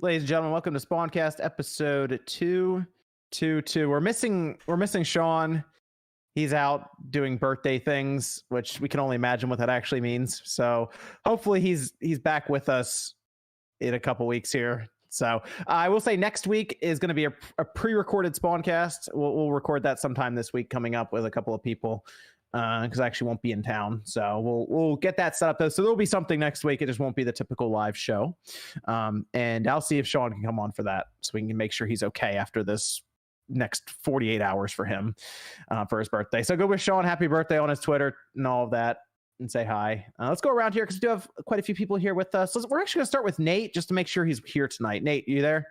Ladies and gentlemen, welcome to Spawncast episode 222. We're missing Sean. He's out doing birthday things, which we can only imagine what that actually means. So hopefully he's back with us in a couple weeks here. So I will say next week is going to be a pre-recorded Spawncast. We'll record that sometime this week, coming up with a couple of people because I actually won't be in town. So we'll get that set up though. So there'll be something next week. It just won't be the typical live show. And I'll see if Sean can come on for that so we can make sure he's okay after this next 48 hours for him for his birthday. So go wish Sean happy birthday on his Twitter and all of that and say hi. Let's go around here because we do have quite a few people here with us. We're actually going to start with Nate just to make sure he's here tonight. Nate, you there?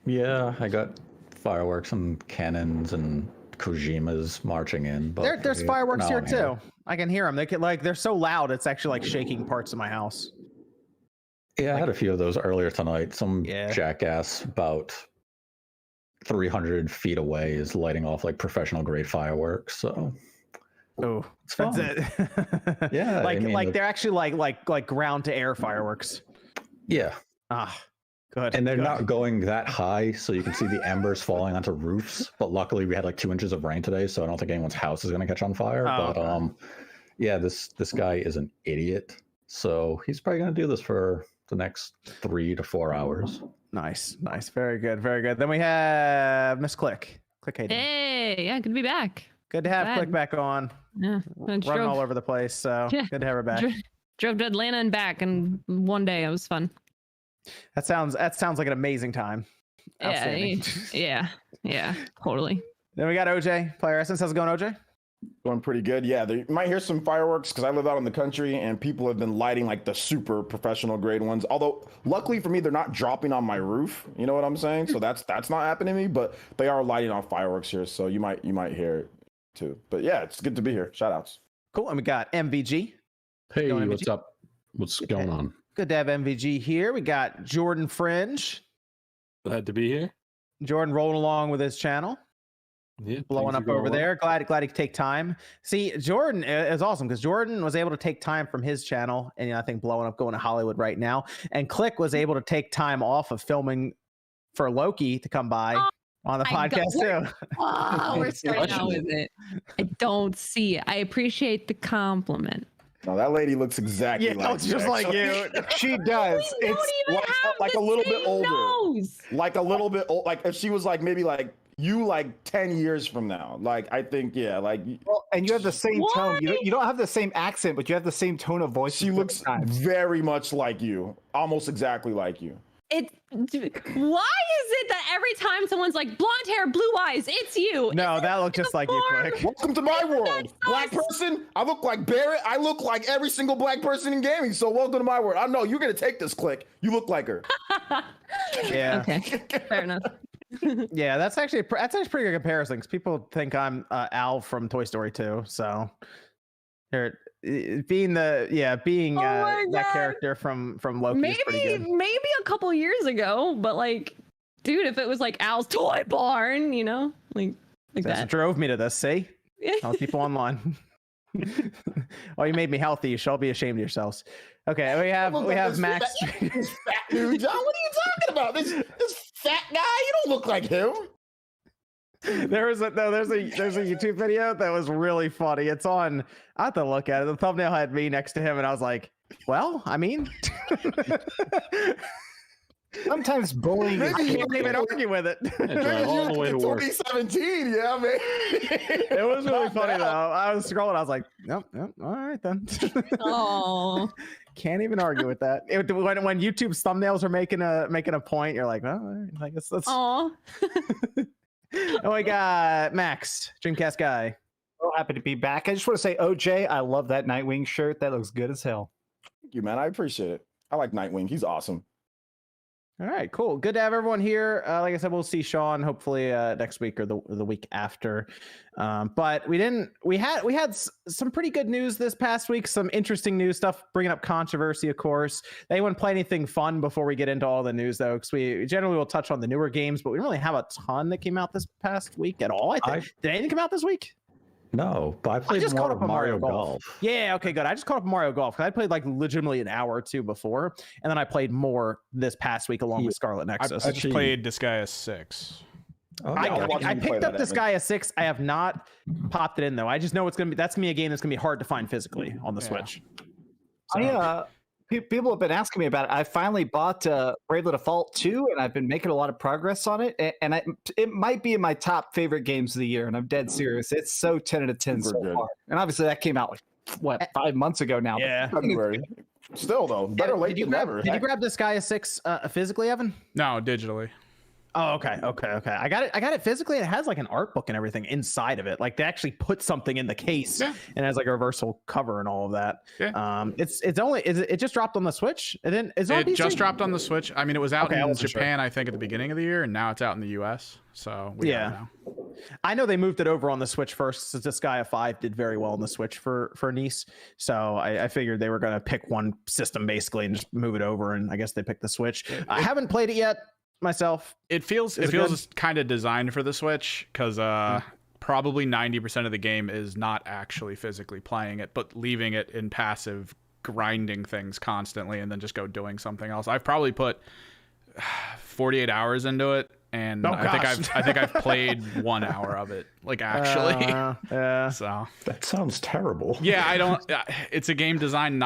Yeah, I got fireworks and cannons and Kojima's marching in. But there's fireworks here too. I can hear them. They're so loud it's actually like shaking parts of my house. Yeah, I had a few of those earlier tonight. Some jackass about 300 feet away is lighting off like professional grade fireworks. So that's it. Yeah, like they're actually like ground to air fireworks. Yeah. Good. And they're not going that high, so you can see the embers falling onto roofs. But luckily we had like 2 inches of rain today, so I don't think anyone's house is going to catch on fire. Yeah, this guy is an idiot. So he's probably going to do this for the next 3 to 4 hours. Nice. Very good. Then we have Miss Click. Hey, yeah, good to be back. Good to have Click back on. Yeah, running all over the place. So good to have her back. Drove to Atlanta and back in one day. It was fun. That sounds like an amazing time. Yeah, totally. Then we got OJ, Player Essence. How's it going, OJ? Going pretty good. Yeah, you might hear some fireworks because I live out in the country and people have been lighting like the super professional grade ones. Although luckily for me, they're not dropping on my roof. You know what I'm saying? So that's not happening to me, but they are lighting off fireworks here. So you might hear it too. But yeah, it's good to be here. Shout outs. Cool. And we got MVG. Hey, what's up? What's going on? Good to have MVG here. We got Jordan Fringe. Glad to be here. Jordan rolling along with his channel. Yeah, blowing up over there. Glad he could take time. See, Jordan is awesome because Jordan was able to take time from his channel, and I think blowing up, going to Hollywood right now. And Click was able to take time off of filming for Loki to come by on the podcast too. We're starting out with it. I don't see it. I appreciate the compliment. No, that lady looks exactly like just like you. She does. It's like a little bit older. Nose. Like a little bit old. Like if she was like maybe like you like 10 years from now. Like I think well, and you have the same tone. You don't have the same accent, but you have the same tone of voice. She looks very much like you. Almost exactly like you. Why is it that every time someone's like blonde hair, blue eyes, it's you? No, that looks just like you, Click. Welcome to my world. Black person. I look like Barrett. I look like every single black person in gaming. So welcome to my world. I know you're gonna take this, Click. You look like her. Yeah. Okay. Fair enough. Yeah, that's actually a pretty good comparison because people think I'm Al from Toy Story 2. So being that character from Loki is pretty good. Maybe a couple years ago, but like, dude, if it was like Al's Toy Barn, like that's that what drove me to this. See, I'll keep online. Oh, you made me healthy. You shall be ashamed of yourselves. Okay, we have Max. This fat dude, John. What are you talking about? This fat guy. You don't look like him. There's a YouTube video that was really funny. It's on. I have to look at it. The thumbnail had me next to him, and I was like, "Well, I mean." Sometimes bullying. I can't even argue with it. Drive all the way to work. 2017, yeah, man. It was really funny though. I was scrolling. I was like, nope, all right then. Oh, can't even argue with that. When YouTube's thumbnails are making a point, you're like, well, I guess that's. Oh. Oh, we got Max, Dreamcast guy. So happy to be back. I just want to say, OJ, I love that Nightwing shirt. That looks good as hell. Thank you, man. I appreciate it. I like Nightwing. He's awesome. All right, cool. Good to have everyone here. Like I said, we'll see Sean hopefully next week or the week after. But we had some pretty good news this past week. Some interesting news stuff, bringing up controversy, of course. They wouldn't play anything fun before we get into all the news, though, because we generally will touch on the newer games, but we don't really have a ton that came out this past week at all. I think. Did anything come out this week? No, but I played just more caught of up on Mario Golf. Yeah, okay, good. I just caught up on Mario Golf because I played like legitimately an hour or two before, and then I played more this past week along with Scarlet Nexus. I just played Disgaea 6. Oh, I, yeah. I'll watch I you play picked that, up Disgaea 6. I have not popped it in though. I just know that's gonna be a game that's gonna be hard to find physically on the Yeah. Switch. People have been asking me about it. I finally bought Bravely Default 2, and I've been making a lot of progress on it. And it might be in my top favorite games of the year, and I'm dead serious. It's so 10 out of 10 so good. far. And obviously, that came out like 5 months ago now. Yeah. February. Still though, better late than never. Did you grab Disgaea 6 physically, Evan? No, digitally. Oh, okay. I got it physically. It has like an art book and everything inside of it. Like they actually put something in the case, and it has like a reversal cover and all of that. Yeah. It just dropped on the Switch. It just dropped on the Switch. I mean, it was out Okay, I in wasn't Japan, I think, at the beginning of the year, and now it's out in the US. So we got it now. I know they moved it over on the Switch first, since Disgaea 5 did very well on the Switch for Nice. So I figured they were going to pick one system basically and just move it over, and I guess they picked the Switch. I haven't played it yet myself. It feels kind of designed for the Switch because probably 90% of the game is not actually physically playing it, but leaving it in passive, grinding things constantly, and then just go doing something else. I've probably put 48 hours into it, and I think I've played 1 hour of it, like actually. So That sounds terrible. yeah, it's a game designed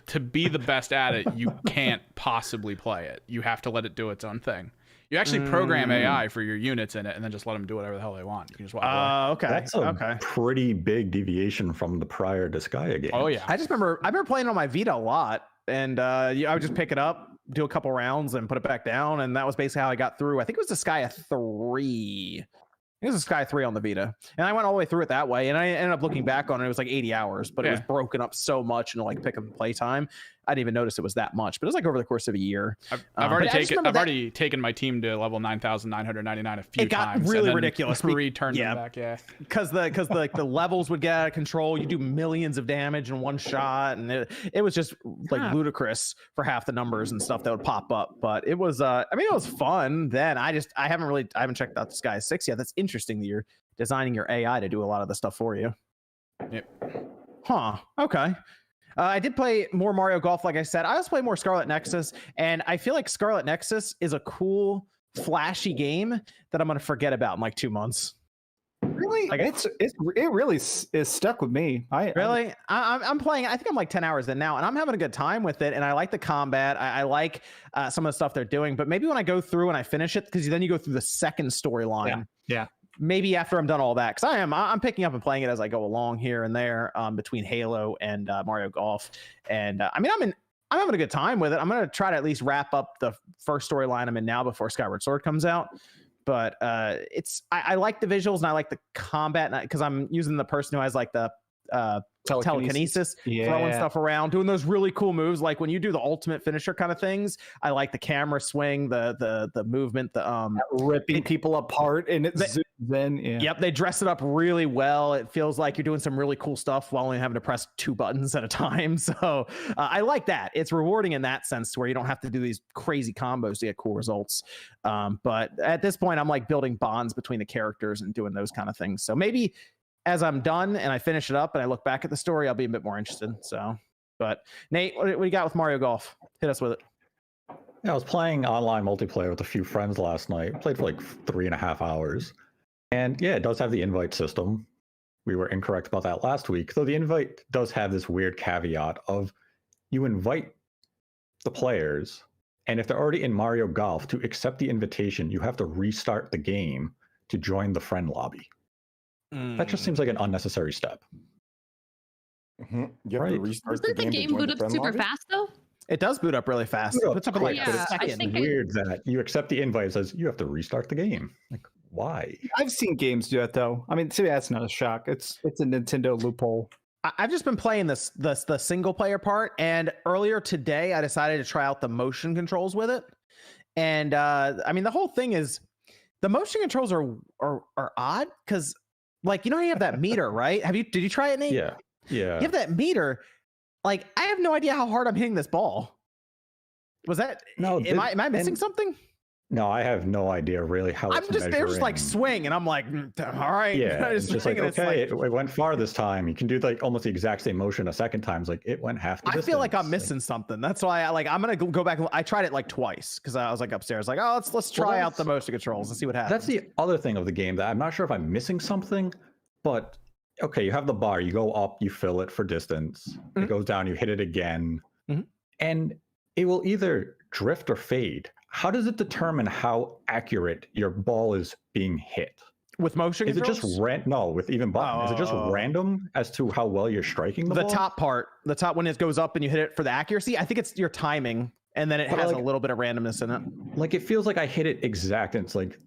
to be the best at it. You can't possibly play it. You have to let it do its own thing. You actually program AI for your units in it, and then just let them do whatever the hell they want. You can just walk away. Okay. That's a pretty big deviation from the prior Disgaea game. Oh yeah. I remember playing on my Vita a lot, and I would just pick it up, do a couple rounds, and put it back down, and that was basically how I got through. I think it was Disgaea 3. It was Disgaea 3 on the Vita, and I went all the way through it that way. And I ended up looking back on it; it was like 80 hours, but it was broken up so much into like pick up and play time. I didn't even notice it was that much, but it was like over the course of a year. I've already taken my team to level 9,999 a few times. It got really ridiculous. Returned them back, because the levels would get out of control. You do millions of damage in one shot, and it was just like ludicrous for half the numbers and stuff that would pop up. But it was, it was fun. Then I haven't checked out Disgaea 6 yet. That's interesting that you're designing your AI to do a lot of the stuff for you. Yep. Huh. Okay. I did play more Mario Golf, like I said. I also played more Scarlet Nexus, and I feel like Scarlet Nexus is a cool, flashy game that I'm going to forget about in like 2 months. Really? Like, it really is stuck with me. I'm playing. I think I'm like 10 hours in now, and I'm having a good time with it. And I like the combat. I like some of the stuff they're doing. But maybe when I go through and I finish it, because then you go through the second storyline. Yeah. Maybe after I'm done all that, because I'm picking up and playing it as I go along here and there, between Halo and Mario Golf. And I'm having a good time with it. I'm gonna try to at least wrap up the first storyline I'm in now before Skyward Sword comes out. But I like the visuals and I like the combat because I'm using the person who has like the telekinesis, throwing stuff around, doing those really cool moves. Like when you do the ultimate finisher kind of things, I like the camera swing, the movement, ripping people apart, and Yep, they dress it up really well. It feels like you're doing some really cool stuff while only having to press 2 buttons at a time. So I like that. It's rewarding in that sense, to where you don't have to do these crazy combos to get cool results. But at this point, I'm like building bonds between the characters and doing those kind of things. So maybe as I'm done and I finish it up and I look back at the story, I'll be a bit more interested. So, but Nate, what do you got with Mario Golf? Hit us with it. Yeah, I was playing online multiplayer with a few friends last night. Played for like 3.5 hours. And yeah, it does have the invite system. We were incorrect about that last week. Though the invite does have this weird caveat of you invite the players, and if they're already in Mario Golf, to accept the invitation, you have to restart the game to join the friend lobby. That just seems like an unnecessary step. You have to restart Doesn't the game boot up super fast though? It does boot up really fast. It's up in like a second. It's weird that you accept the invite, it says you have to restart the game. Like, why? I've seen games do that though. I mean, to me, that's not a shock. It's a Nintendo loophole. I've just been playing the single player part, and earlier today I decided to try out the motion controls with it. And I mean, the whole thing is the motion controls are odd because, like, you know how you have that meter, right? Did you try it, Nate? Yeah. You have that meter. Like, I have no idea how hard I'm hitting this ball. Was that am I missing something? No, I have no idea really how I'm it's just they're just like measuring. swing, and I'm like, all right. Yeah, it's just like, swing, and it's okay, it went far this time. You can do like almost the exact same motion a second time. It's like it went half the I feel like I'm distance. missing something. That's why I'm gonna go back. I tried it like twice because I was like upstairs, like, oh, let's try out the motion controls and see what happens. That's the other thing of the game that I'm not sure if I'm missing something, but okay, you have the bar, you go up, you fill it for distance, it goes down, you hit it again, and it will either drift or fade. How does it determine how accurate your ball is being hit? With motion Is it controls? just no, with even button? Is it just random as to how well you're striking the ball? Top part, the top when it goes up and you hit it for the accuracy, I think it's your timing, and then it has a little bit of randomness in it. Like it feels like I hit it exact, and it's like,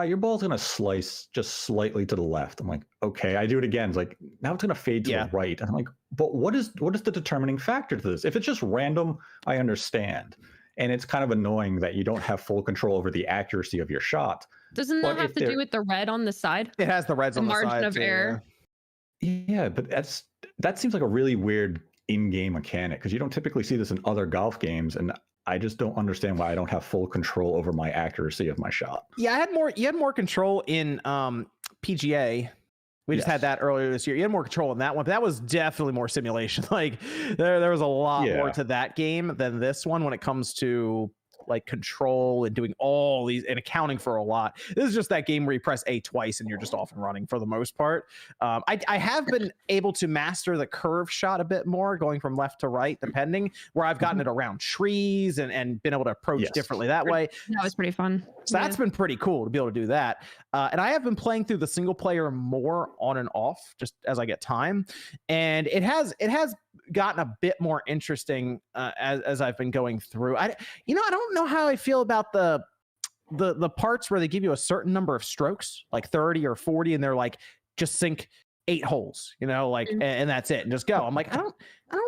your ball's gonna slice just slightly to the left. I'm like, okay, I do it again. It's like, now it's gonna fade to the right. And I'm like, but what is the determining factor to this? If it's just random, I understand. And it's kind of annoying that you don't have full control over the accuracy of your shot. Doesn't that have to do with the red on the side? It has the reds on the side. Margin of error. Yeah, but that seems like a really weird in-game mechanic because you don't typically see this in other golf games, and I just don't understand why I don't have full control over my accuracy of my shot. Yeah, you had more control in PGA. We just had that earlier this year. You had more control in that one, but that was definitely more simulation. Like there was a lot more to that game than this one when it comes to like control and doing all these and accounting for a lot. This is just that game where you press A twice and you're just off and running for the most part. I have been able to master the curve shot a bit more, going from left to right, depending, where I've gotten it around trees and been able to approach differently that way. That was pretty fun. So that's been pretty cool to be able to do that. And I have been playing through the single player more on and off just as I get time. And it has gotten a bit more interesting as I've been going through. I don't know how I feel about the parts where they give you a certain number of strokes, like 30 or 40, and they're like, just sink 8 holes, and that's it, and just go. I'm like, I don't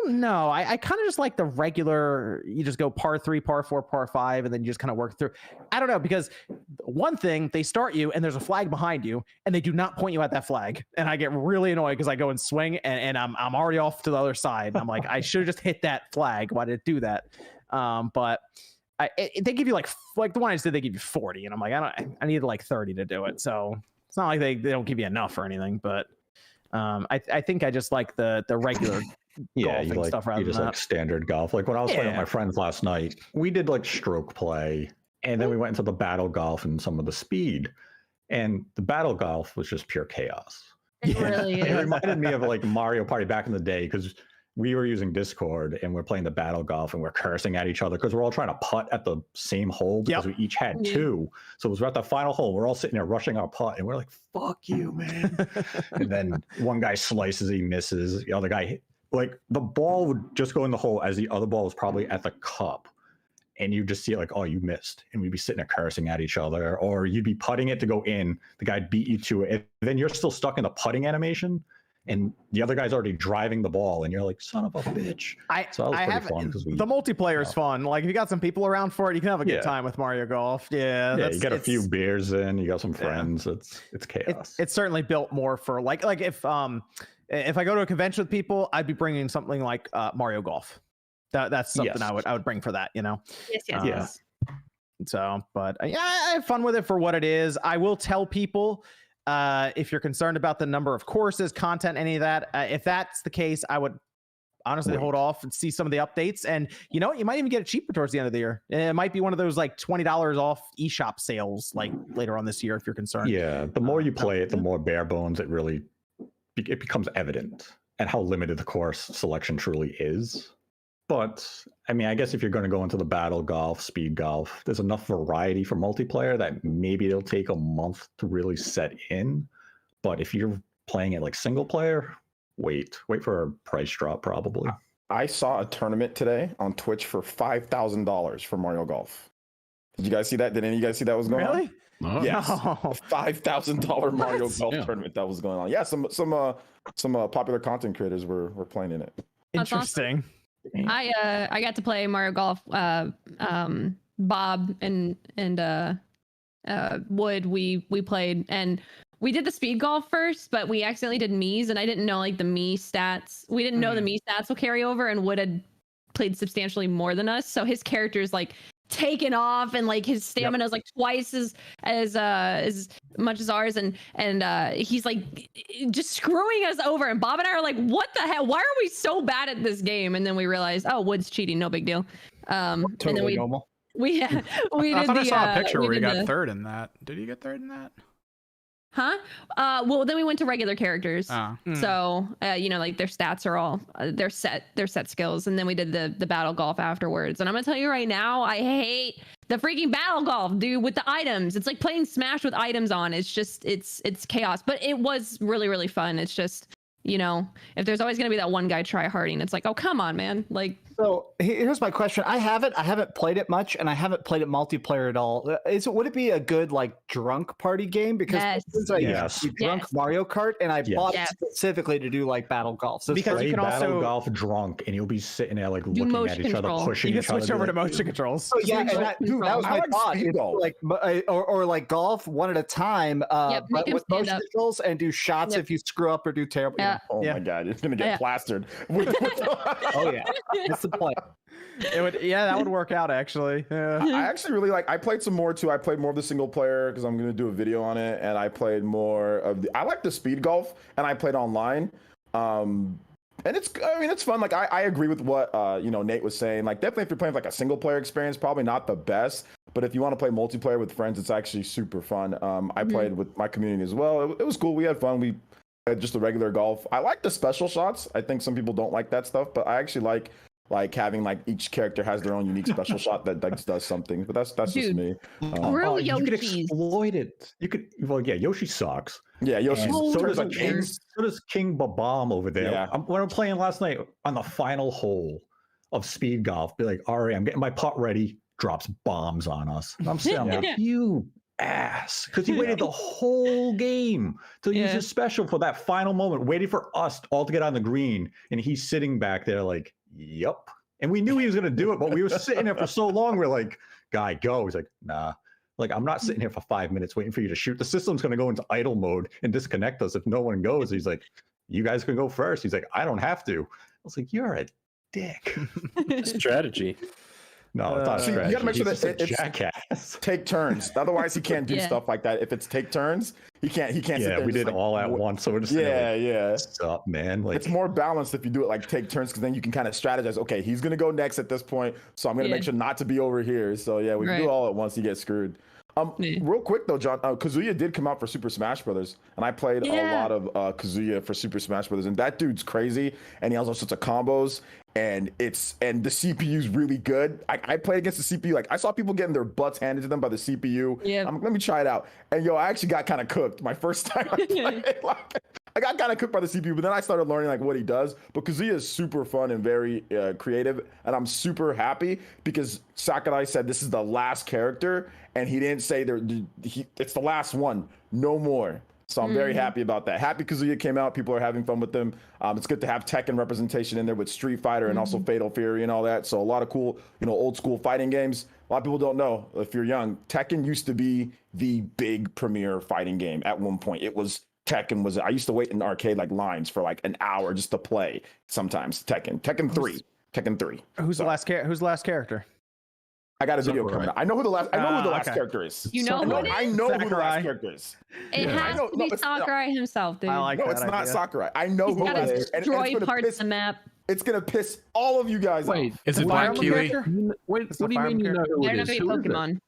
know. I kind of just like the regular, you just go par 3, par 4, par 5, and then you just kind of work through. I don't know, because one thing, they start you and there's a flag behind you and they do not point you at that flag. And I get really annoyed because I go and swing and I'm already off to the other side. I'm like, I should have just hit that flag. Why did it do that? But they give you like the one I just did, they give you 40. And I'm like, I need like 30 to do it. So it's not like they don't give you enough or anything, but I think I just like the regular golfing stuff rather than like standard golf. Like when I was playing with my friends last night, we did like stroke play, and then we went into the battle golf and some of the speed, and the battle golf was just pure chaos. It really is. It reminded me of like Mario Party back in the day because we were using Discord and we're playing the battle golf and we're cursing at each other because we're all trying to putt at the same hole because we each had 2. So it was at the final hole. We're all sitting there rushing our putt and we're like, fuck you, man. And then one guy slices, he misses. The other guy, like the ball would just go in the hole as the other ball was probably at the cup. And you just see it like, oh, you missed. And we'd be sitting there cursing at each other. Or you'd be putting it to go in. The guy beat you to it. And then you're still stuck in the putting animation. And the other guy's already driving the ball, and you're like, son of a bitch. So that was pretty fun. The multiplayer is fun. Like, if you got some people around for it, you can have a good time with Mario Golf. Yeah, you got a few beers in, you got some friends. It's chaos. It's certainly built more for like if I go to a convention with people, I'd be bringing something like Mario Golf. That's something I would bring for that. Yes. So, but I have fun with it for what it is. I will tell people. If you're concerned about the number of courses, content, any of that, if that's the case, I would honestly hold off and see some of the updates. And you might even get it cheaper towards the end of the year. It might be one of those like $20 off eShop sales like later on this year if you're concerned. Yeah, the more you play it, the more bare bones it becomes evident and how limited the course selection truly is. But I mean, I guess if you're going to go into the battle golf, speed golf, there's enough variety for multiplayer that maybe it'll take a month to really set in. But if you're playing it like single player, wait for a price drop probably. I saw a tournament today on Twitch for $5,000 for Mario Golf. Did you guys see that? Did any of you guys see that was going on? Really? No. Yes. $5,000 Mario Golf tournament that was going on. Yeah, some popular content creators were playing in it. Interesting. I got to play Mario Golf. Bob and Wood, we played, and we did the speed golf first, but we accidentally did Mii's, and I didn't know like the Mii stats. We didn't know the Mii stats will carry over, and Wood had played substantially more than us, so his character's like taken off, and like his stamina is like twice as much as ours, and he's like just screwing us over. And Bob and I are like, what the hell? Why are we so bad at this game? And then we realized, oh, Wood's cheating, no big deal. Totally and then normal. we I did thought I saw a the, picture we where he did got the- third in that. Did he get third in that? Huh? Well, then we went to regular characters. Oh. So, like their stats are all their set skills, and then we did the battle golf afterwards. And I'm gonna tell you right now, I hate the freaking battle golf, dude, with the items. It's like playing Smash with items on. It's just it's chaos. But it was really, really fun. It's just, if there's always gonna be that one guy try harding, it's like, oh come on, man. Like, So here's my question. I haven't played it much, and I haven't played it multiplayer at all. Would it be a good like drunk party game? Because Yes. since I do drunk Yes. Mario Kart, and I bought Yes. it specifically to do like battle golf. So Because Play you can battle also- golf drunk, and you'll be sitting there like looking motion at each control. other, pushing You each can other. switch over to be like, motion controls. So yeah, and Remote that was control. my I like thought. speed It's golf. like or like golf one at a time, Yep, make but him with stand motion up. controls, and do shots Yep. if you screw up or do terrible. Yeah. Oh Yeah. my god, it's gonna get Yeah. plastered. Oh yeah, that's the point. That would work out actually. Yeah. I actually really like. I played some more too. I played more of the single player because I'm gonna do a video on it, and I played more of the. I like the speed golf, and I played online. And it's fun. Like I agree with what Nate was saying. Like definitely if you're playing like a single player experience, probably not the best. But if you want to play multiplayer with friends, it's actually super fun. I played with my community as well. It was cool. We had fun. We had just the regular golf. I like the special shots. I think some people don't like that stuff, but I actually like having like each character has their own unique special shot that does something. But that's just Dude. me. Real you could Yoshis. exploit it. You could. Well, yeah, Yoshi sucks. Yeah, Yoshi. And Oh, so turns does out King. Kings. So does King Babam over there. Yeah. When I'm playing last night on the final hole of speed golf, be like, all right, I'm getting my putt ready. Drops bombs on us. And I'm saying, like, you ass, because he waited the whole game to use his special for that final moment, waiting for us all to get on the green, and he's sitting back there like, yep. And we knew he was going to do it, but we were sitting there for so long. We're like, guy, go. He's like, nah. Like, I'm not sitting here for 5 minutes waiting for you to shoot. The system's going to go into idle mode and disconnect us if no one goes. He's like, you guys can go first. He's like, I don't have to. I was like, you're a dick. Strategy. No, it's not a See, you strategy. gotta make sure He's that just a it's- jackass. Take turns. Otherwise, he can't do Yeah. stuff like that. If it's take turns, he can't. Sit Yeah, there we and did just, it all at once. So we're just Yeah. What's up, man? Like, It's more balanced if you do it like take turns, because then you can kind of strategize. Okay, he's gonna go next at this point, so I'm gonna Yeah. make sure not to be over here. So yeah, we Right. do it all at once. You get screwed. Yeah. Real quick though, John, Kazuya did come out for Super Smash Brothers, and I played a Yeah. lot of Kazuya for Super Smash Brothers, and that dude's crazy, and he has all sorts of combos, and the CPU's really good. I played against the CPU, like I saw people getting their butts handed to them by the CPU. Yeah. Let me try it out, and I actually got kind of cooked my first time I played. Like, I got kind of cooked by the CPU, but then I started learning like what he does. But Kazuya is super fun and very creative, and I'm super happy because Sakurai said this is the last character, and he didn't say it's the last one, no more. So I'm very happy about that. Happy Kazuya came out. People are having fun with them. It's good to have Tekken representation in there with Street Fighter and also Fatal Fury and all that. So a lot of cool, old school fighting games. A lot of people don't know, if you're young, Tekken used to be the big premier fighting game at one point. I used to wait in arcade like lines for like an hour just to play sometimes. Tekken 3. Who's the last character? I got a video Sakurai. coming out. I know who the last Okay. character is. You know who it is? I know who the Sakurai. last character is. It I has know- to no, be it's not. Sakurai himself, dude. I like No, that it's not idea. Sakurai. I know He's who got it to is. And destroy it's gonna parts piss, of the map. it's gonna piss all of you guys Wait, off. Is it The Black Fire Emblem Keely? character? Wait, It's the what do you Fire mean you know who They're it not is? gonna be Who is it? Pokemon.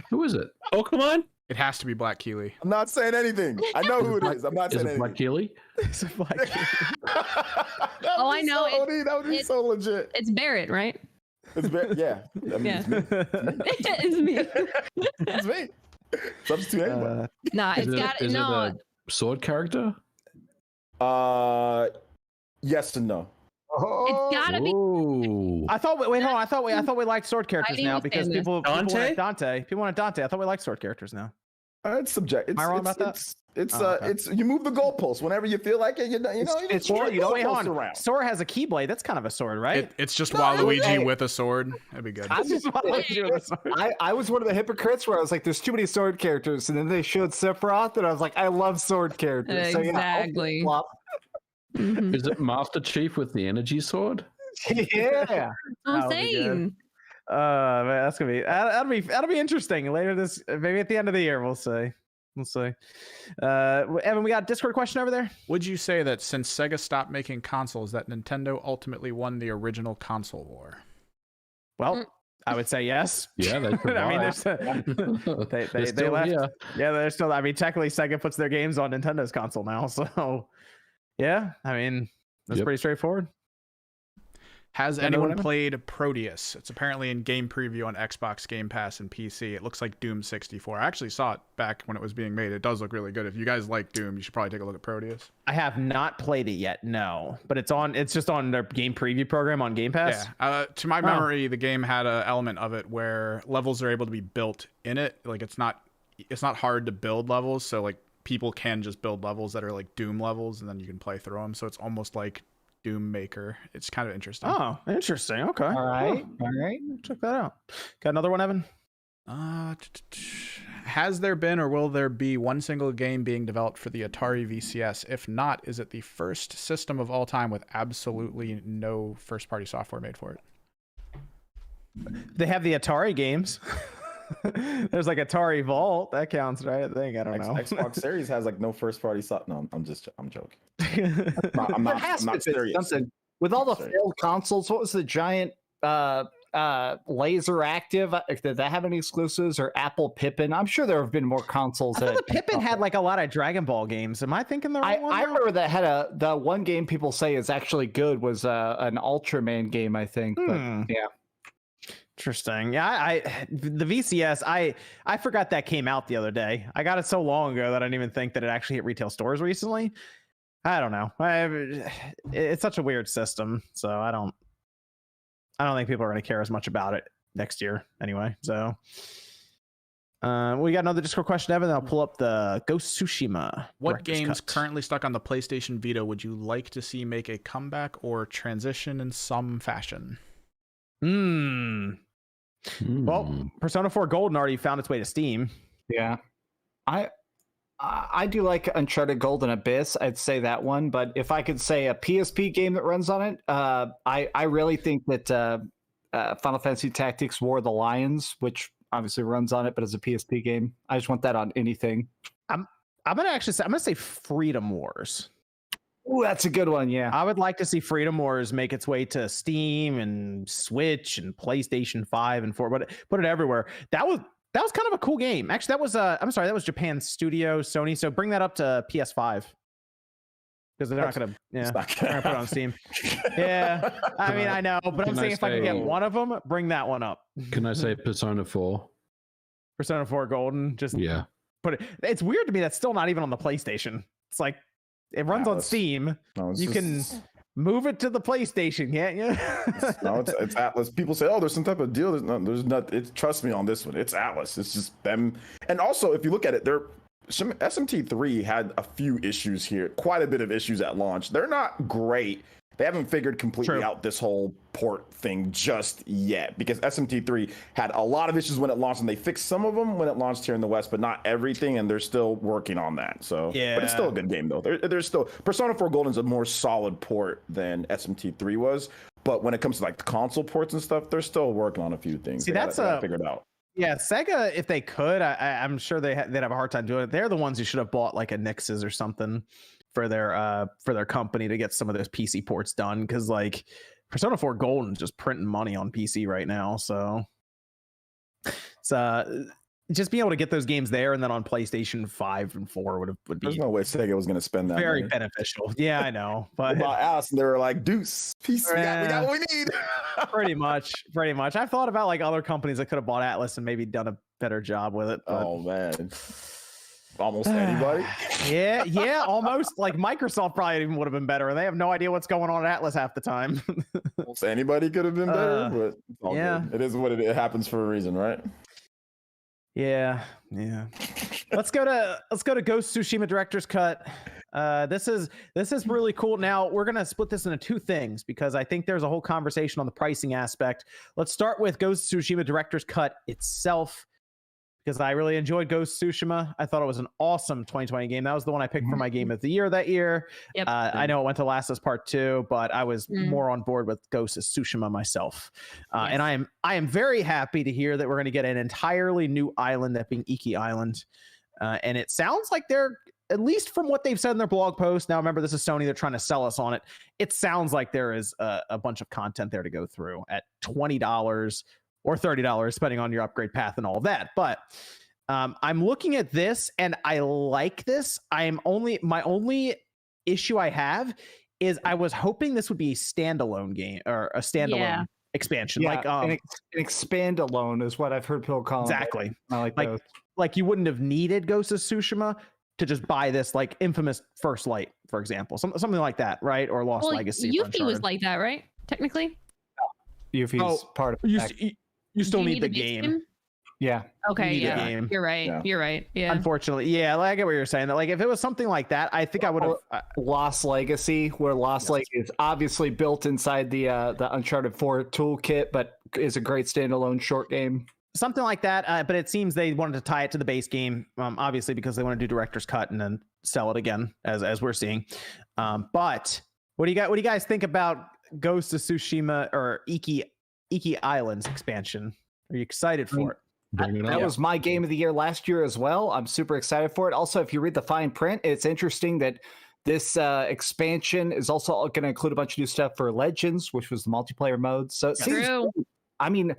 Who is it? Pokemon? It has to be Black Keely. I'm not saying anything. I know who it is. I'm not Is saying it Black anything. Keely? It's a black That Oh, would I be know. So OD. That would be It- so legit. It's Barrett, right? It's yeah. I mean, Yeah. it's me. It's me. It's me. Substitute anybody. Nah, Is it's it, got is no. it a sword character? Yes and no. It's gotta be. Oh, I thought. Wait, hold on. I thought we liked sword characters didn't now understand because this. people Dante? wanted Dante. People wanted Dante. I thought we liked sword characters now. It's subjective. Am I wrong about that? It's Oh, okay. it's you move the goalposts whenever you feel like it. You know, It's you true, you don't Wait, hold on. around. Sora has a keyblade. That's kind of a sword, right? It's just No, Waluigi hey. with a sword. That'd be good. I was one of the hypocrites where I was like, "There's too many sword characters," and then they showed Sephiroth, and I was like, "I love sword characters." So, yeah, I'll Exactly. flop. Mhm. is it Master Chief with the energy sword? Yeah. I'm That would be good. saying. Man, that's gonna be that'll be interesting later this maybe at the end of the year. We'll see. Evan, we got a Discord question over there. Would you say that since Sega stopped making consoles, that Nintendo ultimately won the original console war? Well, I would say yes. Yeah, they survived. I mean, they left. Here. Yeah, they're still. I mean, technically, Sega puts their games on Nintendo's console now, so yeah. I mean, that's pretty straightforward. Has anyone played Proteus? It's apparently in game preview on Xbox Game Pass and PC. It looks like Doom 64. I actually saw it back when it was being made. It does look really good. If you guys like Doom, you should probably take a look at Proteus. I have not played it yet, no. But it's just on their game preview program on Game Pass? Yeah. To my memory, the game had an element of it where levels are able to be built in it. Like it's not hard to build levels, so like people can just build levels that are like Doom levels and then you can play through them. So it's almost like Doom Maker. It's kind of interesting. Oh, interesting. Okay. All right. Check that out. Got another one, Evan? Has there been or will there be one single game being developed for the Atari VCS? If not, is it the first system of all time with absolutely no first-party software made for it? They have the Atari games. There's like Atari Vault. That counts, right? I think. I don't know. Xbox Series has like no first party stuff. No, I'm joking. I'm not serious. Something. With all the failed consoles, what was the giant Laser Active? Did that have any exclusives, or Apple Pippin? I'm sure there have been more consoles. I thought the Pippin had like a lot of Dragon Ball games. Am I thinking the right one? I remember that had the one game people say is actually good was an Ultraman game, I think. But yeah. Interesting. Yeah, the VCS, I forgot that came out the other day. I got it so long ago that I didn't even think that it actually hit retail stores recently. I don't know. It's such a weird system, so I don't think people are going to care as much about it next year anyway. So we got another Discord question, Evan. I'll pull up the Ghost Tsushima. What games currently stuck on the PlayStation Vita would you like to see make a comeback or transition in some fashion? Well, Persona 4 Golden already found its way to Steam. Yeah. I do like Uncharted Golden Abyss. I'd say that one. But if I could say a PSP game that runs on it, I really think that Final Fantasy Tactics War of the Lions, which obviously runs on it, but as a PSP game, I just want that on anything. I'm gonna say Freedom Wars. Ooh, that's a good one. Yeah, I would like to see Freedom Wars make its way to Steam and Switch and PlayStation 5 and 4, but put it everywhere. That was kind of a cool game. Actually, that was that was Japan's studio, Sony. So bring that up to PS5 because they're not gonna put it on Steam. Yeah, I mean I know, but I'm saying if I can get one of them, bring that one up. Can I say Persona 4? Persona 4 Golden, just put it. It's weird to me that's still not even on the PlayStation. It's like. It runs on Steam. No, you can move it to the PlayStation, can't you? it's Atlas. People say, "Oh, there's some type of deal." There's not. Trust me on this one. It's Atlas. It's just them. And also, if you look at it, SMT3 had a few issues here. Quite a bit of issues at launch. They're not great. They haven't figured completely out this whole port thing just yet, because SMT3 had a lot of issues when it launched, and they fixed some of them when it launched here in the West, but not everything, and they're still working on that. So, but it's still a good game though. There's still Persona 4 Golden's a more solid port than SMT3 was, but when it comes to like the console ports and stuff, they're still working on a few things. See, that's figured out. Yeah, Sega, if they could, I'm sure they'd have a hard time doing it. They're the ones who should have bought like a Nixes or something for their company to get some of those PC ports done, because like Persona 4 Golden is just printing money on PC right now. So it's just being able to get those games there and then on PlayStation 5 and 4 would be. There's no way Sega was going to spend that very money. Beneficial. Yeah, I know. But about us, and they were like, "Deuce, PC, we got what we need." pretty much. I've thought about like other companies that could have bought Atlas and maybe done a better job with it. But... Oh man. Almost anybody. Yeah, almost. Like Microsoft probably even would have been better, and they have no idea what's going on at Atlas half the time. Almost anybody could have been better, but it's all good. It is what it happens for a reason, right? Yeah. Let's go to Ghost Tsushima Director's Cut. This is really cool. Now we're gonna split this into two things because I think there's a whole conversation on the pricing aspect. Let's start with Ghost Tsushima Director's Cut itself, because I really enjoyed Ghost of Tsushima. I thought it was an awesome 2020 game. That was the one I picked for my game of the year that year. Yep. I know it went to Last of Us Part 2, but I was more on board with Ghost of Tsushima myself. And I am very happy to hear that we're going to get an entirely new island, that being Iki Island. And it sounds like they're, at least from what they've said in their blog post. Now, remember, this is Sony. They're trying to sell us on it. It sounds like there is a bunch of content there to go through at $20 or $30, depending on your upgrade path and all of that. But I'm looking at this and I like this. My only issue I have is I was hoping this would be a standalone game or a standalone expansion. Yeah, Like an expand alone is what I've heard people call exactly. it. I like those. Like you wouldn't have needed Ghost of Tsushima to just buy this, like Infamous First Light, for example, something like that, right? Or Lost Legacy. Yuffie was like that, right? Technically. Yuffie's part of it. You still need the game. Yeah. Okay. You need the Yeah. game. You're right. Yeah. You're right. Yeah. Unfortunately, yeah. Like, I get what you're saying. That like if it was something like that, I think I would have. Lost Legacy, where Lost Legacy is obviously built inside the Uncharted 4 toolkit, but is a great standalone short game. Something like that, but it seems they wanted to tie it to the base game, obviously because they want to do director's cut and then sell it again, as we're seeing. But what do you guys think about Ghost of Tsushima or Iki Islands expansion? Are you excited for it? That was my game of the year last year as well. I'm super excited for it. Also, if you read the fine print, it's interesting that this expansion is also going to include a bunch of new stuff for Legends, which was the multiplayer mode. So it seems. I mean,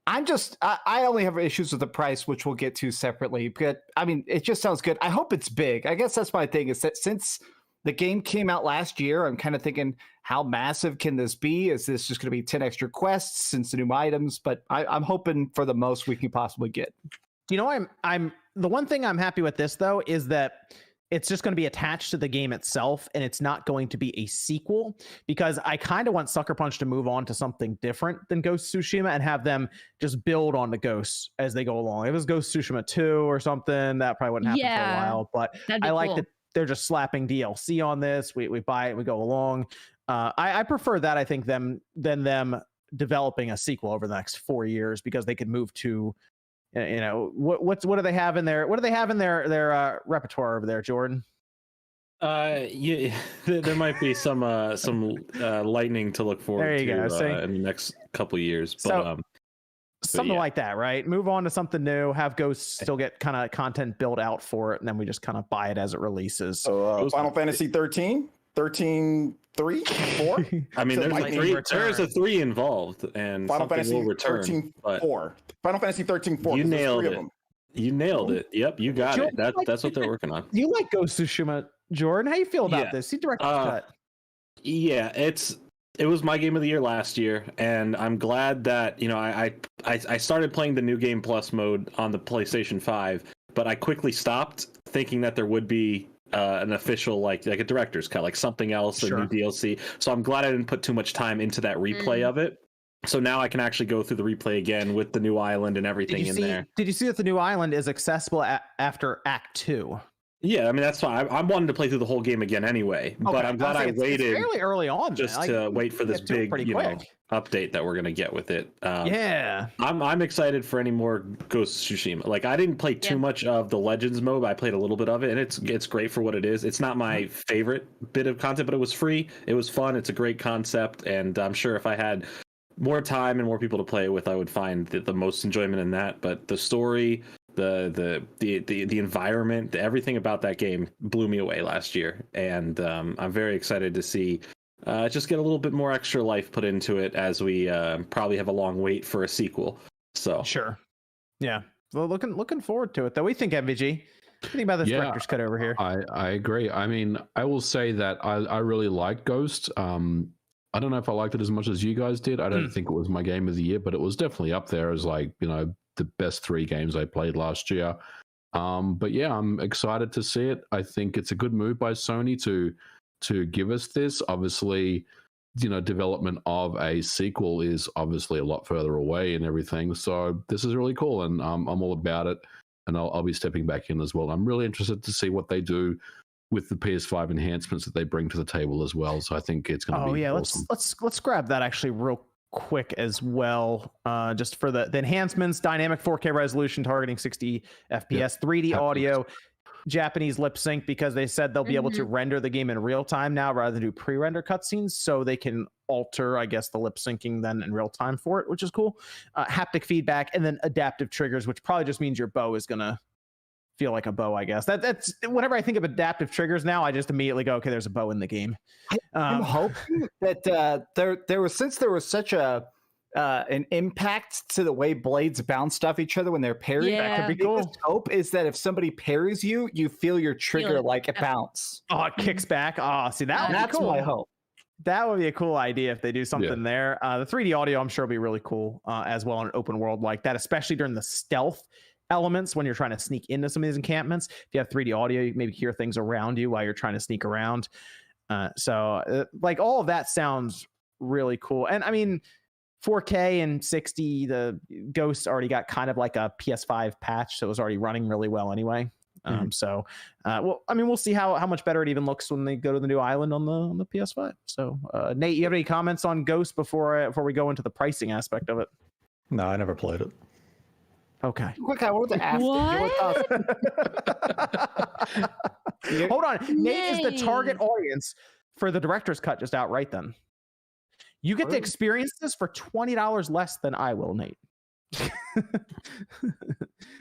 I only have issues with the price, which we'll get to separately. But I mean, it just sounds good. I hope it's big. I guess that's my thing, is that since the game came out last year, I'm kind of thinking, how massive can this be? Is this just going to be 10 extra quests and some new items? But I'm hoping for the most we can possibly get. You know, I'm the one thing I'm happy with this though is that it's just going to be attached to the game itself, and it's not going to be a sequel, because I kind of want Sucker Punch to move on to something different than Ghost of Tsushima and have them just build on the ghosts as they go along. If it was Ghost of Tsushima 2 or something, that probably wouldn't happen for a while. But I like that they're just slapping DLC on this. We buy it, we go along. I prefer that, I think, than them developing a sequel over the next 4 years, because they could move to, you know, what do they have in their repertoire over there, Jordan? Yeah, there might be some lightning to look forward to in the next couple of years. But something like that, right? Move on to something new. Have Ghosts still get kind of content built out for it, and then we just kind of buy it as it releases. So Final Fantasy 13, 3, 4. I mean, there's a 3 involved, and Final Fantasy will return, 13 4. Final Fantasy 13 4. You nailed it. You nailed it. Yep, you got it. That's what they're working on. You like Ghost of Tsushima, Jordan? How you feel about this? You directed cut. Yeah, it was my game of the year last year, and I'm glad that, you know, I started playing the New Game Plus mode on the PlayStation 5, but I quickly stopped, thinking that there would be an official like a director's cut, like something else, a new DLC. So I'm glad I didn't put too much time into that replay of it. So now I can actually go through the replay again with the new island and everything there. Did you see that the new island is accessible after Act 2? Yeah, I mean, that's fine. I wanted to play through the whole game again anyway, but I'm glad I waited. It's fairly early on, just to wait for this big, update that we're gonna get with it. I'm excited for any more Ghost of Tsushima. Like, I didn't play too much of the Legends mode. I played a little bit of it, and it's great for what it is. It's not my favorite bit of content, but it was free. It was fun. It's a great concept, and I'm sure if I had more time and more people to play it with, I would find the most enjoyment in that. But the story, the environment, everything about that game blew me away last year, and I'm very excited to see just get a little bit more extra life put into it, as we probably have a long wait for a sequel. So yeah, well, looking forward to it though. What do you think, MVG? What do you think about this director's cut over here? I agree. I mean, I will say that I really like Ghost. I don't know if I liked it as much as you guys did. I don't think it was my game of the year, but it was definitely up there as, like, you know, the best 3 games I played last year. But yeah, I'm excited to see it. I think it's a good move by Sony to give us this. Obviously, you know, development of a sequel is obviously a lot further away and everything. So this is really cool, and I'm all about it. And I'll be stepping back in as well. I'm really interested to see what they do with the PS5 enhancements that they bring to the table as well. So I think it's going to be awesome. Let's grab that actually real quick as well, just for the enhancements: dynamic 4K resolution targeting 60 FPS, 3D audio, Japanese lip sync, because they said they'll be able to render the game in real time now rather than do pre-render cutscenes, so they can alter, I guess, the lip syncing then in real time for it, which is cool. Haptic feedback, and then adaptive triggers, which probably just means your bow is gonna feel like a bow, I guess. That's whenever I think of adaptive triggers now, I just immediately go, okay, there's a bow in the game. I'm hoping that there was such an impact to the way blades bounced off each other when they're parried. Yeah. That could be cool. The hope is that if somebody parries you, you feel your trigger like it bounce. Oh, it kicks back. Oh, see, that's my hope. That would be a cool idea if they do something there. The 3D audio, I'm sure, will be really cool as well in an open world like that, especially during the stealth elements when you're trying to sneak into some of these encampments. If you have 3D audio, you can maybe hear things around you while you're trying to sneak around. Like all of that sounds really cool. And I mean, 4K and 60, the Ghost already got kind of like a PS5 patch, so it was already running really well anyway. Well, I mean, we'll see how much better it even looks when they go to the new island on the PS5. So, Nate, you have any comments on Ghost before we go into the pricing aspect of it? No, I never played it. Okay. Quick, I wanted to ask you. Hold on. Nate is the target audience for the director's cut just outright then. You get to experience this for $20 less than I will, Nate.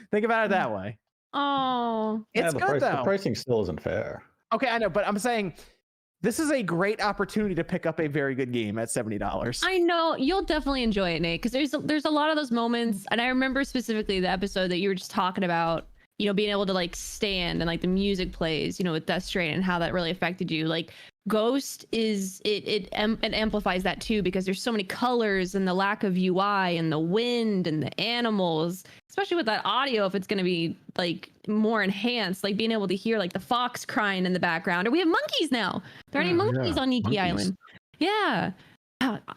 Think about it that way. Oh, it's good though. The pricing still isn't fair. Okay, I know, but I'm saying this is a great opportunity to pick up a very good game at $70. I know you'll definitely enjoy it, Nate, because there's a lot of those moments, and I remember specifically the episode that you were just talking about. You know, being able to like stand and like the music plays, you know, with Death Strain and how that really affected you. Like Ghost is it amplifies that too, because there's so many colors and the lack of UI and the wind and the animals, especially with that audio. If it's going to be like more enhanced, like being able to hear like the fox crying in the background, or we have monkeys now. There are any monkeys on Iki Island. Yeah.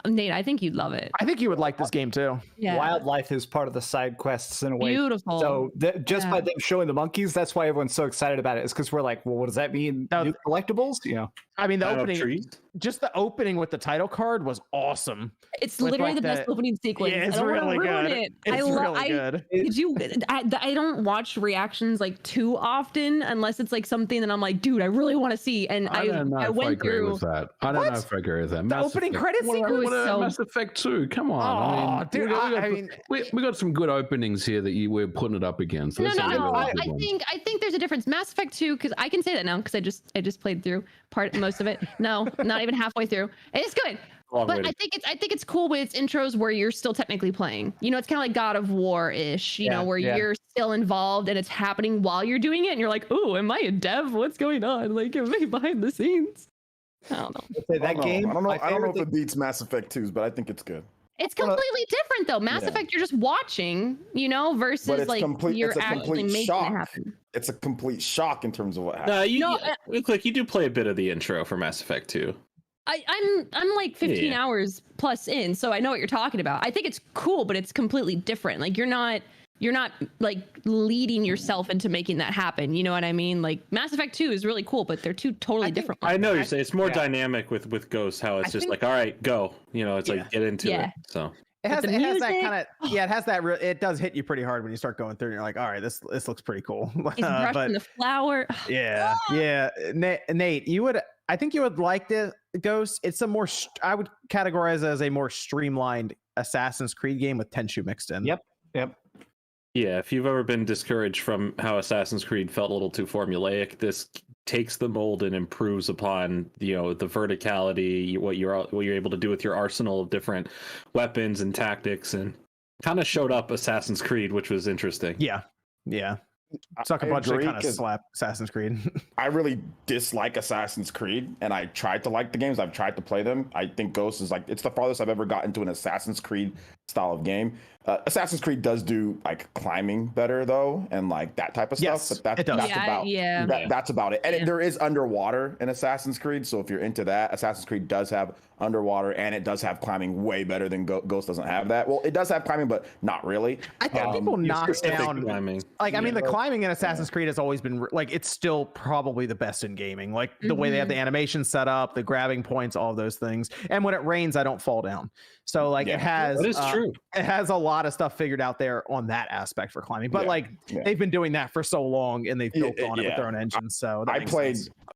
Nate, I think you'd love it. I think you would like this game too. Yeah. Wildlife is part of the side quests in a way. Beautiful. So just by them showing the monkeys, that's why everyone's so excited about it. Is because we're like, well, what does that mean? New collectibles? You know. I mean, the opening, just the opening with the title card was awesome. It's literally the best opening sequence. Yeah, it's really good. It's really good. Did you? I don't watch reactions like too often unless it's like something that I'm like, dude, I really want to see. And I went through that. I don't know if I agree with that. The opening credit sequence was so... Mass Effect 2. Come on. I mean, we got some good openings here that we're putting it up against. So no. I think there's a difference. Mass Effect 2, because I can say that now because I just played through most of it. No, not even halfway through. It's good. But I think it's cool with its intros where you're still technically playing. You know, it's kind of like God of War-ish, you know, where you're still involved and it's happening while you're doing it and you're like, oh, am I a dev? What's going on? Like, am I behind the scenes? I don't know. I don't know if it beats Mass Effect 2's, but I think it's good. It's completely different though. Mass Effect, you're just watching, you know, versus like you're actually making it happen. It's a complete shock in terms of what happened. You do play a bit of the intro for Mass Effect 2. I'm like 15 hours plus in, so I know what you're talking about. I think it's cool, but it's completely different. Like you're not like leading yourself into making that happen. You know what I mean? Like Mass Effect 2 is really cool, but they're two totally different. I know you're saying it's more dynamic with Ghost, how it's just like, all right, go. You know, it's like get into it. So it has that kind of it has that it does hit you pretty hard when you start going through and you're like, all right, this looks pretty cool. He's brushing the flower. Yeah. Nate, I think you would like the Ghost. It's I would categorize it as a more streamlined Assassin's Creed game with Tenchu mixed in. Yep. Yeah, if you've ever been discouraged from how Assassin's Creed felt a little too formulaic, this takes the mold and improves upon, you know, the verticality, what you're able to do with your arsenal of different weapons and tactics, and kind of showed up Assassin's Creed, which was interesting. Yeah. Sucker Punch kind of slap Assassin's Creed. I really dislike Assassin's Creed, and I tried to like the games. I've tried to play them. I think Ghost is like, it's the farthest I've ever gotten to an Assassin's Creed style of game. Assassin's Creed does do like climbing better though, and like that type of Yes, stuff. But that's about it. And there is underwater in Assassin's Creed, so if you're into that, Assassin's Creed does have underwater, and it does have climbing way better than Ghost doesn't have that. Well, it does have climbing, but not really. I think people knock down climbing. Like, I mean, the climbing in Assassin's Creed has always been like, it's still probably the best in gaming. Like the way they have the animation set up, the grabbing points, all of those things. And when it rains, I don't fall down. So like it has, that is true. It has a lot of stuff figured out there on that aspect for climbing. But they've been doing that for so long, and they've built on it with their own engine. So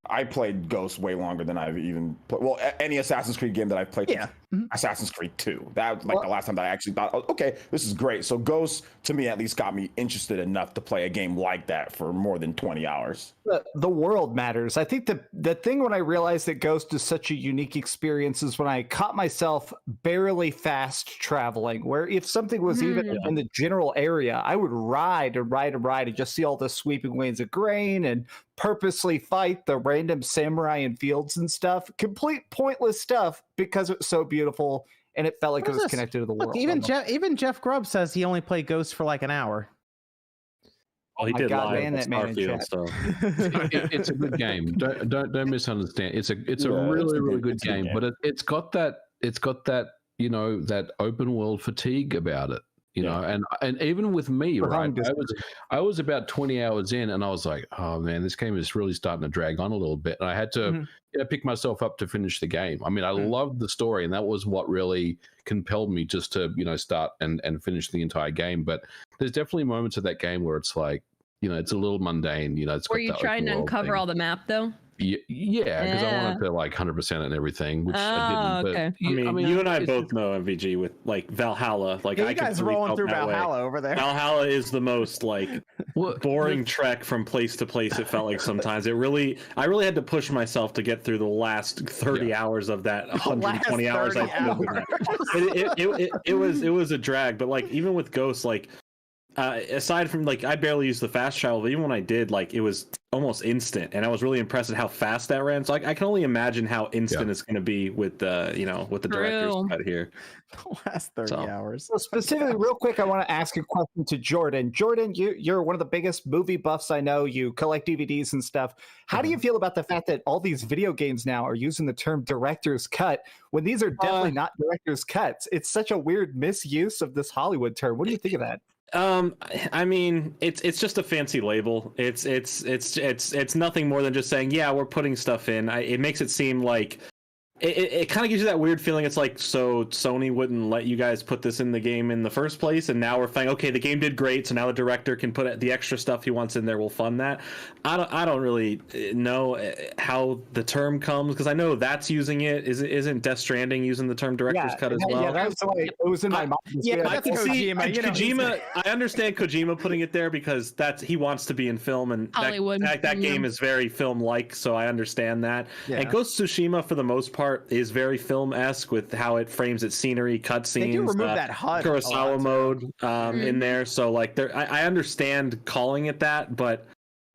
I played Ghost way longer than I've even played. Well, any Assassin's Creed game that I've played. Yeah. Assassin's Creed 2. That was like the last time that I actually thought, oh, okay, this is great. So Ghost, to me at least, got me interested enough to play a game like that for more than 20 hours. The world matters. I think the thing when I realized that Ghost is such a unique experience is when I caught myself barely fast traveling, where if something was even in the general area, I would ride and just see all the sweeping waves of grain and purposely fight the random samurai in fields and stuff. Complete pointless stuff because it's so beautiful and it felt like it was connected to the world. Even Jeff Grubb says he only played Ghost for like an hour. Oh, he did live man, at Starfield, so it's a good game. Don't misunderstand. It's a really good game, but it's got that that open world fatigue about it. And even with me, right? I was about 20 hours in, and I was like, oh man, this game is really starting to drag on a little bit. And I had to pick myself up to finish the game. I mean, I loved the story, and that was what really compelled me just to start and finish the entire game. But there's definitely moments of that game where it's like, it's a little mundane. It's were you trying to uncover all the map though? Yeah, because I wanted to like 100% and everything, which I didn't. Okay. I mean, you and I both know MVG with like Valhalla. Like you guys rolling through Valhalla over there. Valhalla is the most like boring trek from place to place. It felt like sometimes I really had to push myself to get through the last 30 hours of that 120 hours I put. It was a drag, but like even with Ghost, like. Aside from like I barely used the fast travel, but even when I did, like it was almost instant, and I was really impressed at how fast that ran. So I can only imagine how instant it's going to be with the with the director's cut here. The last 30 hours. So specifically, real quick, I want to ask a question to Jordan. Jordan, you're one of the biggest movie buffs I know. You collect DVDs and stuff. How do you feel about the fact that all these video games now are using the term director's cut when these are definitely not director's cuts? It's such a weird misuse of this Hollywood term. What do you think of that? I mean, it's just a fancy label. It's nothing more than just saying, yeah, we're putting stuff in. It makes it seem like it kind of gives you that weird feeling. It's like, so Sony wouldn't let you guys put this in the game in the first place, and now we're saying, okay, the game did great, so now the director can put the extra stuff he wants in there. We'll fund that. I don't really know how the term comes, because I know that's using it. Isn't Death Stranding using the term director's cut as well? Yeah, that's why it was in my mind. I can see Kojima. I understand Kojima putting it there because he wants to be in film, and Hollywood. That game is very film-like, so I understand that. Yeah. And Ghost of Tsushima, for the most part, is very film-esque with how it frames its scenery, cutscenes. They do remove that HUD Kurosawa mode in there, so like I understand calling it that, but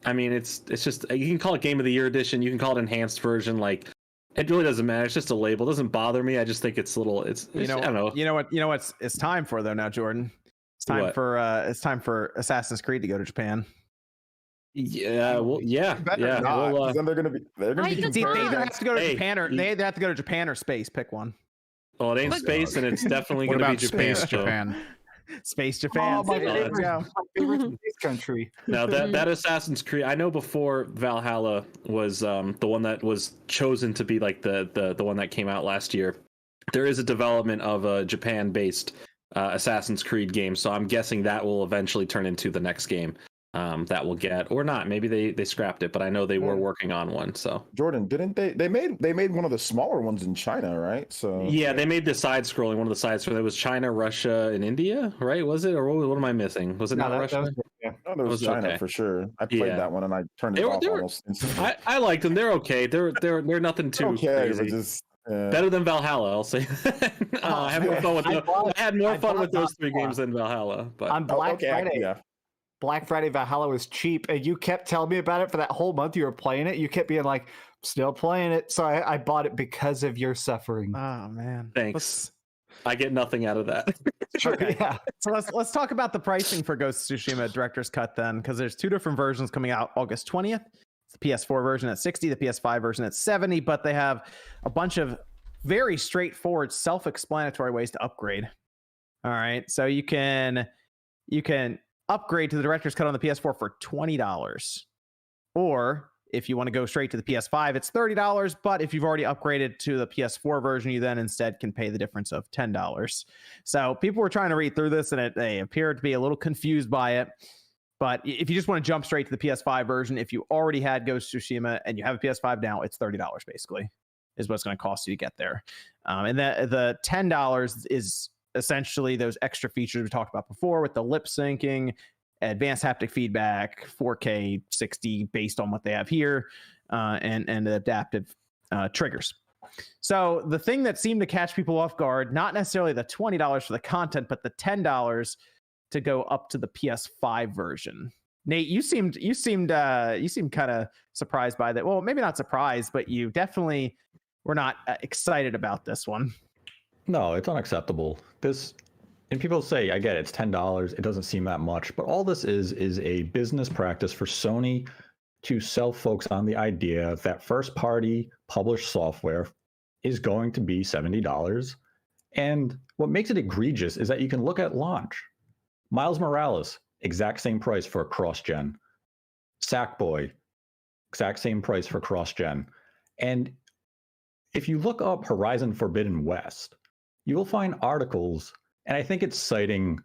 I mean it's just, you can call it Game of the Year edition, you can call it enhanced version, like it really doesn't matter. It's just a label. It doesn't bother me. I just think it's little. I don't know. You know what it's time for though now, Jordan. It's time for Assassin's Creed to go to Japan. Yeah, well, yeah. Well, then they're gonna be. They either have to go to Japan or they have to go to Japan or space. Pick one. Well, it ain't space, and it's definitely going to be Japan. Space Japan. Oh, my favorite space country. Now that Assassin's Creed, I know before Valhalla was the one that was chosen to be like the one that came out last year. There is a development of a Japan-based Assassin's Creed game, so I'm guessing that will eventually turn into the next game. That will get, or not, maybe they scrapped it, but I know they were working on one. So Jordan, didn't they made one of the smaller ones in China, right? So yeah, they made the side scrolling, one of the side scrolling. It was China, Russia, and India, right? Was it, or what am I missing? Was it not Russia? No, there was China for sure. I played that one and I turned it off almost instantly. I liked them. They're okay. They're nothing too crazy. Just better than Valhalla, I'll say. I had more fun with I had more fun with those three games than Valhalla. But on Black Friday. Black Friday Valhalla was cheap, and you kept telling me about it for that whole month you were playing it. You kept being like, still playing it. So I bought it because of your suffering. Oh, man. Thanks. I get nothing out of that. Okay. Yeah. So let's talk about the pricing for Ghost of Tsushima Director's Cut then, because there's two different versions coming out August 20th. It's the PS4 version at 60, the PS5 version at 70, but they have a bunch of very straightforward, self-explanatory ways to upgrade. All right. So you can upgrade to the Director's Cut on the PS4 for $20. Or if you want to go straight to the PS5, it's $30. But if you've already upgraded to the PS4 version, you then instead can pay the difference of $10. So people were trying to read through this, and they appeared to be a little confused by it. But if you just want to jump straight to the PS5 version, if you already had Ghost of Tsushima and you have a PS5 now, it's $30 basically, is what it's going to cost you to get there. And the $10 is essentially those extra features we talked about before with the lip syncing, advanced haptic feedback, 4K 60 based on what they have here, and adaptive triggers. So the thing that seemed to catch people off guard, not necessarily the $20 for the content, but the $10 to go up to the PS5 version. Nate, you seemed kind of surprised by that. Well, maybe not surprised, but you definitely were not excited about this one. No, it's unacceptable. And people say, I get it, it's $10. It doesn't seem that much. But all this is a business practice for Sony to sell folks on the idea that first-party published software is going to be $70. And what makes it egregious is that you can look at launch. Miles Morales, exact same price for cross-gen. Sackboy, exact same price for cross-gen. And if you look up Horizon Forbidden West, you will find articles, and I think it's citing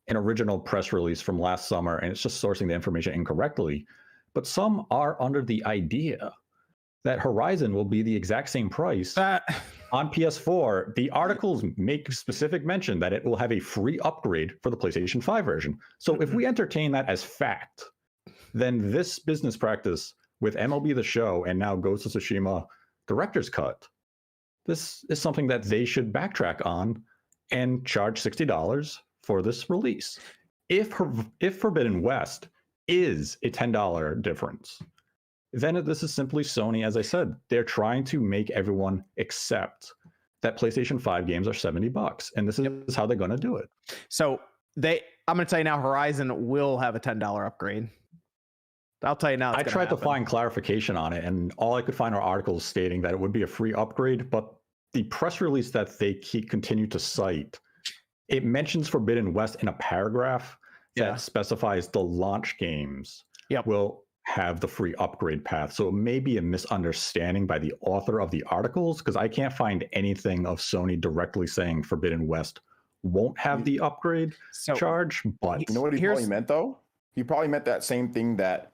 an original press release from last summer, and it's just sourcing the information incorrectly. But some are under the idea that Horizon will be the exact same price on PS4. The articles make specific mention that it will have a free upgrade for the PlayStation 5 version. So if we entertain that as fact, then this business practice with MLB The Show and now Ghost of Tsushima Director's Cut, this is something that they should backtrack on and charge $60 for this release. If Forbidden West is a $10 difference, then this is simply Sony, as I said. They're trying to make everyone accept that PlayStation 5 games are $70, and this is how they're going to do it. So I'm going to tell you now, Horizon will have a $10 upgrade. I'll tell you now. I tried to find clarification on it, and all I could find are articles stating that it would be a free upgrade, but the press release that they continue to cite, it mentions Forbidden West in a paragraph that specifies the launch games will have the free upgrade path. So it may be a misunderstanding by the author of the articles, because I can't find anything of Sony directly saying Forbidden West won't have the upgrade charge. But you know what he probably meant, though? He probably meant that same thing that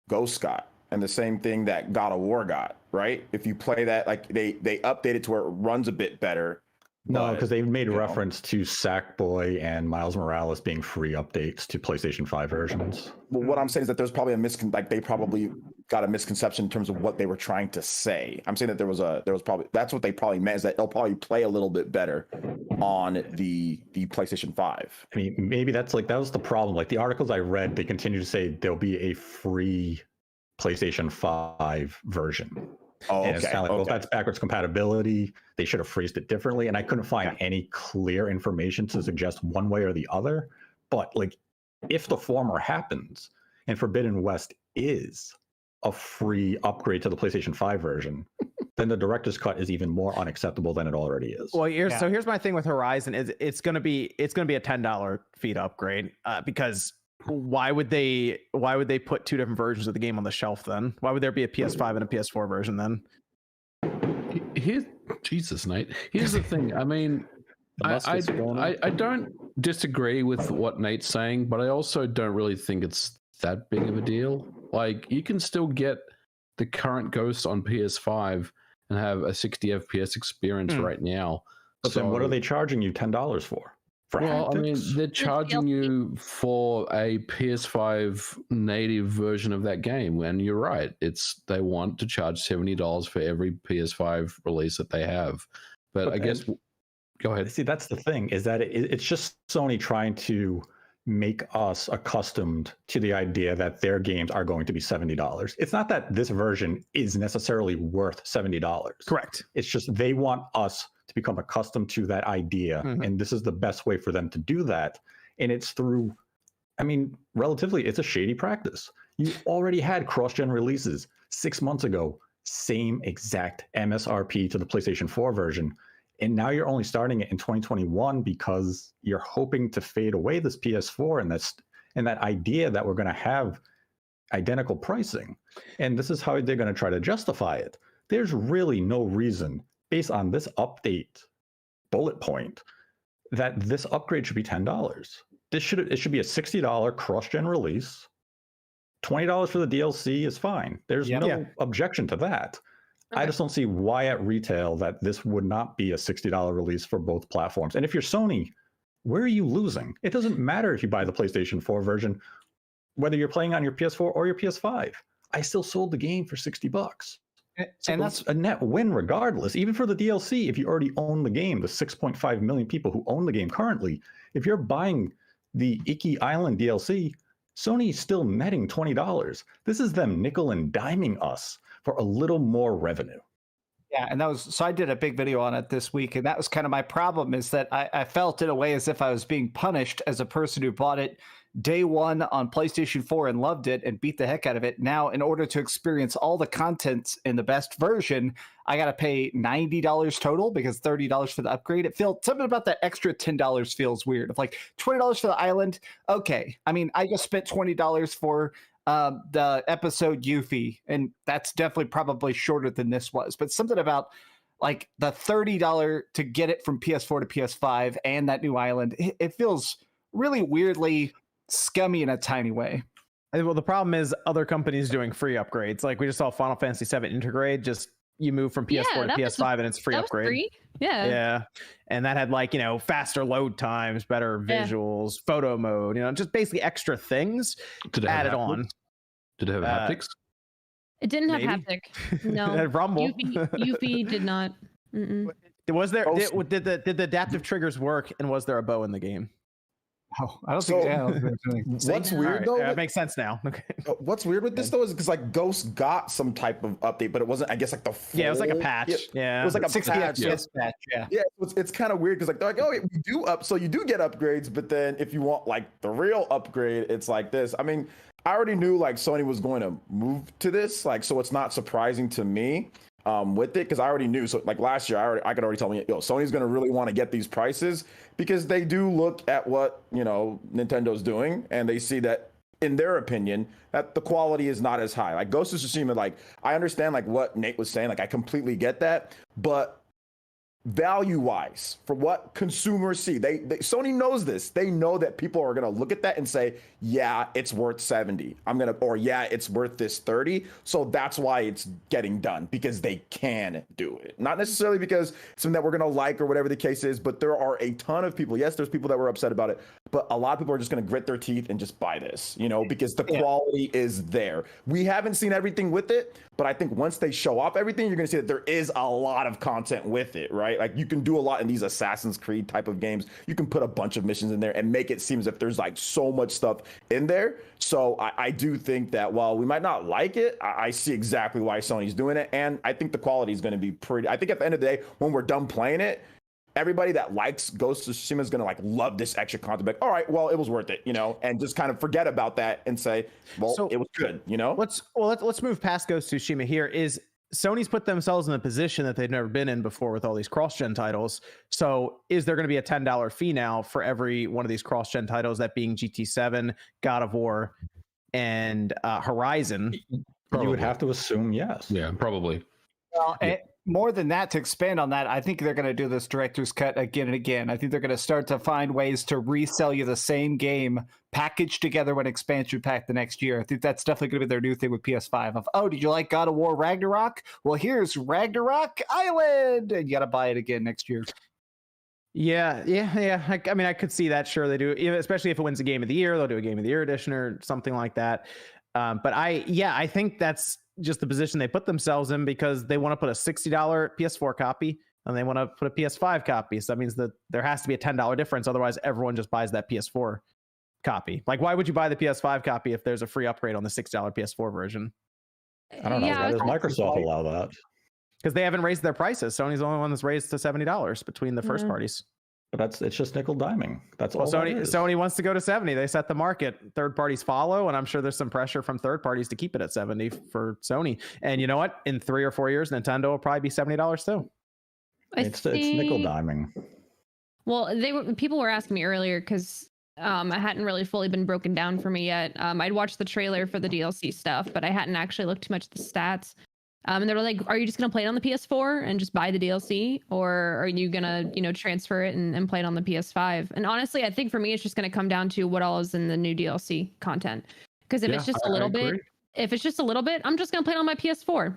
Ghost got and the same thing that God of War got, right? If you play that, like they update it to where it runs a bit better. No, because they've made reference to Sackboy and Miles Morales being free updates to PlayStation 5 versions. Well, what I'm saying is that there's probably they probably got a misconception in terms of what they were trying to say. I'm saying that there was probably, that's what they probably meant, is that it'll probably play a little bit better on the PlayStation 5. I mean, maybe that was the problem. Like the articles I read, they continue to say there'll be a free PlayStation 5 version. Oh, and it's kind of like, well, that's backwards compatibility. They should have phrased it differently. And I couldn't find any clear information to suggest one way or the other. But like, if the former happens and Forbidden West is a free upgrade to the PlayStation 5 version, then the director's cut is even more unacceptable than it already is. Well, so here's my thing with Horizon is it's gonna be a $10 fee to upgrade, because why would they put two different versions of the game on the shelf then? Why would there be a PS5 and a PS4 version then? Jesus, Nate. Here's the thing. I mean, I don't disagree with what Nate's saying, but I also don't really think it's that big of a deal. Like, you can still get the current Ghost on PS5 and have a 60 FPS experience right now. But then what are they charging you $10 for? Well, I mean, they're charging you for a PS5 native version of that game. And you're right. They want to charge $70 for every PS5 release that they have. But I guess, go ahead. See, that's the thing, is that it's just Sony trying to make us accustomed to the idea that their games are going to be $70. It's not that this version is necessarily worth $70. Correct. It's just they want us to become accustomed to that idea. And this is the best way for them to do that. And it's through, I mean, relatively, it's a shady practice. You already had cross-gen releases 6 months ago, same exact MSRP to the PlayStation 4 version. And now you're only starting it in 2021 because you're hoping to fade away this PS4 and that idea that we're going to have identical pricing. And this is how they're going to try to justify it. There's really no reason, based on this update bullet point, that this upgrade should be $10. It should be a $60 cross-gen release. $20 for the DLC is fine. There's no objection to that. Okay. I just don't see why at retail that this would not be a $60 release for both platforms. And if you're Sony, where are you losing? It doesn't matter if you buy the PlayStation 4 version, whether you're playing on your PS4 or your PS5. I still sold the game for $60. So and that's a net win regardless. Even for the DLC, if you already own the game, the 6.5 million people who own the game currently, if you're buying the Iki Island DLC, Sony's still netting $20. This is them nickel and diming us for a little more revenue. Yeah, and I did a big video on it this week, and that was kind of my problem, is that I felt in a way as if I was being punished as a person who bought it day one on PlayStation 4 and loved it and beat the heck out of it. Now, in order to experience all the content in the best version, I got to pay $90 total because $30 for the upgrade. It feels something about that extra $10 feels weird. Of like $20 for the island. Okay. I mean, I just spent $20 for the episode Yuffie, and that's definitely probably shorter than this was, but something about like the $30 to get it from PS4 to PS5 and that new island, it feels really weirdly scummy in a tiny way. Well, the problem is other companies doing free upgrades. Like we just saw Final Fantasy VII Intergrade. Just you move from PS4 to PS5 and it's free upgrade. Free. Yeah. And that had like, faster load times, better visuals, photo mode, just basically extra things added on. Did it have haptics? It didn't have haptic. No. It had rumble. Yuffie did not. Was there did the adaptive triggers work, and was there a bow in the game? Oh, I don't think. What's weird though? That makes sense now. Okay. What's weird with this though is because like Ghost got some type of update, but it wasn't. I guess like the full, it was like a patch. It was like a patch. Patch. Yeah. It's kind of weird because like they're like, oh, we do so you do get upgrades, but then if you want like the real upgrade, it's like this. I mean, I already knew like Sony was going to move to this, like so it's not surprising to me. With it, because I already knew. So like last year, I could already tell me, Sony's going to really want to get these prices because they do look at what Nintendo's doing, and they see that in their opinion that the quality is not as high. Like Ghost of Tsushima, like I understand like what Nate was saying, like I completely get that, but value wise, for what consumers see, they Sony knows this. They know that people are going to look at that and say, yeah, it's worth 70. Or yeah, it's worth this 30. So that's why it's getting done, because they can do it. Not necessarily because it's something that we're going to like or whatever the case is, but there are a ton of people. Yes, there's people that were upset about it, but a lot of people are just going to grit their teeth and just buy this, because the quality is there. We haven't seen everything with it, but I think once they show off everything, you're going to see that there is a lot of content with it, right? Like you can do a lot in these Assassin's Creed type of games. You can put a bunch of missions in there and make it seem as if there's like so much stuff in there. So I do think that while we might not like it, I see exactly why Sony's doing it. And I think the quality is going to be pretty. I think at the end of the day, when we're done playing it, everybody that likes Ghost of Tsushima is going to like love this extra content. Like, all right, well, it was worth it, and just kind of forget about that and say, well, it was good, Let's move past Ghost of Tsushima here. Is Sony's put themselves in a position that they've never been in before with all these cross-gen titles. So is there going to be a $10 fee now for every one of these cross-gen titles, that being GT7, God of War, and Horizon? Probably. You would have to assume yes. Yeah, probably. Well, more than that, to expand on that, I think they're going to do this director's cut again and again. I think they're going to start to find ways to resell you the same game packaged together with an expansion pack the next year. I think that's definitely going to be their new thing with PS5 of, did you like God of War Ragnarok? Well, here's Ragnarok Island, and you got to buy it again next year. Yeah. I mean, I could see that. Sure, they do, especially if it wins a Game of the Year. They'll do a Game of the Year edition or something like that. But I think that's just the position they put themselves in, because they want to put a $60 PS4 copy and they want to put a PS5 copy. So that means that there has to be a $10 difference. Otherwise, everyone just buys that PS4 copy. Like, why would you buy the PS5 copy if there's a free upgrade on the $6 PS4 version? I don't know. Why does Microsoft allow that? because they haven't raised their prices. Sony's the only one that's raised to $70 between the first parties. But it's just nickel diming. That's all. Sony wants to go to 70. They set the market. Third parties follow, and I'm sure there's some pressure from third parties to keep it at 70 for Sony. And you know what? In 3 or 4 years, Nintendo will probably be $70 too. It's nickel diming. Well, people were asking me earlier because it hadn't really fully been broken down for me yet. I'd watched the trailer for the DLC stuff, but I hadn't actually looked too much at the stats. And they were like, are you just going to play it on the PS4 and just buy the DLC? Or are you going to, transfer it and play it on the PS5? And honestly, I think for me, it's just going to come down to what all is in the new DLC content. Because if it's just a little bit, I'm just going to play it on my PS4.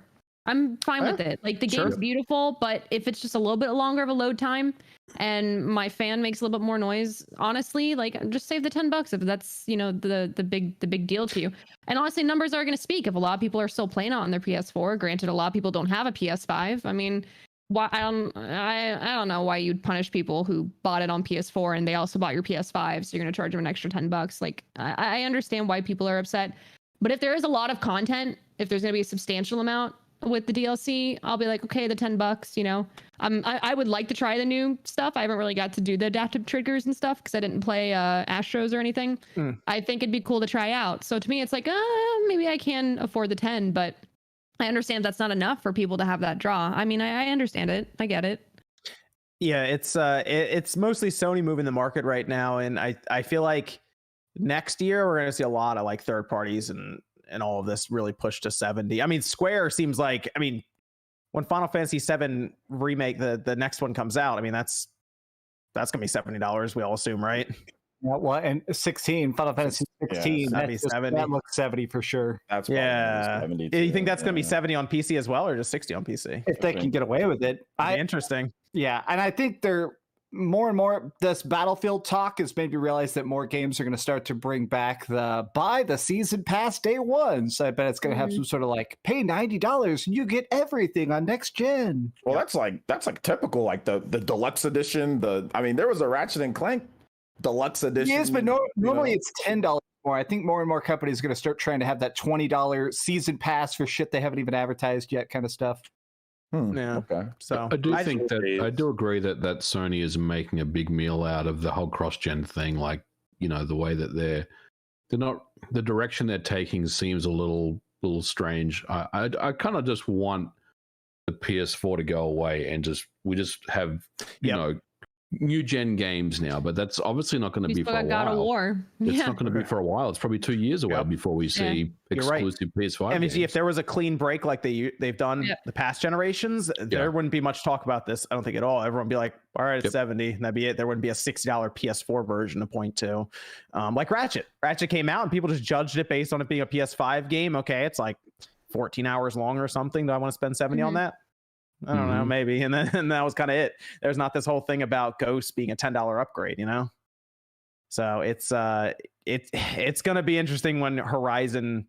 I'm fine with it. Like the game's beautiful, but if it's just a little bit longer of a load time and my fan makes a little bit more noise, honestly, like just save the $10 if that's, the big deal to you. And honestly, numbers are going to speak. If a lot of people are still playing it on their PS4, granted, a lot of people don't have a PS5. I mean, why I don't know why you'd punish people who bought it on PS4 and they also bought your PS5, so you're going to charge them an extra $10. Like I understand why people are upset, but if there is a lot of content, if there's going to be a substantial amount with the DLC, I'll be like, okay, the $10, I would like to try the new stuff. I haven't really got to do the adaptive triggers and stuff because I didn't play Astros or anything. I think it'd be cool to try out. So to me, it's like, maybe I can afford the 10, but I understand that's not enough for people to have that draw. I mean, I understand it. I get it. Yeah, it's mostly Sony moving the market right now, and I feel like next year we're going to see a lot of like third parties and all of this really pushed to 70. I mean, Square seems like, when Final Fantasy VII remake, the next one comes out, that's going to be $70, we all assume, right? Yeah, well, and 16, Final Fantasy 16, that looks 70 for sure. That's 70 too, you think that's going to be 70 on PC as well, or just 60 on PC? If they can get away with it. Interesting. Yeah, and I think they're more and more, this Battlefield talk has made me realize that more games are going to start to bring back buy the season pass day one. So I bet it's going to have some sort of like pay $90 and you get everything on next gen. Well, that's like typical, like the deluxe edition. There was a Ratchet and Clank deluxe edition. Yes, but normally it's $10 more. I think more and more companies are going to start trying to have that $20 season pass for shit they haven't even advertised yet kind of stuff. Yeah. Okay. So I do agree that Sony is making a big meal out of the whole cross-gen thing. Like, the way that they're not, the direction they're taking seems a little strange. I kind of just want the PS4 to go away and we just have new gen games now, but that's obviously not going to be for a while. God of War. It's not going to be for a while. It's probably 2 years away before we see exclusive PS5 games. If there was a clean break like they've done the past generations, there wouldn't be much talk about this, I don't think, at all. Everyone would be like, all right, it's 70, and that'd be it. There wouldn't be a $60 PS4 version to point to. Like Ratchet came out and people just judged it based on it being a PS5 game. Okay, it's like 14 hours long or something. Do I want to spend 70 on that? I don't know, maybe. And that was kind of it. There's not this whole thing about Ghost being a $10 upgrade, So it's going to be interesting when Horizon,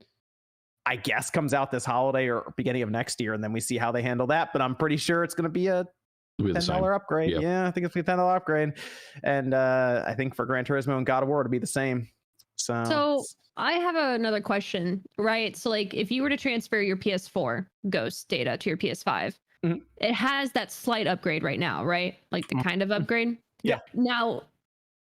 I guess, comes out this holiday or beginning of next year, and then we see how they handle that. But I'm pretty sure it's going to be a $10 upgrade. Yeah, I think it's going to be a $10 upgrade. And I think for Gran Turismo and God of War to be the same. So I have another question, right? So like if you were to transfer your PS4 Ghost data to your PS5, it has that slight upgrade right now, right? Like the kind of upgrade. Yeah. Now,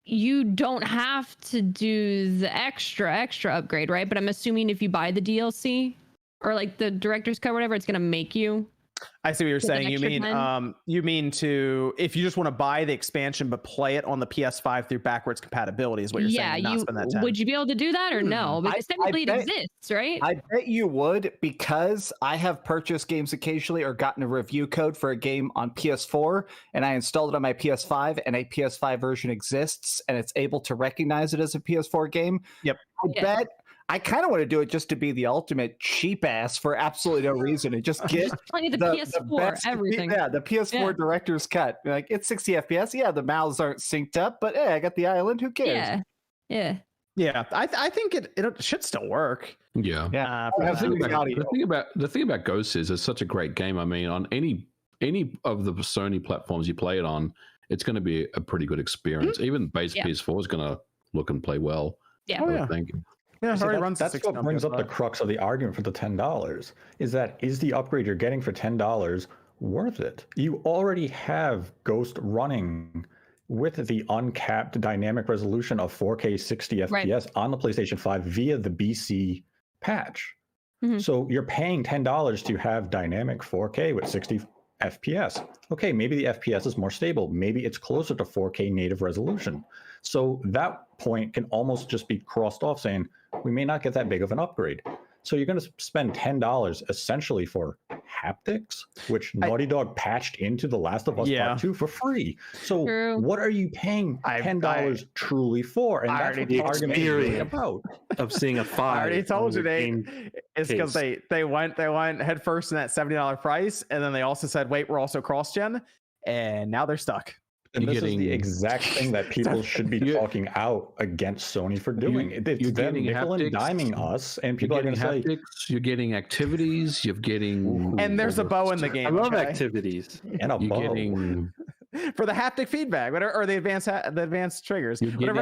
you don't have to do the extra upgrade, right? But I'm assuming if you buy the DLC or like the director's cut, or whatever, it's going to make you. I see what you're saying. You mean if you just want to buy the expansion but play it on the PS5 through backwards compatibility is what you're saying. Not spend that time. Would you be able to do that or no? Because technically it exists, right? I bet you would, because I have purchased games occasionally or gotten a review code for a game on PS4 and I installed it on my PS5 and a PS5 version exists and it's able to recognize it as a PS4 game. Yep. Bet I kind of want to do it just to be the ultimate cheap ass for absolutely no reason and just get plenty of the PS4 everything. Yeah, the PS4 director's cut. Like it's 60 FPS. Yeah, the mouths aren't synced up, but hey, I got the island. Who cares? Yeah. I think it should still work. Yeah. The thing about Ghost is it's such a great game. I mean, on any of the Sony platforms you play it on, it's going to be a pretty good experience. Even base PS4 is going to look and play well. Yeah. I think. Yeah, that's what brings up the crux of the argument for the $10. Is the upgrade you're getting for $10 worth it. You already have Ghost running with the uncapped dynamic resolution of 4K 60 FPS on the PlayStation 5 via the BC patch. So you're paying $10 to have dynamic 4K with 60 FPS. Okay, maybe the FPS is more stable. Maybe it's closer to 4K native resolution. So that point can almost just be crossed off saying, we may not get that big of an upgrade. So you're going to spend $10 essentially for haptics, which Naughty Dog patched into The Last of Us Part 2 for free. So what are you paying $10 truly for? And that's what the argument is about. Of seeing a 5. I already told you, Nate. It's because they went head first in that $70 price, and then they also said, wait, we're also cross-gen, and now they're stuck. And this is the exact thing that people should be talking out against Sony for doing. It's them nickel and diming us, and people are going to say, you're getting activities, you're getting... And there's a bow in the game. I love activities. And a bow. Getting... For the haptic feedback, whatever, or the advanced triggers. You're getting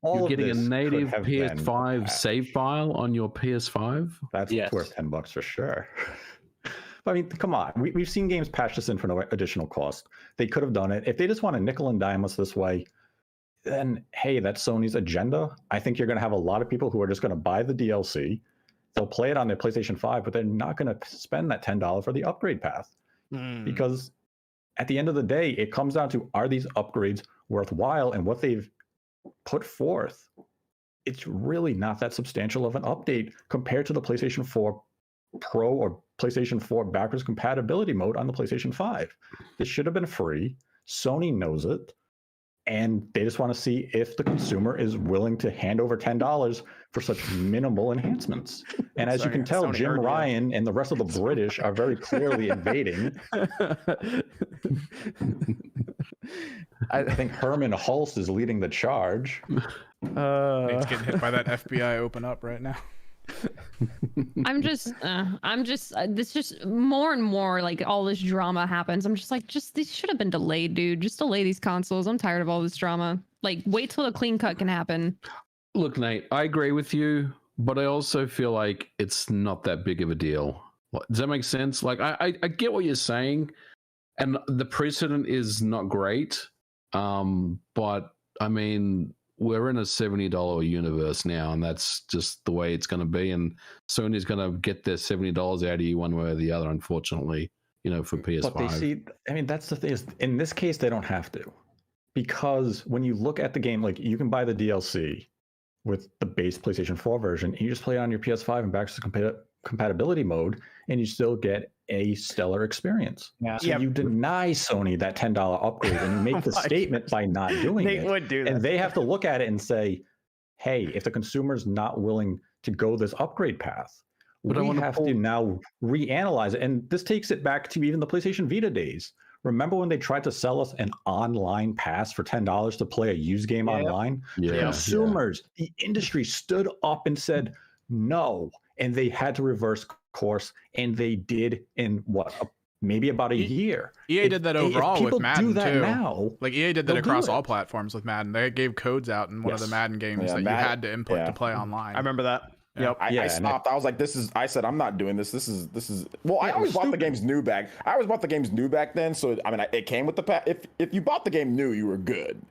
You're getting a native PS5 save file on your PS5? That's worth $10 for sure. I mean, come on. We've seen games patch this in for no additional cost. They could have done it. If they just want to nickel and dime us this way, then, hey, that's Sony's agenda. I think you're going to have a lot of people who are just going to buy the DLC. They'll play it on their PlayStation 5, but they're not going to spend that $10 for the upgrade path. Because at the end of the day, it comes down to, are these upgrades worthwhile? And what they've put forth, it's really not that substantial of an update compared to the PlayStation 4 Pro or PlayStation 4 backwards compatibility mode on the PlayStation 5. This should have been free. Sony knows it. And they just want to see if the consumer is willing to hand over $10 for such minimal enhancements. And as you can tell, Sony Jim Ryan and the rest of the British are very clearly invading. I think Herman Hulst is leading the charge. It's getting hit by that FBI open up right now. this just more and more like all this drama happens. I'm just like, these should have been delayed, dude. Just delay these consoles. I'm tired of all this drama. Like, wait till a clean cut can happen. Look, Nate, I agree with you, but I also feel like it's not that big of a deal. Does that make sense? Like, I get what you're saying, and the precedent is not great. But I mean, we're in a $70 universe now, and that's just the way it's going to be. And Sony's going to get their $70 out of you one way or the other, unfortunately, for PS5. But they see, I mean, that's the thing is, in this case, they don't have to. Because when you look at the game, like, you can buy the DLC with the base PlayStation 4 version, and you just play it on your PS5 and backwards compatibility mode, and you still get a stellar experience. Yeah. So you deny Sony that $10 upgrade, and you make the statement by not doing it. Would do that. And they have to look at it and say, hey, if the consumer's not willing to go this upgrade path, we have to now reanalyze it. And this takes it back to even the PlayStation Vita days. Remember when they tried to sell us an online pass for $10 to play a used game online? Yeah. Consumers, the industry stood up and said no, and they had to reverse course, and they did in maybe about a year. EA did that overall with Madden do that too. Now, like EA did that across all platforms with Madden. They gave codes out in one of the Madden games that you had to input to play online. I remember that. Yep. I stopped. I was like, I said, I'm not doing this. This is. Well, I always bought the games new back. I always bought the games new back then. So I mean, it came with the pack. If you bought the game new, you were good.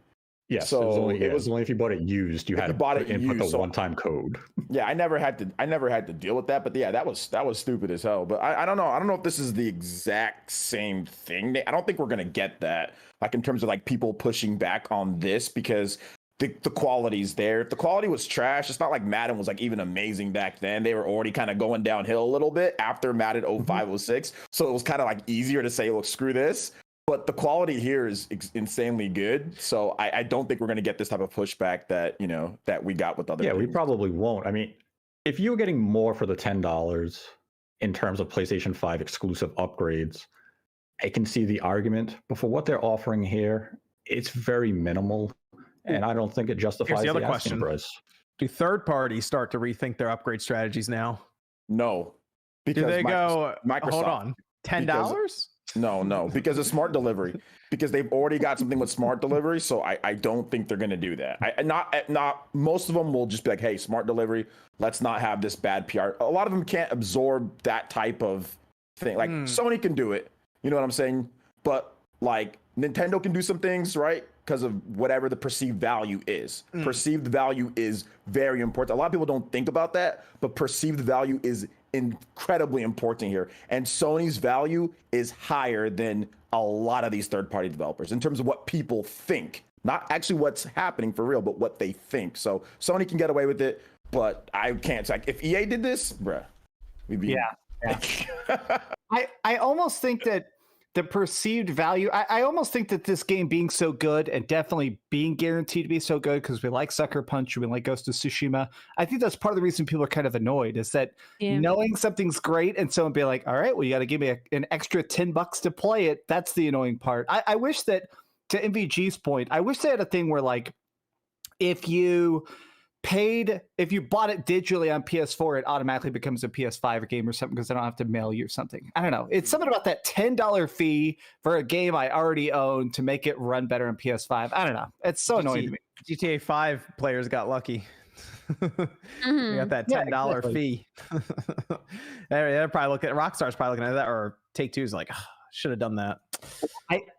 Yes. So it was only if you bought it used. You had to input the one-time code. Yeah, I never had to deal with that. But yeah, that was stupid as hell. But I don't know. I don't know if this is the exact same thing. I don't think we're gonna get that. Like in terms of like people pushing back on this because. The quality's there. If the quality was trash, it's not like Madden was like even amazing back then. They were already kind of going downhill a little bit after Madden 05, 06. So it was kind of like easier to say, look, screw this. But the quality here is insanely good. So I don't think we're going to get this type of pushback that, that we got with other games. We probably won't. I mean, if you were getting more for the $10 in terms of PlayStation 5 exclusive upgrades, I can see the argument. But for what they're offering here, it's very minimal. And I don't think it justifies the other question. Price. Do third parties start to rethink their upgrade strategies now? No. Because do they go, Microsoft, hold on, $10? No, because of smart delivery. Because they've already got something with smart delivery, so I don't think they're going to do that. Not most of them will just be like, hey, smart delivery, let's not have this bad PR. A lot of them can't absorb that type of thing. Like Sony can do it, you know what I'm saying? But like Nintendo can do some things, right? Because of whatever the perceived value is. Perceived value is very important. A lot of people don't think about that, but perceived value is incredibly important here. And Sony's value is higher than a lot of these third-party developers in terms of what people think. Not actually what's happening for real, but what they think. So Sony can get away with it, but I can't. Like if EA did this, bruh, we'd be... Yeah. I almost think that the perceived value, I almost think that this game being so good and definitely being guaranteed to be so good because we like Sucker Punch and we like Ghost of Tsushima, I think that's part of the reason people are kind of annoyed is that knowing something's great and someone be like, all right, well, you got to give me an extra $10 to play it. That's the annoying part. I wish that, to MVG's point, I wish they had a thing where like, if you bought it digitally on PS4, it automatically becomes a PS5 game or something because they don't have to mail you or something. I don't know. It's something about that $10 fee for a game I already own to make it run better on PS5. I don't know. It's so annoying to me. GTA 5 players got lucky. You got that $10 fee. They're probably looking at Rockstar's probably looking at that, or Take-Two's like, oh, should have done that.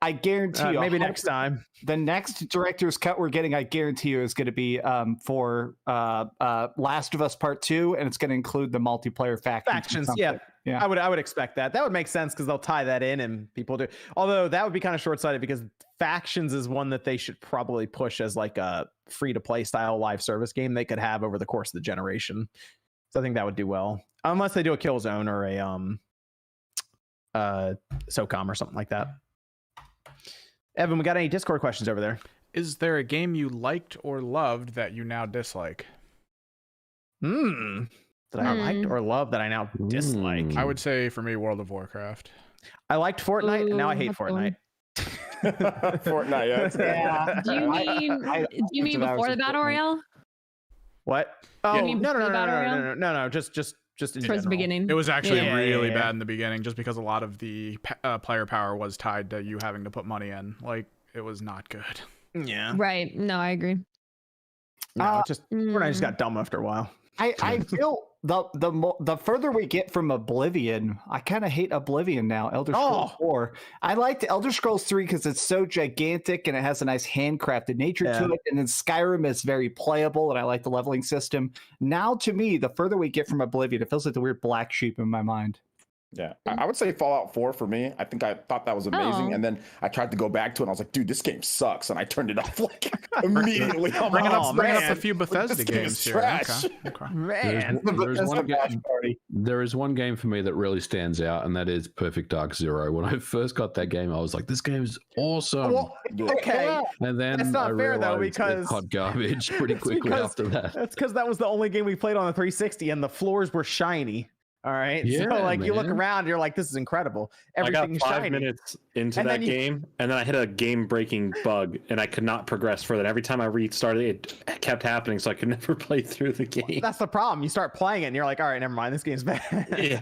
I guarantee you, maybe next time. The next director's cut we're getting, I guarantee you, is going to be for Last of Us Part 2, and it's going to include the multiplayer factions. Yeah. I would expect that. That would make sense because they'll tie that in, and people do. Although that would be kind of short-sighted because factions is one that they should probably push as like a free-to-play style live service game they could have over the course of the generation. So I think that would do well, unless they do a Killzone or a SOCOM or something like that. Evan, we got any Discord questions over there? Is there a game you liked or loved that you now dislike? That I liked or loved that I now dislike. I would say for me, World of Warcraft. I liked Fortnite, and now I hate Fortnite. Fortnite, yeah. Do you mean before the battle royale? What? Oh, no. Just in towards the beginning. It was actually really bad in the beginning, just because a lot of the player power was tied to you having to put money in. Like, it was not good. Yeah. Right. No, I agree. No, Fortnite just got dumb after a while. I feel the further we get from Oblivion, I kind of hate Oblivion now. Elder Scrolls 4. I liked Elder Scrolls 3 because it's so gigantic and it has a nice handcrafted nature to it. And then Skyrim is very playable and I like the leveling system. Now, to me, the further we get from Oblivion, it feels like the weird black sheep in my mind. Yeah, I would say Fallout 4 for me. I think I thought that was amazing, and then I tried to go back to it, and I was like, "Dude, this game sucks," and I turned it off like immediately. Bringing up a few Bethesda games here. Trash. Okay. Man, there is one game for me that really stands out, and that is Perfect Dark Zero. When I first got that game, I was like, "This game is awesome." Well, okay, and then it's not fair though because it's hot garbage pretty quickly after that. That's because that was the only game we played on the 360, and the floors were shiny. All right. Yeah, so like man. you look around, you're like, this is incredible. Everything's I got 5 shiny. minutes into that game, and then I hit a game-breaking bug, and I could not progress further. And every time I restarted, it kept happening, so I could never play through the game. That's the problem. You start playing it, and you're like, all right, never mind. This game's bad. Yeah.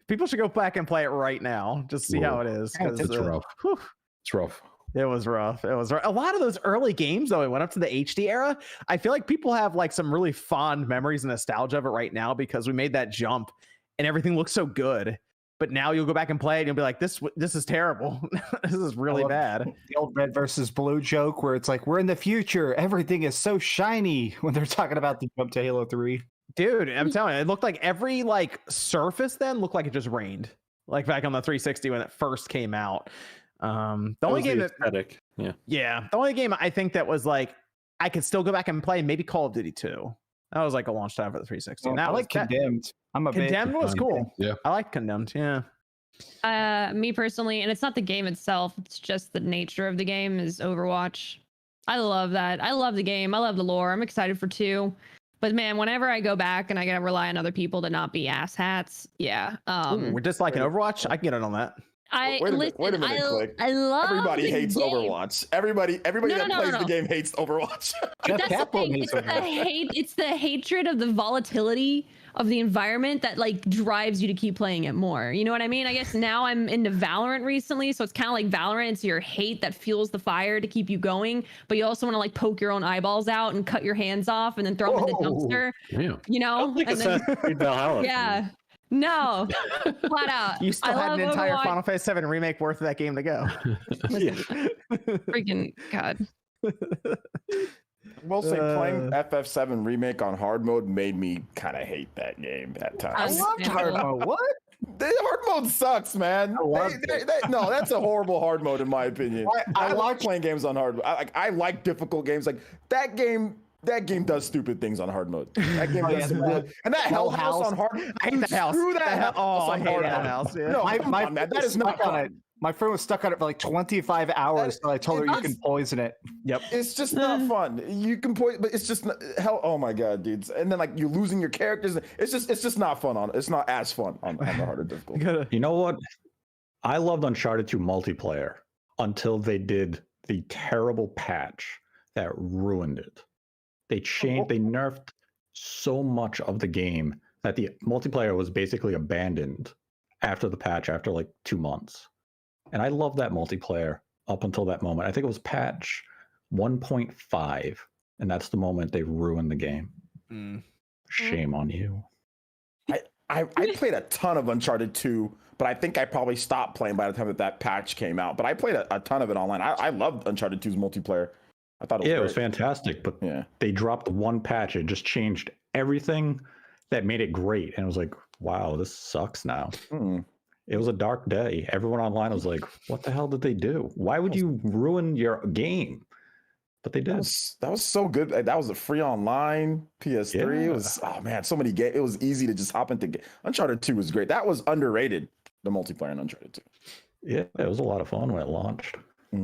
People should go back and play it right now. Just see how it is. It's rough. Whew. It's rough. It was rough. A lot of those early games, though, it went up to the HD era. I feel like people have like some really fond memories and nostalgia of it right now because we made that jump. And everything looks so good, but now you'll go back and play it and you'll be like, this is terrible. This is really bad. The old red versus blue joke where it's like, we're in the future. Everything is so shiny when they're talking about the jump to Halo 3. Dude, I'm telling you, it looked like every like surface then looked like it just rained. Like back on the 360 when it first came out. The only game aesthetic. The only game I think that was like, I could still go back and play maybe Call of Duty 2. That was like a launch time for the 360. I like Condemned. Condemned was cool. Yeah, I like Condemned. Yeah. Me personally, and it's not the game itself, it's just the nature of the game, is Overwatch. I love that. I love the game. I love the lore. I'm excited for 2. But man, whenever I go back and I gotta rely on other people to not be asshats, we're disliking Overwatch. I can get in on that. Wait a minute, Click. I love everybody hates game. Overwatch. Everybody that plays the game hates Overwatch. That's the thing. It's the hatred of the volatility of the environment that like drives you to keep playing it more. You know what I mean? I guess now I'm into Valorant recently, so it's kind of like Valorant. It's your hate that fuels the fire to keep you going, but you also want to like poke your own eyeballs out and cut your hands off and then throw them in the dumpster. Yeah. You know? Valhalla. Yeah. No, flat out. You still had an entire Overwatch. Final Fantasy VII remake worth of that game to go. Freaking God. We'll say playing FF7 remake on hard mode made me kind of hate that game at times. I loved hard mode. What? The hard mode sucks, man. No, that's a horrible hard mode in my opinion. I like playing games on hard mode. I like difficult games. Like that game does stupid things on hard mode. That game does some really, and that Hell House on hard. I hate that house. Screw that house. Oh, I hate that house. Yeah. No, that is not fun. My friend was stuck on it for like 25 hours until I told her you can poison it. Yep. It's just not fun. You can poison, but it's just hell. Oh my god, dudes! And then like you're losing your characters. It's just not fun on. It's not as fun on the harder difficulty. You know what? I loved Uncharted 2 multiplayer until they did the terrible patch that ruined it. They nerfed so much of the game that the multiplayer was basically abandoned after the patch after like 2 months. And I love that multiplayer up until that moment. I think it was patch 1.5, and that's the moment they ruined the game. Shame on you. I played a ton of Uncharted 2, but I think I probably stopped playing by the time that patch came out. But I played a ton of it online. I loved Uncharted 2's multiplayer. I thought it was fantastic. But they dropped one patch. It just changed everything that made it great. And it was like, wow, this sucks now. It was a dark day. Everyone online was like, what the hell did they do? Why would you ruin your game? But they did. That was so good. That was a free online PS3. Yeah. It was, oh man, so many games. It was easy to just hop into. Uncharted 2 was great. That was underrated, the multiplayer in Uncharted 2. Yeah, it was a lot of fun when it launched. Let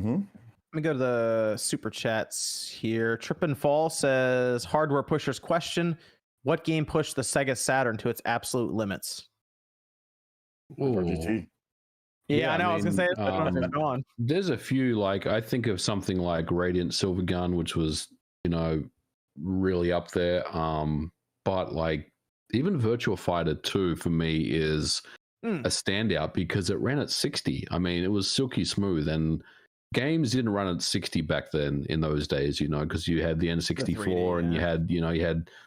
me go to the super chats here. Trip and Fall says, hardware pushers question, what game pushed the Sega Saturn to its absolute limits? RGT. Yeah, I know. I was gonna say it. Go on. There's a few, like I think of something like Radiant Silvergun, which was, really up there. But like even Virtua Fighter 2 for me is a standout because it ran at 60. I mean, it was silky smooth, and games didn't run at 60 back then in those days, because you had the N64 and you had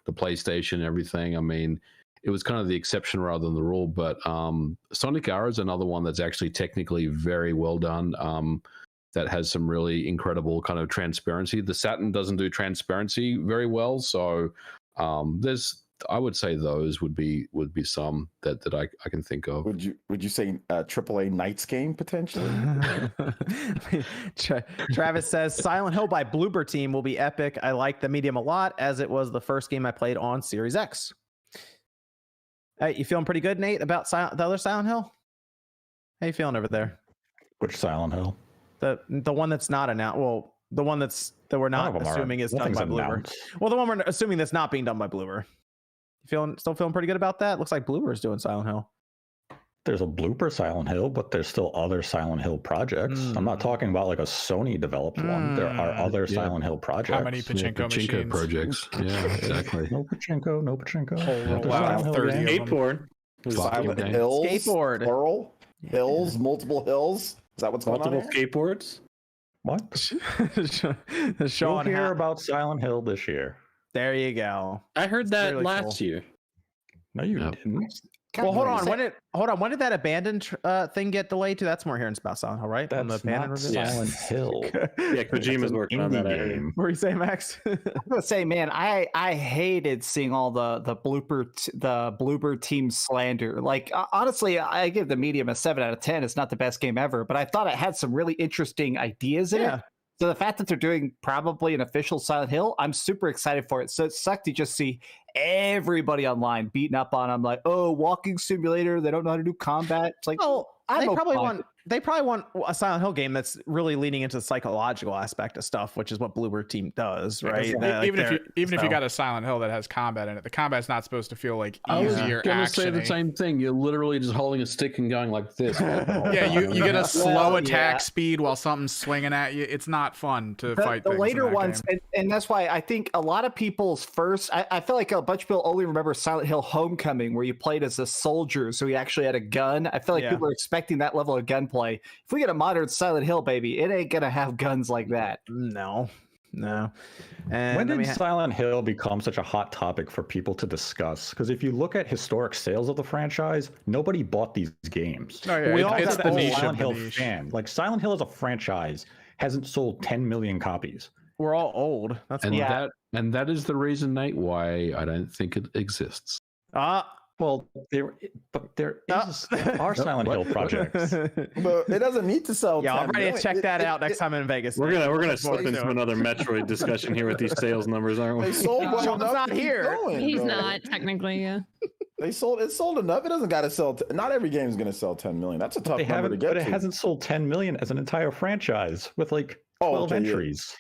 the PlayStation and everything. I mean, it was kind of the exception rather than the rule. But Sonic R is another one that's actually technically very well done. That has some really incredible kind of transparency. The Saturn doesn't do transparency very well, so I would say those would be some that I can think of. Would you say AAA Knights game potentially? Travis says Silent Hill by Bloober Team will be epic. I like the medium a lot as it was the first game I played on Series X. Hey, you feeling pretty good, Nate, about the other Silent Hill? How you feeling over there? Which Silent Hill? The one that's not announced. Well, the one that we're not assuming is done by Bloober. Well, the one we're assuming that's not being done by Bloober. You still feeling pretty good about that? Looks like Bloober is doing Silent Hill. There's a Blooper Silent Hill, but there's still other Silent Hill projects. I'm not talking about like a Sony developed one. There are other Silent Hill projects. How many pachinko machines? projects? Yeah, exactly. No pachinko. Oh, wow, 30 skateboard. Silent Hills. Skateboard. Plural. Hills. Multiple hills. Is that what's going on? Multiple skateboards. What? Sean, you'll hear about Silent Hill this year. There you go. I heard that really last year. No, you didn't. Well, hold on. When did that abandoned thing get delayed to? That's more hearing about Silent Hill, right? That's not Silent Hill. Yeah, Kojima's working on that. Game. What were you saying, Max? I'm gonna say, man, I hated seeing all the Bloober Team slander. Like, honestly, I give the medium a 7 out of 10. It's not the best game ever, but I thought it had some really interesting ideas in it. So the fact that they're doing probably an official Silent Hill, I'm super excited for it. So it sucked to just see everybody online beating up on them, like, oh, walking simulator, they don't know how to do combat. It's like, they probably want a Silent Hill game that's really leaning into the psychological aspect of stuff, which is what Bloober Team does, right? Even if you got a Silent Hill that has combat in it, the combat's not supposed to feel like easier. I was gonna say the same thing. You're literally just holding a stick and going like this. Yeah, you get a slow attack speed while something's swinging at you. It's not fun to fight. The things later in that ones, and that's why I think a lot of people's first. I feel like a bunch of people only remember Silent Hill Homecoming, where you played as a soldier, so he actually had a gun. I feel like people are expecting that level of gunplay. If we get a modern Silent Hill, baby, it ain't gonna have guns like that. No. No. And when did Silent Hill become such a hot topic for people to discuss? Because if you look at historic sales of the franchise, nobody bought these games. Oh, yeah, We all it's got the the niche Silent of the Hill niche. fan. Like Silent Hill as a franchise hasn't sold 10 million copies. We're all old. That's And why. that is the reason, Nate, why I don't think it exists. Well, there are Silent Hill projects. But it doesn't need to sell. Yeah, 10 I'm ready to million. check that out next time in Vegas. We're gonna slip Boys into doing. another Metroid discussion here with these sales numbers, aren't we? They sold well Sean's enough not to keep here. going, He's bro. not technically. Yeah. It sold enough. It doesn't got to sell. Not every game is going to sell 10 million. That's a tough They number to haven't, get but to. it hasn't sold 10 million as an entire franchise with like 12 okay, yeah. entries.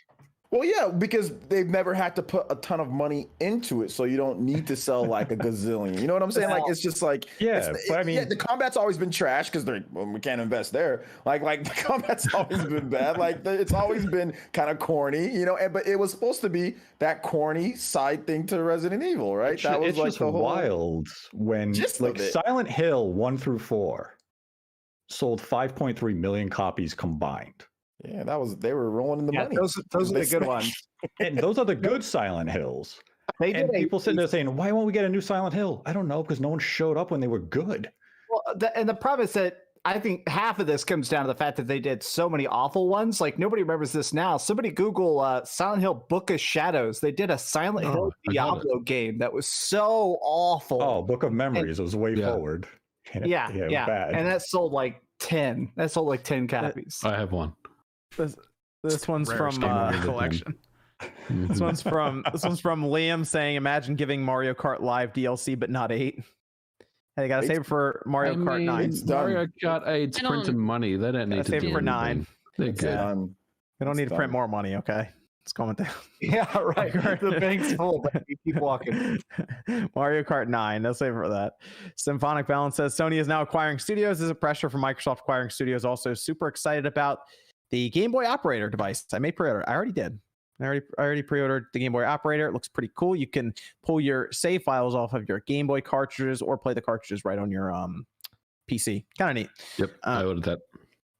Well, yeah, because they've never had to put a ton of money into it, so you don't need to sell like a gazillion. You know what I'm saying? Like it's just like but I mean, the combat's always been trash because we can't invest there. Like the combat's always been bad. Like it's always been kind of corny, you know. But it was supposed to be that corny side thing to Resident Evil, right? That was it's like just the whole wild when gist like of it. Silent Hill 1 through 4 sold 5.3 million copies combined. Yeah, they were rolling in the money. Those are the good ones. And those are the good Silent Hills. They And did people sitting there saying, why won't we get a new Silent Hill? I don't know, because no one showed up when they were good. Well, and the problem is that I think half of this comes down to the fact that they did so many awful ones. Like nobody remembers this now. Somebody Google Silent Hill Book of Shadows. They did a Silent Hill Diablo game that was so awful. Oh, Book of Memories was way forward. And yeah. it was bad. And that sold like 10. That sold like 10 copies. I have one. This one's Rarest from game in the collection. this one's from Liam saying, "Imagine giving Mario Kart Live DLC, but not 8." Hey, gotta save it for Mario Kart 9. it's done. Mario Kart 8's I don't- printing money. They don't need Gotta to save do it for anything. 9. They're It's good. done. We don't need It's to print done. more money, okay? It's going down. Yeah, right. The bank's full, but you keep walking. Mario Kart 9. They'll save it for that. Symphonic Balance says Sony is now acquiring studios. Is a pressure for Microsoft acquiring studios. Also, super excited about the Game Boy Operator device. I may pre-order. I already did. I already pre-ordered the Game Boy Operator. It looks pretty cool. You can pull your save files off of your Game Boy cartridges or play the cartridges right on your PC. Kind of neat. Yep, I ordered that.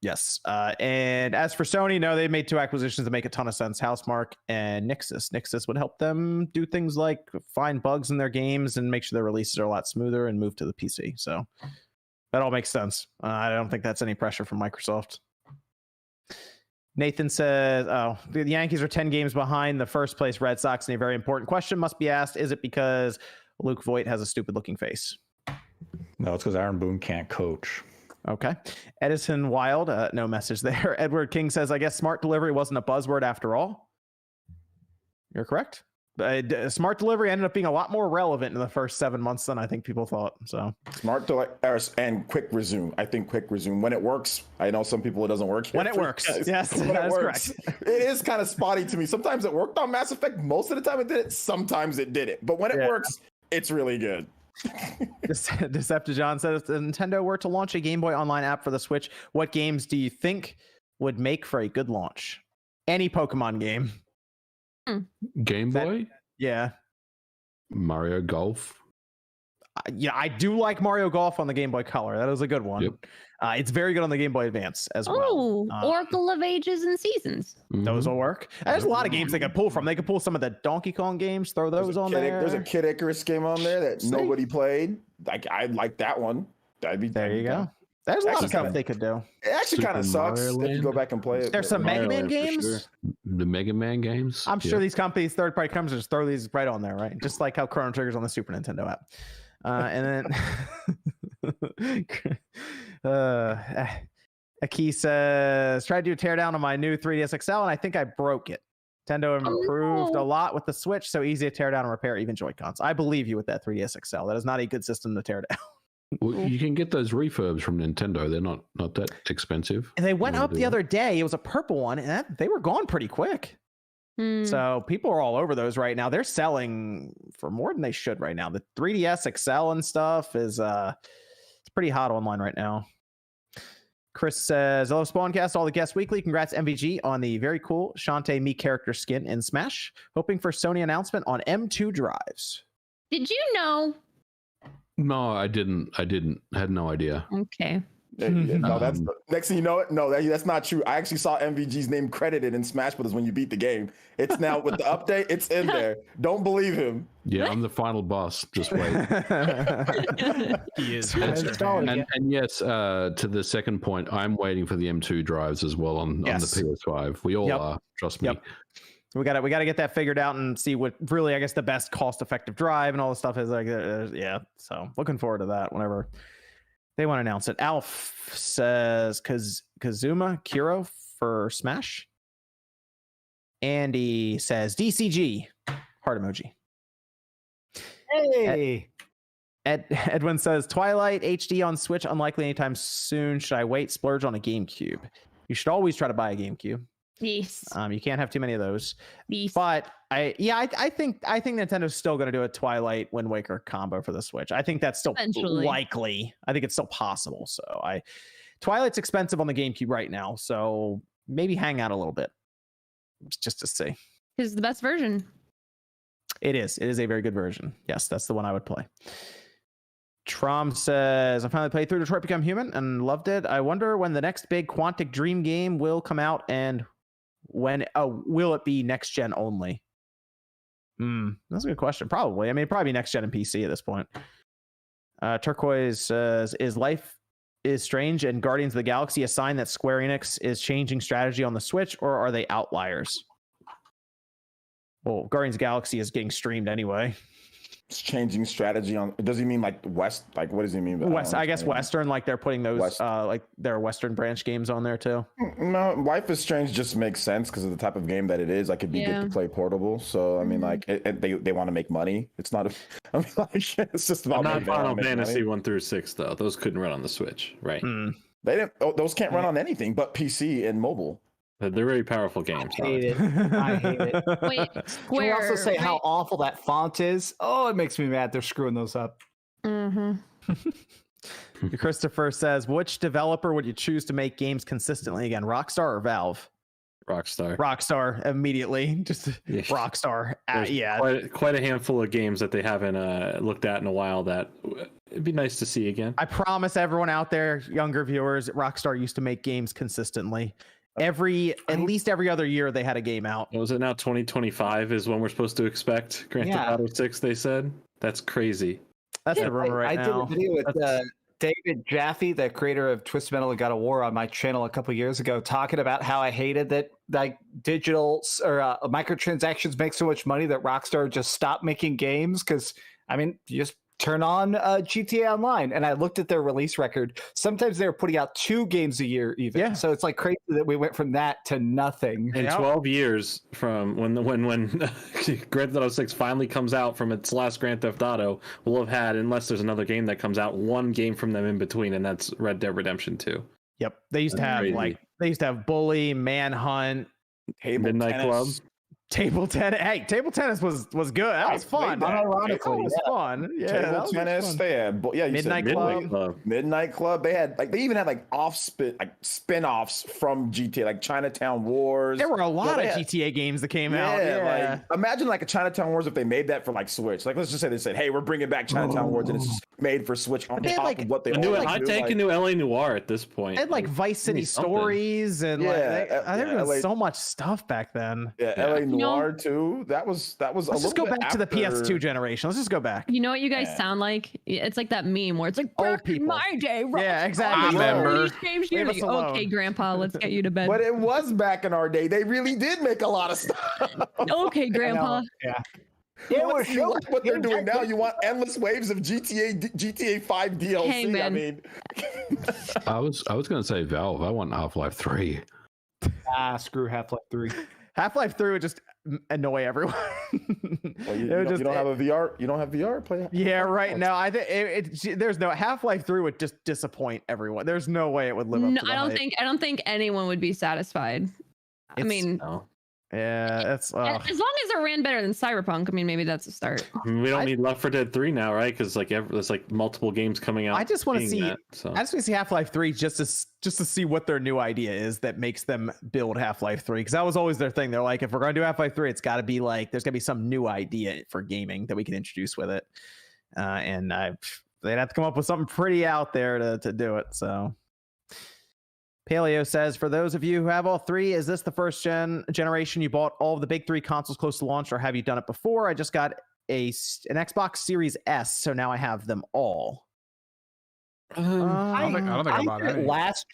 Yes. And as for Sony, no, they made 2 acquisitions that make a ton of sense. Housemarque and Nixxes. Nixxes would help them do things like find bugs in their games and make sure their releases are a lot smoother and move to the PC. So that all makes sense. I don't think that's any pressure from Microsoft. Nathan says, the Yankees are 10 games behind the first place Red Sox, and a very important question must be asked. Is it because Luke Voigt has a stupid looking face? No, it's because Aaron Boone can't coach. Okay. Edison Wild, no message there. Edward King says, I guess smart delivery wasn't a buzzword after all. You're correct. Smart delivery ended up being a lot more relevant in the first 7 months than I think people thought. So Smart and quick resume. I think quick resume when it works. I know some people it doesn't work. When it works, yes, when that it is works. correct. It is kind of spotty to me. Sometimes it worked on Mass Effect. Most of the time it did it. Sometimes it did it. But when it works, it's really good. Decepticon says, if Nintendo were to launch a Game Boy Online app for the Switch, what games do you think would make for a good launch? Any Pokemon game. Game Boy? Yeah. Mario Golf? Yeah, I do like Mario Golf on the Game Boy Color. That was a good one. Yep. It's very good on the Game Boy Advance as well. Oh, Oracle of Ages and Seasons. Those will work. There's a lot of games they could pull from. They could pull some of the Donkey Kong games, throw those on there. There's a Kid Icarus game on there that nobody played. Like I like that one. There you go. There's a lot of stuff they could do. It actually kind of sucks if you go back and play it. There's some Mega Man games. Sure. The Mega Man games? I'm sure these companies, third-party companies, just throw these right on there, right? Just like how Chrono Trigger's on the Super Nintendo app. And then Aki says, tried to do a teardown on my new 3DS XL, and I think I broke it. Nintendo improved a lot with the Switch, so easy to tear down and repair even Joy-Cons. I believe you with that 3DS XL. That is not a good system to tear down. Well, you can get those refurbs from Nintendo. They're not that expensive. And they went up the other day. It was a purple one, and they were gone pretty quick. So people are all over those right now. They're selling for more than they should right now. The 3DS XL and stuff is it's pretty hot online right now. Chris says, hello, Spawncast, all the guests weekly. Congrats, MVG, on the very cool Shantae Me character skin in Smash. Hoping for Sony announcement on M2 drives. Did you know? No, I didn't. I had no idea. Okay. No, that's next thing you know it. No, that's not true. I actually saw MVG's name credited in Smash Brothers when you beat the game. It's now with the update. It's in there. Don't believe him. Yeah, I'm the final boss. Just wait. He is. And yes, to the second point, I'm waiting for the M2 drives as well on the PS5. We all are. Trust me. We got to get that figured out and see what really, I guess, the best cost-effective drive and all the stuff is. Like, so looking forward to that whenever they want to announce it. Alf says Kazuma Kiro for Smash. Andy says DCG heart emoji. Hey. Edwin says Twilight HD on Switch unlikely anytime soon. Should I wait? Splurge on a GameCube. You should always try to buy a GameCube. Yes. You can't have too many of those. Yes. But I think Nintendo's still going to do a Twilight Wind Waker combo for the Switch. I think that's still likely. I think it's still possible. So Twilight's expensive on the GameCube right now, so maybe hang out a little bit just to see. It's the best version. It is. It is a very good version. Yes, that's the one I would play. Trom says, I finally played through Detroit Become Human and loved it. I wonder when the next big Quantic Dream game will come out and when will it be next gen only? That's a good question. Probably. I mean, probably next gen and PC at this point. Turquoise says, is Life is Strange and Guardians of the Galaxy a sign that Square Enix is changing strategy on the Switch, or are they outliers? Well, Guardians of the Galaxy is getting streamed anyway. It's changing strategy on. Does he mean like West? Like, what does he mean? West, I guess Western, like they're putting those like their Western branch games on there too. No, Life is Strange just makes sense because of the type of game that it is. Like, it'd be good to play portable. So I mean, like they want to make money. It's not. I mean, like, it's just about. Not Final Fantasy 1 through 6 though. Those couldn't run on the Switch, right? They didn't. Those can't run on anything but PC and mobile. They're very powerful games. I hate it. Wait, Can you also say how awful that font is? Oh, it makes me mad. They're screwing those up. Christopher says, which developer would you choose to make games consistently again, Rockstar or Valve? Rockstar immediately. Just Rockstar. Quite a handful of games that they haven't looked at in a while that it'd be nice to see again. I promise everyone out there, younger viewers, Rockstar used to make games consistently. At least every other year they had a game out. Was it now 2025 is when we're supposed to expect Grand Theft Auto 6, they said? That's crazy. That's the rumor right now. I did a video with David Jaffe, the creator of Twisted Metal and God of War, on my channel a couple years ago, talking about how I hated that like digital or microtransactions make so much money that Rockstar just stopped making games. Because I mean, you just turn on GTA Online, and I looked at their release record. Sometimes they were putting out 2 games a year, even. Yeah. So it's like crazy that we went from that to nothing. In 12 years from when Grand Theft Auto 6 finally comes out from its last Grand Theft Auto, we'll have had, unless there's another game that comes out, 1 game from them in between, and that's Red Dead Redemption 2. Yep. They used to have Bully, Manhunt, Midnight Club. Table tennis. Hey, table tennis was good. That was fun. Ironically, it was fun. Yeah, table tennis. They had Midnight Club. Midnight Club. They had they even had spin-offs from GTA, like Chinatown Wars. There were a lot of GTA games that came out. Yeah, like imagine like a Chinatown Wars if they made that for like Switch. Like, let's just say they said, "Hey, we're bringing back Chinatown Wars," and it's just made for Switch on top of what they I'd take a new LA Noire at this point. They had like Vice City Stories and there was so much stuff back then. Yeah, LA Noire too. That was. Let's just go back to the PS2 generation. Let's just go back. You know what you guys sound like? It's like that meme where it's like old people. My day. Yeah, exactly. Okay, Grandpa, let's get you to bed. But it was back in our day. They really did make a lot of stuff. Okay, Grandpa. Yeah. What they're doing now, you want endless waves of GTA 5 DLC. Hey, man. I mean, I was going to say Valve. I want Half-Life 3. Screw Half-Life 3. Half-Life 3 would just annoy everyone. Well, you don't have a VR. You don't have VR play. Yeah, right. No, I think there's no Half-Life 3 would just disappoint everyone. There's no way it would live up to the hype. I don't think anyone would be satisfied. Yeah, as long as it ran better than Cyberpunk, I mean, maybe that's a start. We don't need Left 4 Dead 3 now, right? Because there's like multiple games coming out. I just want to see. I just want to see Half-Life 3 just to see what their new idea is that makes them build Half-Life 3. Because that was always their thing. They're like, if we're going to do Half-Life 3, it's got to be like there's got to be some new idea for gaming that we can introduce with it. They'd have to come up with something pretty out there to do it. So Paleo says, for those of you who have all three, is this the first generation you bought all of the big three consoles close to launch, or have you done it before? I just got an Xbox Series S, so now I have them all. I don't think I bought any. Last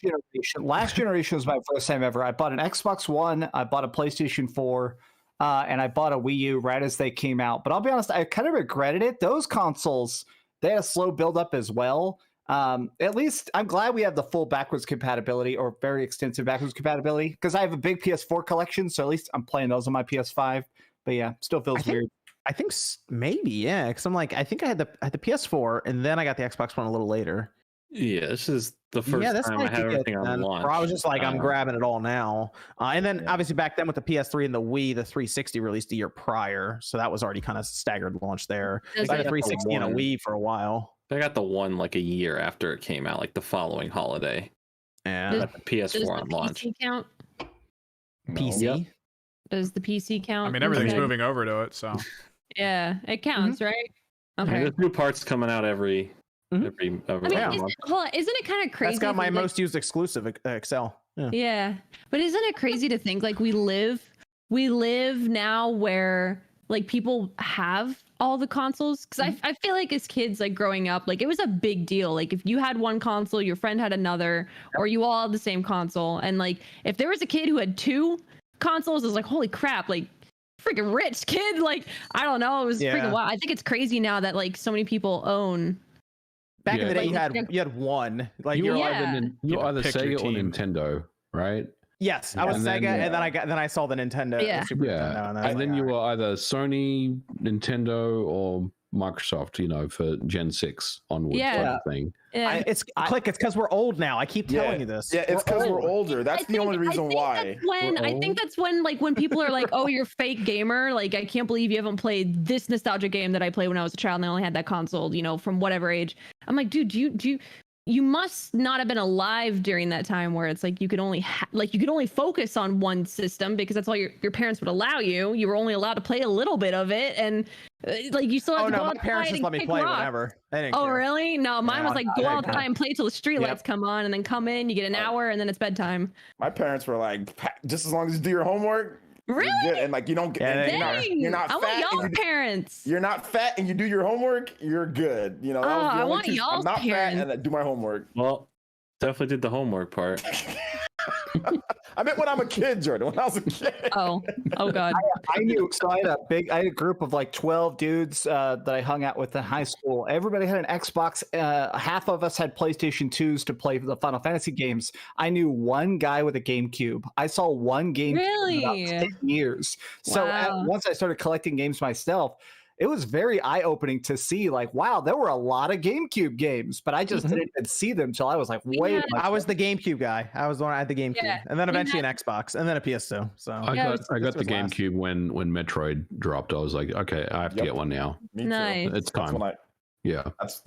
generation was my first time ever. I bought an Xbox One, I bought a PlayStation 4, and I bought a Wii U right as they came out. But I'll be honest, I kind of regretted it. Those consoles, they had a slow build up as well. At least I'm glad we have the full backwards compatibility, or very extensive backwards compatibility, because I have a big PS4 collection, so at least I'm playing those on my PS5. But yeah, still feels weird. I think maybe, yeah, because I'm like, I think I had the PS4, and then I got the Xbox One a little later. Yeah, this is the first time I have everything on launch. Or I was just like, I'm grabbing it all now. And then obviously back then with the PS3 and the Wii, the 360 released a year prior, so that was already kind of staggered launch there. I had a 360 and a Wii for a while. I got the one like a year after it came out, like the following holiday. Yeah, the PS4 on launch. PC count? PC? Yep. Does the PC count? I mean, everything's moving over to it, so yeah, it counts, right? Okay. I mean, there's new parts coming out every hold on, isn't it kind of crazy? That's got my most used exclusive, Excel. Yeah, but isn't it crazy to think like we live now where like people have all the consoles? Because I feel like as kids, like growing up, like it was a big deal. Like if you had one console, your friend had another, or you all had the same console. And like if there was a kid who had two consoles, it was like, holy crap, like freaking rich kid. Like I don't know, it was freaking wild. I think it's crazy now that like so many people own. Back in the day, you had one. Like you're either Sega or Nintendo, right? Yes, I was Sega, and then I saw the Nintendo. Yeah, Super Nintendo, and then you were either Sony, Nintendo, or Microsoft. You know, for Gen 6 onwards, type of thing. Yeah. It's because we're old now. I keep telling you this. Yeah, it's because we're older. That's the only reason why. I think that's when like when people are like, "Oh, you're a fake gamer." Like, I can't believe you haven't played this nostalgic game that I played when I was a child and I only had that console. You know, from whatever age. I'm like, dude, you must not have been alive during that time where it's like you could only focus on one system because that's all your parents would allow you. You were only allowed to play a little bit of it, and like you still have to go outside. My parents just let me play whenever. They didn't care. Really? No, mine was like go outside and play till the streetlights come on, and then come in. You get an hour, and then it's bedtime. My parents were like, just as long as you do your homework. Really? And like you don't get you're not I fat. want y'all's parents. You're not fat and you do your homework, you're good. You know, that was the I only want two. y'all's I'm not parents. fat and I do my homework. Well, definitely did the homework part. I meant when I'm a kid, Jordan. When I was a kid. Oh God. I knew. So I had a group of like 12 dudes that I hung out with in high school. Everybody had an Xbox. Half of us had PlayStation 2s to play the Final Fantasy games. I knew one guy with a GameCube. I saw one GameCube in about 10 years. So once I started collecting games myself, it was very eye-opening to see, like, wow, there were a lot of GameCube games, but I just didn't even see them until I was like, wait. I was the GameCube guy. I was the one I had the GameCube, and then eventually an Xbox, and then a PS2. So I got the GameCube when Metroid dropped. I was like, okay, I have to get one now. Nice. It's time. That's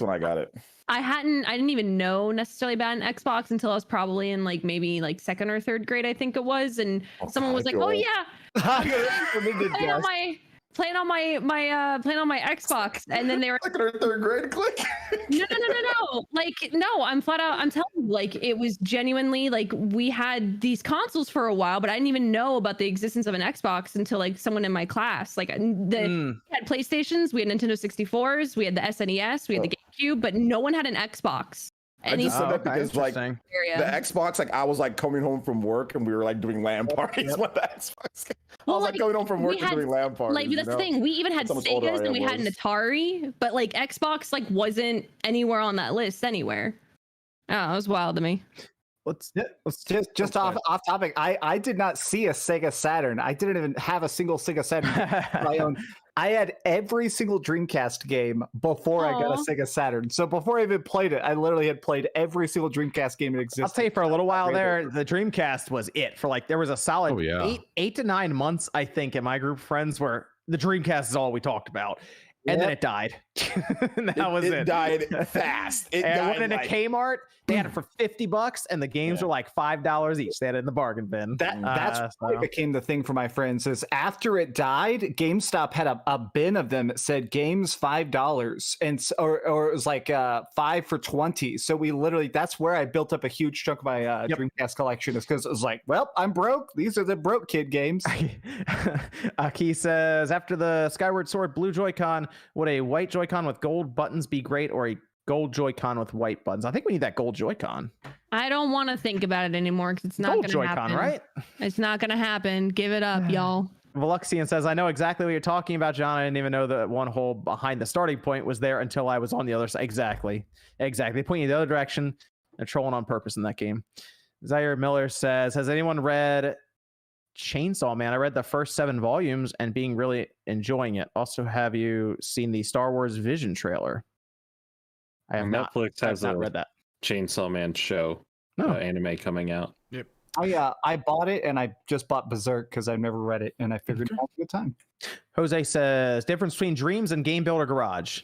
when I got it. I didn't even know necessarily about an Xbox until I was probably in like maybe like second or third grade, I think it was, and someone was like, "Oh yeah, playing on my Xbox," and then they were second or third grade. Click. No. Like, no, I'm flat out. I'm telling you, like, it was genuinely like we had these consoles for a while, but I didn't even know about the existence of an Xbox until like someone in my class. Like, we had PlayStations, we had Nintendo 64s, we had the SNES, we had the GameCube, but no one had an Xbox. I just said that because like the Xbox, like I was like coming home from work and we were like doing LAN parties with the Xbox. I was like coming home from work and doing LAN parties. Like that's the thing. We even had Segas and we had an Atari, but like Xbox like wasn't anywhere on that list anywhere. Oh, it was wild to me. Let's just off topic. I did not see a Sega Saturn. I didn't even have a single Sega Saturn of my own. I had every single Dreamcast game before I got a Sega Saturn. So before I even played it, I literally had played every single Dreamcast game that existed. I'll tell you, for a little while there, the Dreamcast was it. For like, there was a solid 8 to 9 months, I think, in my group of friends where the Dreamcast is all we talked about. and then it died. And that was it. It died fast. I went into Kmart. They had it for $50, and the games were like $5 each. They had it in the bargain bin. That's why it became the thing for my friends. Is after it died, GameStop had a bin of them that said games $5, and or it was like 5 for $20. So we literally, that's where I built up a huge chunk of my Dreamcast collection. Is because it was like, well, I'm broke. These are the broke kid games. Aki says, after the Skyward Sword blue Joy-Con, would a white Joy-Con with gold buttons be great, or a gold Joy-Con with white buttons? I think we need that gold Joy-Con. I don't want to think about it anymore because it's not going to happen. Right? It's not going to happen. Give it up, y'all. Veluxian says, I know exactly what you're talking about, John. I didn't even know that one hole behind the starting point was there until I was on the other side. Exactly. They point you the other direction. They're trolling on purpose in that game. Zaire Miller says, has anyone read Chainsaw Man? I read the first 7 volumes and being really enjoying it. Also, have you seen the Star Wars Vision trailer? I have Netflix has not read that. Chainsaw Man show anime coming out. Yep. I bought it, and I just bought Berserk because I've never read it, and I figured it was a good time. Jose says, difference between Dreams and Game Builder Garage.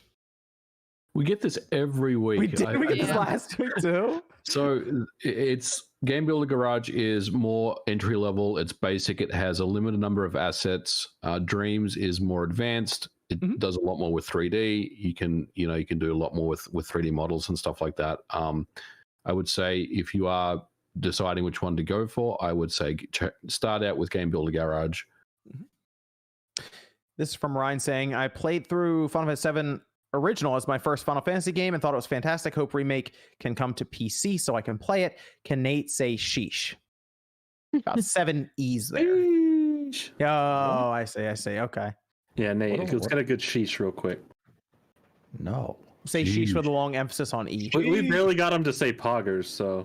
We get this every week. We did. We get this last week too. So it's Game Builder Garage is more entry level. It's basic. It has a limited number of assets. Dreams is more advanced. It does a lot more with 3D. You can do a lot more with 3D models and stuff like that. I would say if you are deciding which one to go for, I would say start out with Game Builder Garage. This is from Ryan saying, I played through Final Fantasy VII Original as my first Final Fantasy game and thought it was fantastic. Hope Remake can come to PC so I can play it. Can Nate say sheesh? About 7 E's there. Sheesh. Oh, I see. Okay. Yeah, Nate, let's get a good sheesh real quick. No. Say sheesh with a long emphasis on E. We barely got him to say poggers, so.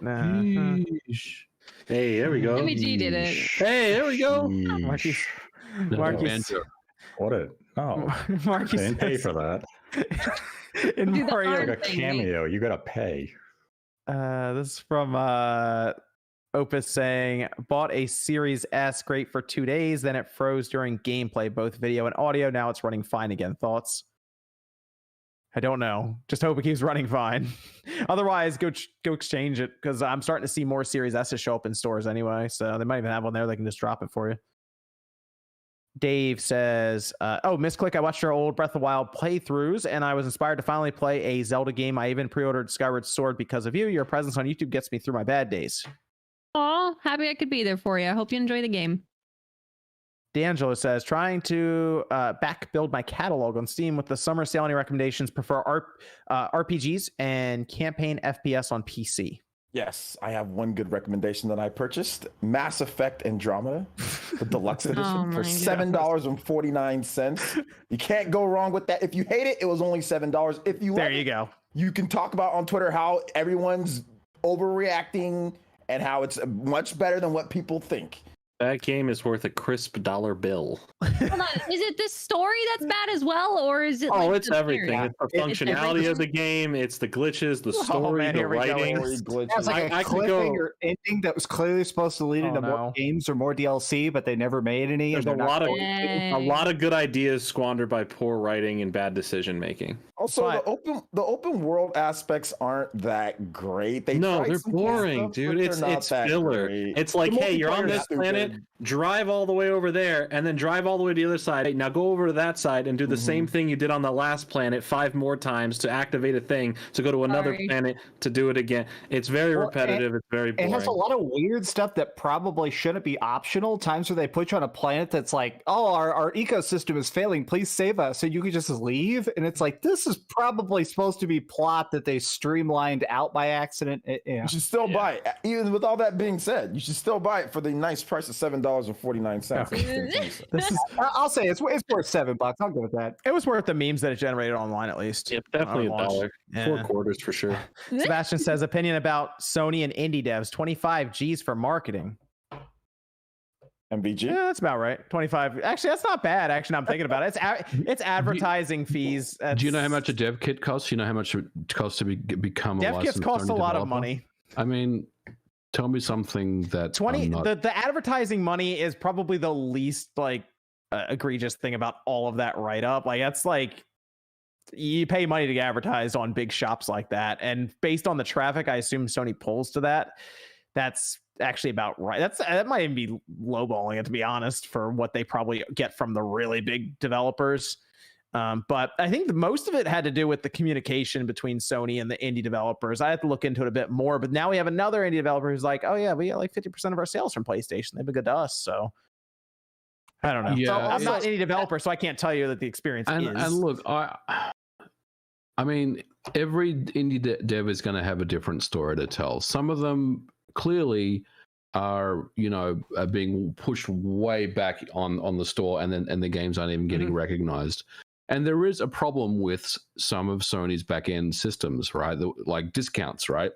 Hey, there we go. MG did it. Hey, there we go. Marcus. What it? No. Marcus didn't pay for that. In Mario, like a cameo, you gotta pay. This is from Opus saying, bought a Series S, great for 2 days, then it froze during gameplay, both video and audio. Now it's running fine again. Thoughts? I don't know. Just hope it keeps running fine. Otherwise, go exchange it, because I'm starting to see more Series S's show up in stores anyway. So they might even have one there. They can just drop it for you. Dave says, Misclick, I watched your old Breath of the Wild playthroughs, and I was inspired to finally play a Zelda game. I even pre-ordered Skyward Sword because of you. Your presence on YouTube gets me through my bad days. Oh, happy I could be there for you. I hope you enjoy the game. D'Angelo says, trying to back build my catalog on Steam with the summer sale. Any recommendations? Prefer RPGs and campaign FPS on PC. Yes, I have one good recommendation that I purchased. Mass Effect Andromeda, the deluxe edition, for $7.49. You can't go wrong with that. If you hate it, it was only $7. If you there you go. You can talk about on Twitter how everyone's overreacting and how it's much better than what people think. That game is worth a crisp dollar bill. Hold on. Is it the story that's bad as well, or is it? Oh, it's everything. It's the functionality of the game. It's the glitches, the story, the writing. It was like a cliffhanger ending that was clearly supposed to lead into more games or more DLC, but they never made any. There's a lot of good ideas squandered by poor writing and bad decision making. Also, the open world aspects aren't that great. They're boring, dude. It's filler. Great. It's like, hey, you're on this planet, drive all the way over there, and then drive all the way to the other side. Hey, now go over to that side and do the same thing you did on the last planet 5 more times to activate a thing to go to another planet to do it again. It's very repetitive. It's very boring. It has a lot of weird stuff that probably shouldn't be optional. Times where they put you on a planet that's like, oh, our ecosystem is failing. Please save us. So you could just leave. And it's like, this is probably supposed to be plot that they streamlined out by accident. You should still buy it. Even with all that being said, you should still buy it for the nice price of $7.49. I'll say it's worth $7. I'll go with that. It was worth the memes that it generated online, at least. Yeah, definitely $1. Yeah. 4 quarters for sure. Sebastian says, opinion about Sony and indie devs, 25 G's for marketing. MVG? Yeah, that's about right. 25. Actually, that's not bad. Actually, now I'm thinking about it. It's advertising fees. Do you know how much a dev kit costs? You know how much it costs to become a licensed dev kits cost a lot of money. I mean, tell me something that the advertising money is probably the least egregious thing about all of that write up. Like, that's like you pay money to get advertised on big shops like that, and based on the traffic, I assume Sony pulls to that. That's actually about right. That might even be lowballing it, to be honest, for what they probably get from the really big developers. But I think most of it had to do with the communication between Sony and the indie developers. I had to look into it a bit more, but now we have another indie developer who's like, oh yeah, we get like 50% of our sales from PlayStation. They've been good to us. So I don't know. Yeah, so I'm not an indie developer, so I can't tell you that the experience is. And look, I mean, every indie dev is going to have a different story to tell. Some of them clearly are being pushed way back on the store, and the games aren't even getting recognized. And there is a problem with some of Sony's back-end systems, right? Like discounts, right?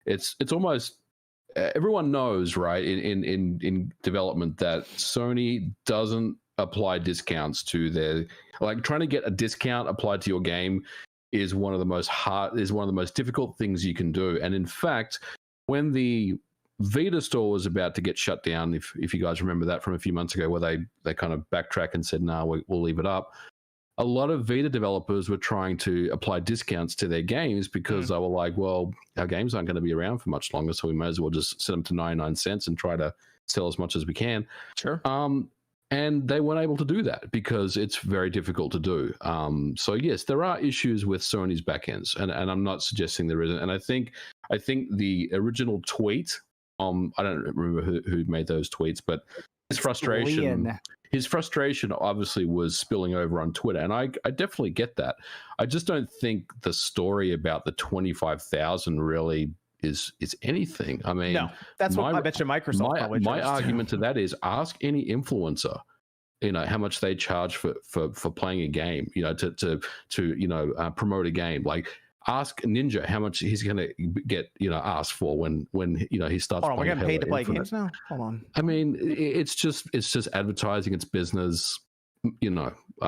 It's almost everyone knows, right, in development that Sony doesn't apply discounts to their, like, trying to get a discount applied to your game is one of the most difficult things you can do. And in fact, when the Vita store was about to get shut down, if you guys remember that from a few months ago, where they kind of backtrack and said, "No, we'll leave it up." A lot of Vita developers were trying to apply discounts to their games because they were like, "Well, our games aren't going to be around for much longer, so we may as well just set them to 99 cents and try to sell as much as we can." Sure. And they weren't able to do that because it's very difficult to do. So yes, there are issues with Sony's backends, and I'm not suggesting there isn't. And I think the original tweet, I don't remember who made those tweets, but his frustration obviously was spilling over on Twitter, and I definitely get that. I just don't think the story about the 25,000 really is anything. I mean, no, that's what I bet you Microsoft probably my argument to that is ask any influencer, how much they charge for playing a game, to promote a game. Like, ask Ninja how much he's going to get, asked for when he starts. Hold on, we're getting paid to play games now. Hold on. I mean, it's just advertising. It's business. I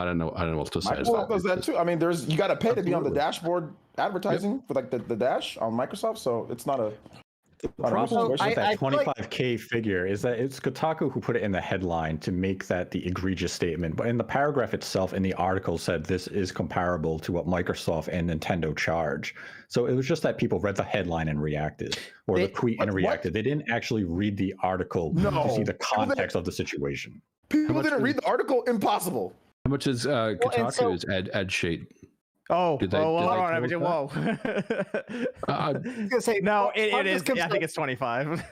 don't know what to say. Microsoft does that too. I mean, you got to pay to be on the dashboard advertising for like the dash on Microsoft. So it's not a. The problem with that 25K figure is that it's Kotaku who put it in the headline to make that the egregious statement. But in the paragraph itself, in the article, said this is comparable to what Microsoft and Nintendo charge. So it was just that people read the headline and reacted, or the tweet and reacted. They didn't actually read the article to see the context of the the situation. People didn't read the article. Impossible. How much is Kotaku's ad sheet? Whoa. I was gonna say no. It is. I think it's 25.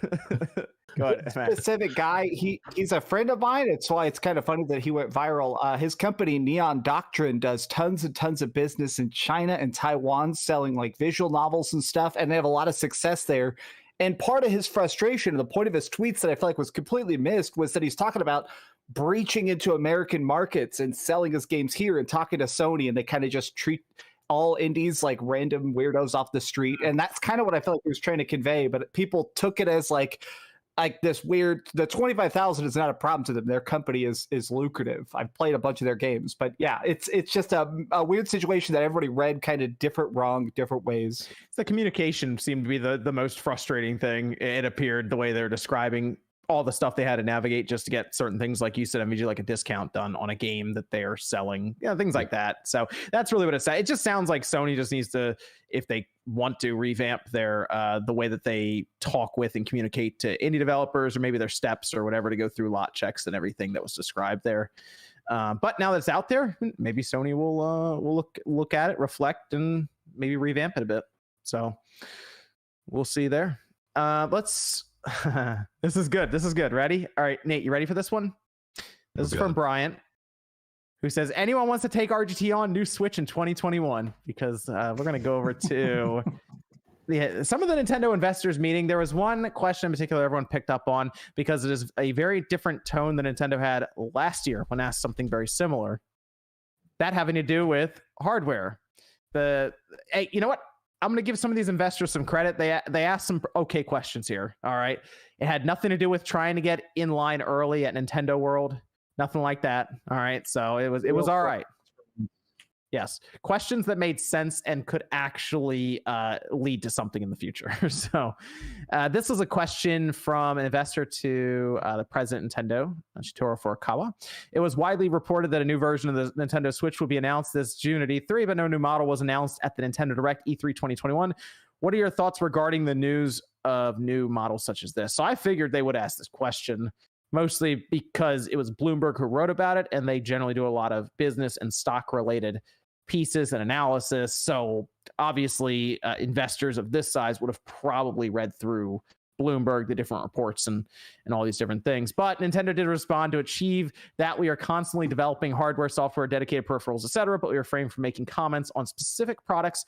Go ahead. Specific guy. He's a friend of mine. It's why it's kind of funny that he went viral. His company Neon Doctrine does tons and tons of business in China and Taiwan, selling like visual novels and stuff, and they have a lot of success there. And part of his frustration, the point of his tweets that I feel like was completely missed, was that he's talking about breaching into American markets and selling his games here and talking to Sony, and they kind of just treat all indies like random weirdos off the street. And that's kind of what I felt like he was trying to convey, but people took it as like this weird, the 25,000 is not a problem to them. Their company is lucrative. I've played a bunch of their games, but yeah, it's just a weird situation that everybody read kind of different ways. The communication seemed to be the most frustrating thing. It appeared the way they're describing all the stuff they had to navigate just to get certain things, like you said, immediately, like a discount done on a game that they are selling, things like that. So that's really what it said. It just sounds like Sony just needs to, if they want to, revamp their the way that they talk with and communicate to indie developers, or maybe their steps or whatever to go through lot checks and everything that was described there. But now that it's out there, maybe Sony will look at it, reflect, and maybe revamp it a bit. So we'll see there. Let's. This is good. Ready? All right, Nate, you ready for this one? This is from Bryant, who says, anyone wants to take RGT on new Switch in 2021? Because we're going to go over to some of the Nintendo investors meeting. There was one question in particular everyone picked up on, because it is a very different tone than Nintendo had last year when asked something very similar. That having to do with hardware. Hey, you know what? I'm going to give some of these investors some credit. They asked some okay questions here. All right. It had nothing to do with trying to get in line early at Nintendo World. Nothing like that. All right. So it was all right. Yes, questions that made sense and could actually lead to something in the future. So this was a question from an investor to the president of Nintendo, Shigeru Furukawa. It was widely reported that a new version of the Nintendo Switch would be announced this June at E3, but no new model was announced at the Nintendo Direct E3 2021. What are your thoughts regarding the news of new models such as this? So I figured they would ask this question, mostly because it was Bloomberg who wrote about it, and they generally do a lot of business and stock-related pieces and analysis. So obviously investors of this size would have probably read through Bloomberg, the different reports and all these different things. But Nintendo did respond to achieve that we are constantly developing hardware, software, dedicated peripherals, etc., but we refrain from making comments on specific products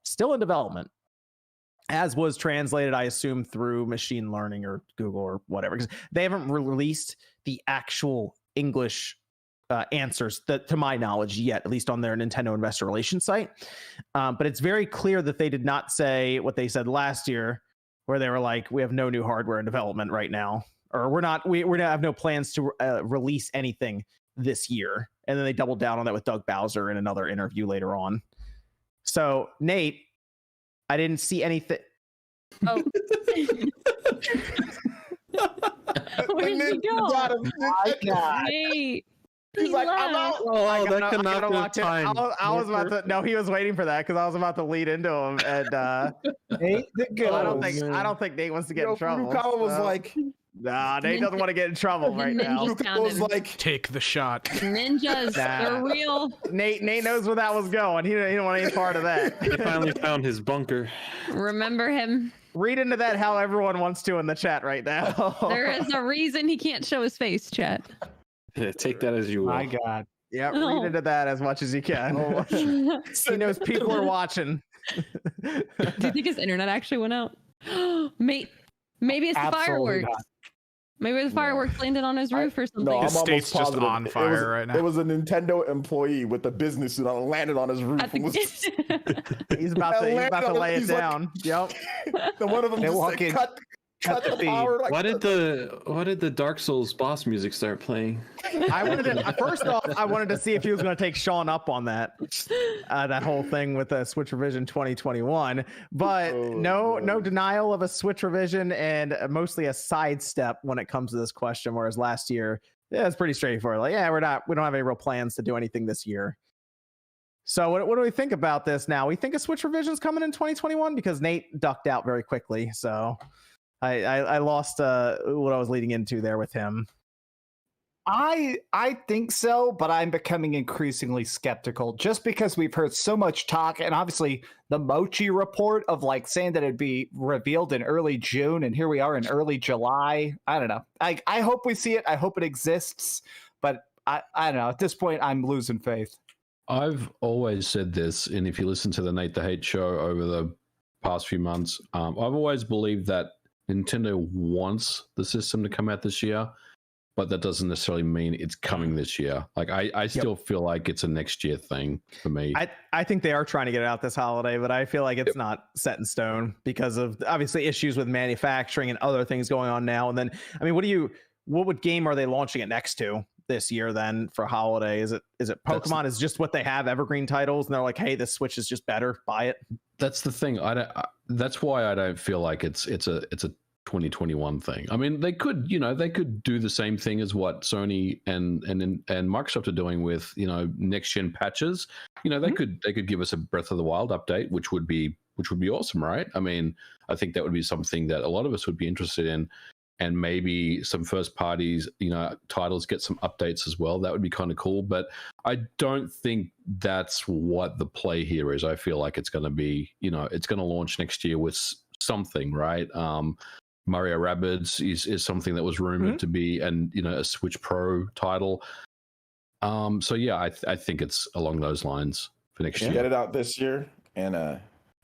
still in development, as was translated, I assume, through machine learning or Google or whatever, because they haven't released the actual English answers that, to my knowledge, yet, at least on their Nintendo investor relations site. But it's very clear that they did not say what they said last year, where they were like, we have no new hardware in development right now, or we have no plans to release anything this year. And then they doubled down on that with Doug Bowser in another interview later on. So Nate, I didn't see anything. Oh. Where'd he go? Nate. He's like, I'm out. Oh, that could not have time. I was about to. No, he was waiting for that because I was about to lead into him, and Nate the Ghost. I don't think Nate wants to get in trouble. Furukawa was like, nah, Nate doesn't want to get in trouble right now. Furukawa was like, take the shot. Ninjas, they're real. Nate knows where that was going. He didn't want any part of that. He finally found his bunker. Remember him. Read into that how everyone wants to in the chat right now. There is a reason he can't show his face, chat. Yeah, take that as you will. My God. Yeah, read into that as much as you can. He knows people are watching. Do you think his internet actually went out? Maybe it's the fireworks. Not. Maybe the fireworks landed on his roof or something. No, His I'm state's almost just positive. on fire right now. It was a Nintendo employee with a business suit on, landed on his roof. I think He's about to lay it down. Yep. The one of them just like, cut the power. Like, Why did the Dark Souls boss music start playing? I wanted to see if he was going to take Sean up on that whole thing with the Switch revision 2021, but no denial of a Switch revision, and mostly a sidestep when it comes to this question. Whereas last year, it's pretty straightforward. Like, we don't have any real plans to do anything this year. So what do we think about this now? We think a Switch revision is coming in 2021 because Nate ducked out very quickly. So I lost what I was leading into there with him. I think so, but I'm becoming increasingly skeptical just because we've heard so much talk, and obviously the Mochi report of like saying that it'd be revealed in early June, and here we are in early July. I don't know. I hope we see it. I hope it exists, but I don't know. At this point, I'm losing faith. I've always said this, and if you listen to the Nate the Hate show over the past few months, I've always believed that Nintendo wants the system to come out this year, but that doesn't necessarily mean it's coming this year. Like I still feel like it's a next year thing for me. I think they are trying to get it out this holiday, but I feel like it's not set in stone because of obviously issues with manufacturing and other things going on now. And then, I mean, what game are they launching it next to this year then for holiday? Is it Pokemon is just what they have, evergreen titles, and they're like, hey, this Switch is just better, buy it? That's the thing. That's why I don't feel like it's a 2021 thing. I mean, they could do the same thing as what Sony and Microsoft are doing with, next gen patches. They could give us a Breath of the Wild update, which would be awesome, right? I mean, I think that would be something that a lot of us would be interested in, and maybe some first parties, titles get some updates as well. That would be kind of cool, but I don't think that's what the play here is. I feel like it's going to be, it's going to launch next year with something, right? Mario Rabbids is something that was rumored to be, and a Switch Pro title. So yeah, I think it's along those lines for next year. Get it out this year, and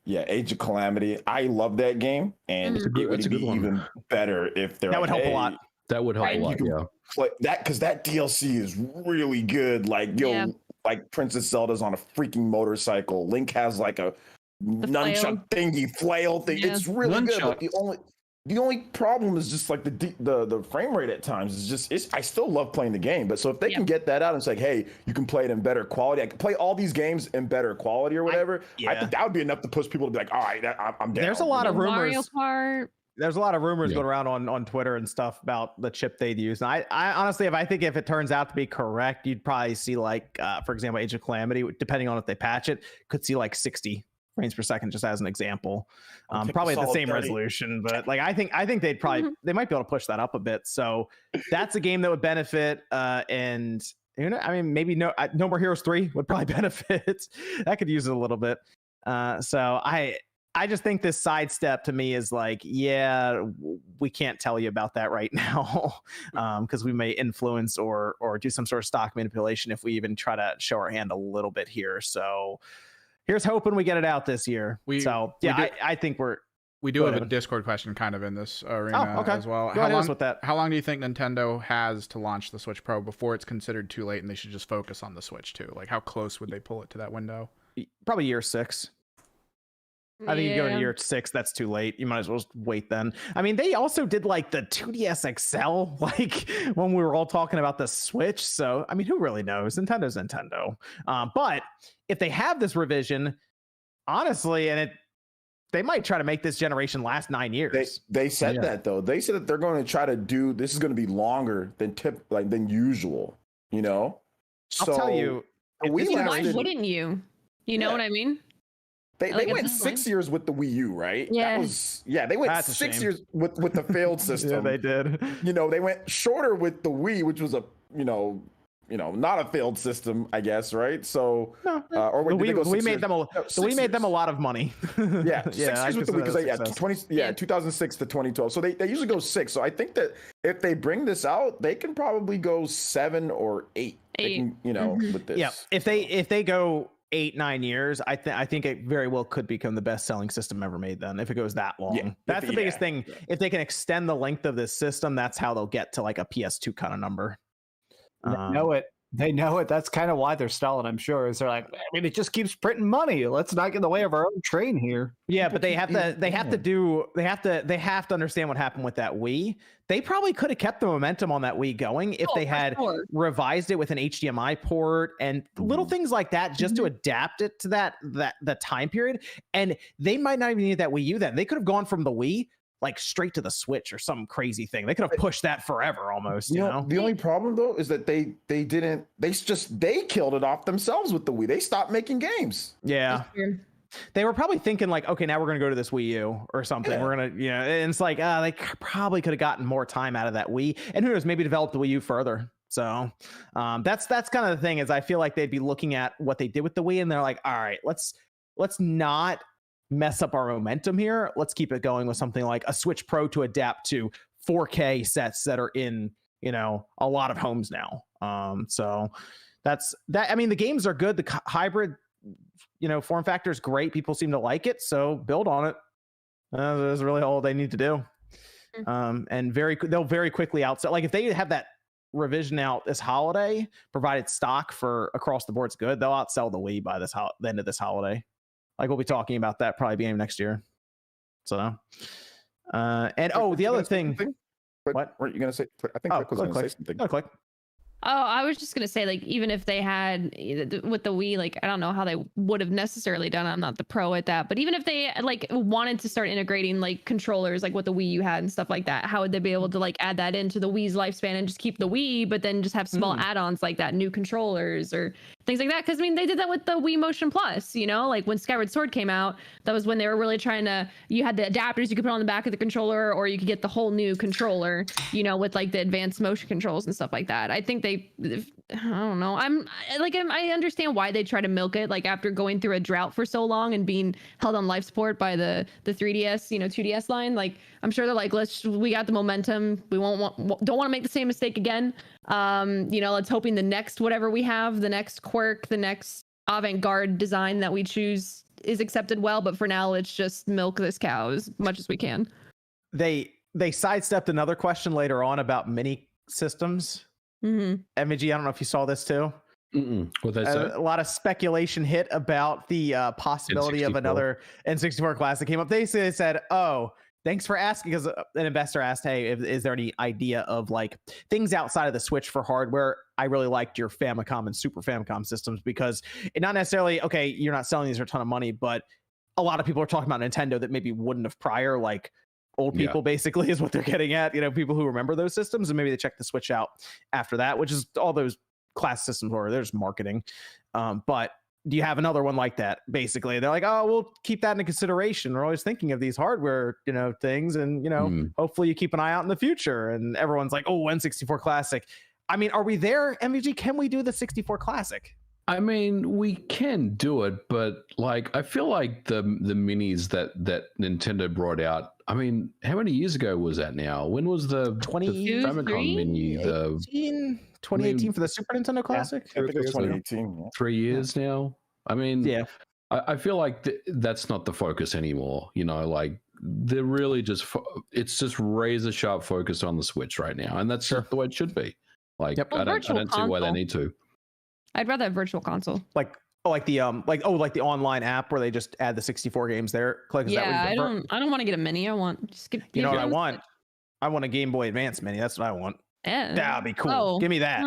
Age of Calamity. I love that game, and it would be even better if there. That would help a lot. That would help a lot. Yeah, play that because that DLC is really good. Like like Princess Zelda's on a freaking motorcycle. Link has like a nunchuck thingy, flail thing. Yeah. It's really good. But The only problem is just like the frame rate at times is just I still love playing the game, but so if they can get that out and say, hey, you can play it in better quality, I can play all these games in better quality or whatever. I think that would be enough to push people to be like, all right, I'm down. There's a lot of rumors. Mario Kart. There's a lot of rumors going around on Twitter and stuff about the chip they'd use. And I honestly, if it turns out to be correct, you'd probably see like, for example, Age of Calamity, depending on if they patch it, could see like 60 frames per second, just as an example. Probably at the same 30. Resolution, but like I think they'd probably they might be able to push that up a bit. So that's a game that would benefit. And I mean, maybe No More Heroes 3 would probably benefit. That could use it a little bit. So I just think this sidestep to me is like, yeah, we can't tell you about that right now because we may influence or do some sort of stock manipulation if we even try to show our hand a little bit here. So here's hoping we get it out this year. I think we do have a Discord question kind of in this arena as well. How long do you think Nintendo has to launch the Switch Pro before it's considered too late and they should just focus on the Switch 2? Like how close would they pull it to that window? Probably year 6. I think you go to year 6, that's too late. You might as well just wait then. I mean, they also did like the 2DS XL, like when we were all talking about the Switch. So, I mean, who really knows? Nintendo's Nintendo. But if they have this revision, honestly, they might try to make this generation last 9 years. They said that though. They said that they're going to try to do this is going to be longer than usual. I'll tell you. Why wouldn't you? You know what I mean? They went 6 years with the Wii U, right? Yeah. They went 6 years with the failed system. Yeah, they did. They went shorter with the Wii, which was a not a failed system, I guess, right? So we made them a lot of money. 6 years with the Wii because 2006 to 2012. So they usually go 6. So I think that if they bring this out, they can probably go 7 or 8. With this. Yeah, if they go 8-9 years, I think it very well could become the best selling system ever made then if it goes that long. That's the biggest thing. If they can extend the length of this system, that's how they'll get to like a PS2 kind of number. They know it. That's kind of why they're stalling, I'm sure. Is they're like, I mean, it just keeps printing money. Let's not get in the way of our own train here. Yeah, but they have to understand what happened with that Wii. They probably could have kept the momentum on that Wii going if they had revised it with an HDMI port and little things like that, just to adapt it to that time period. And they might not even need that Wii U then. They could have gone from the Wii like straight to the Switch or some crazy thing. They could have pushed that forever almost. You know? The only problem though is that they killed it off themselves with the Wii. They stopped making games. Yeah. They were probably thinking like, okay, now we're going to go to this Wii U or something. Yeah. We're going to, and it's like, they probably could have gotten more time out of that Wii, and who knows, maybe develop the Wii U further. So that's kind of the thing is I feel like they'd be looking at what they did with the Wii and they're like, all right, let's not mess up our momentum here. Let's keep it going with something like a Switch Pro to adapt to 4K sets that are in, a lot of homes now. So that's that. I mean, the games are good. The hybrid, form factor is great. People seem to like it. So build on it. That's really all they need to do. And they'll very quickly outsell. Like if they have that revision out this holiday, provided stock for across the board's good, they'll outsell the Wii by the end of this holiday. Like we'll be talking about that probably beginning next year. So, the other thing. What were you going to say? I think Click was going to say something. Oh, Click. Oh, I was just going to say, like, even if they had with the Wii, like, I don't know how they would have necessarily done. I'm not the pro at that. But even if they like wanted to start integrating like controllers, like what the Wii U had and stuff like that, how would they be able to like add that into the Wii's lifespan and just keep the Wii, but then just have small add-ons like that, new controllers or things like that? Because I mean, they did that with the Wii Motion Plus, like when Skyward Sword came out, that was when they were really trying to, you had the adapters you could put on the back of the controller, or you could get the whole new controller, with like the advanced motion controls and stuff like that. I think I don't know. I understand why they try to milk it, like after going through a drought for so long and being held on life support by the 3DS, 2DS line. Like I'm sure they're like, we got the momentum. We don't want to make the same mistake again. Let's hoping the next whatever we have, the next quirk, the next avant-garde design that we choose is accepted well. But for now, let's just milk this cow as much as we can. They sidestepped another question later on about mini systems. MG, I don't know if you saw this too. What they say? A lot of speculation hit about the possibility N64. of another N64 classic came up. They said, Thanks for asking, because an investor asked, hey, is there any idea of like things outside of the Switch for hardware? I really liked your Famicom and Super Famicom systems, because it not necessarily, okay, you're not selling these for a ton of money, but a lot of people are talking about Nintendo that maybe wouldn't have prior, like old people basically is what they're getting at, people who remember those systems, and maybe they check the Switch out after that, which is all those class systems where there's marketing. But do you have another one like that? Basically, they're like, oh, we'll keep that into consideration. We're always thinking of these hardware, things, and hopefully you keep an eye out in the future. And everyone's like, oh, N64 Classic. I mean, are we there, MVG? Can we do the 64 Classic? I mean, we can do it, but like, I feel like the minis that Nintendo brought out. I mean, how many years ago was that now? When was the Famicom mini? 2018 for the Super Nintendo Classic? I think it was 2018. 3 years now. I mean, I feel like that's not the focus anymore. Like they're really just, it's just razor sharp focus on the Switch right now. And that's the way it should be. Like, I don't see why they need to. I'd rather have Virtual Console. Like the online app where they just add the 64 games there. Click. I don't want to get a mini. I want just give. You know what I want? I want a Game Boy Advance mini. That's what I want. Yeah, that'd be cool. Oh, give me that.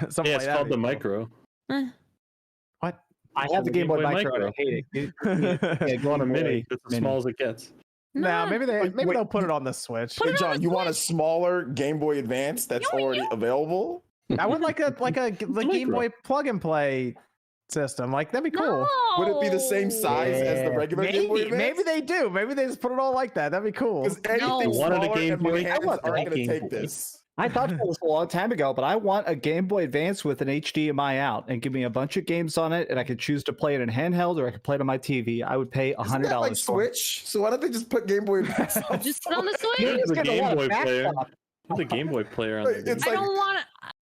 It's called the Micro. What? I have the Game Boy Micro. I hate it. Go on a mini. It's as small as it gets. Nah, maybe they'll put it on the Switch. Hey, John, you want a smaller Game Boy Advance that's already available? I would like a Game Boy plug and play system. Like, that'd be cool. No. Would it be the same size as the regular Game Boy Advance? Maybe they do. Maybe they just put it all like that. That'd be cool. Because anything smaller and my hands aren't going to take this. I thought about this a long time ago, but I want a Game Boy Advance with an HDMI out, and give me a bunch of games on it, and I could choose to play it in handheld or I could play it on my TV. I would pay $100 like Switch. So why don't they just put Game Boy Advance on? Just put on the Switch. There's a Game Boy player. There's a Game Boy player on there.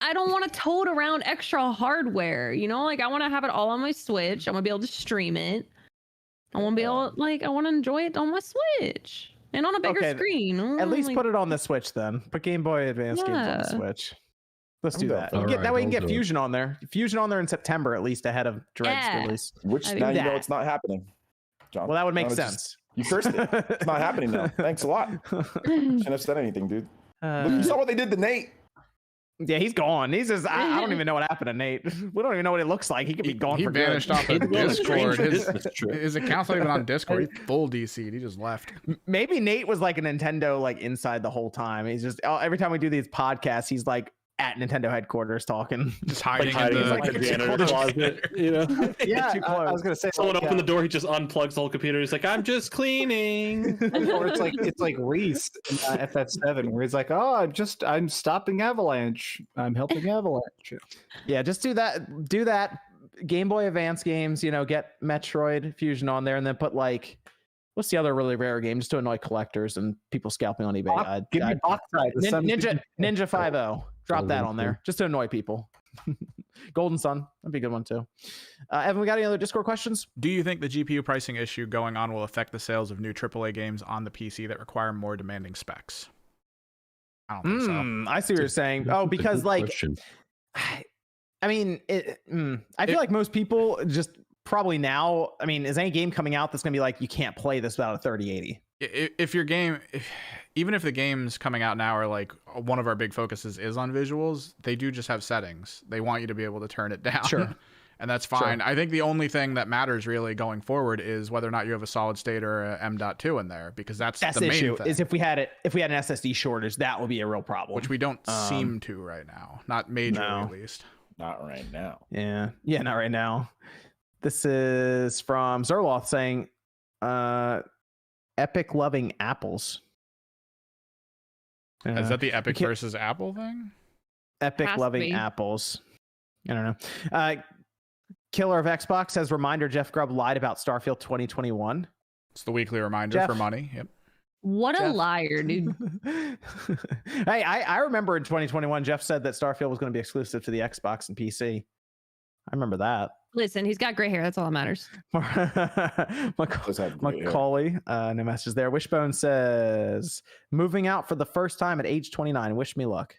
I don't want to tote around extra hardware. Like, I want to have it all on my Switch. I want to be able to stream it. I want to be able I want to enjoy it on my Switch. And on a bigger screen. At least put it on the Switch then. Put Game Boy Advance games on the Switch. Let's do that. That way you can get Fusion on there. Fusion on there in September, at least ahead of Dread's release. Which now you know it's not happening, John. Well, that would make sense. You cursed it. It's not happening now. Thanks a lot. Shouldn't have said anything, dude. Look, you saw what they did to Nate. Yeah, he's gone. He's just, I don't even know what happened to Nate. We don't even know what it looks like. He could be gone for good. He vanished off of Discord. His account's not even on Discord. He's full DC'd. He just left. Maybe Nate was like a Nintendo inside the whole time. He's just, every time we do these podcasts, he's like at Nintendo headquarters talking. Just hiding in the janitor's closet. Yeah, I was gonna say someone opened the door, he just unplugs the whole computer. He's like, I'm just cleaning. Or it's like Reese in FF7 where he's like, oh, I'm stopping Avalanche. I'm helping Avalanche. Yeah, just do that. Game Boy Advance games, get Metroid Fusion on there, and then put what's the other really rare game just to annoy collectors and people scalping on eBay? Give me Boktai, Ninja 5.0. Drop that on there just to annoy people. Golden Sun, that'd be a good one too. Evan, we got any other Discord questions? Do you think the GPU pricing issue going on will affect the sales of new AAA games on the PC that require more demanding specs? I don't think so. I see what you're saying. Oh, because I mean, I feel like most people just probably now, I mean, is any game coming out that's going to be you can't play this without a 3080? If your game, even if the games coming out now are one of our big focuses is on visuals, they do just have settings. They want you to be able to turn it down. Sure. And that's fine. Sure. I think the only thing that matters really going forward is whether or not you have a solid state or a M.2 in there, because that's the main issue. Thing. Is if we had an SSD shortage, that would be a real problem. Which we don't seem to right now. Not majorly, at least. Not right now. Yeah, not right now. This is from Zerloth saying, Epic loving apples. Is that the Epic versus Apple thing? Epic loving apples. I don't know. Killer of Xbox says, reminder, Jeff Grubb lied about Starfield 2021. It's the weekly reminder for money. Yep. What a liar, dude. Hey, I remember in 2021, Jeff said that Starfield was going to be exclusive to the Xbox and PC. I remember that. Listen, he's got gray hair. That's all that matters. Macaulay, no message there. Wishbone says, moving out for the first time at age 29. Wish me luck.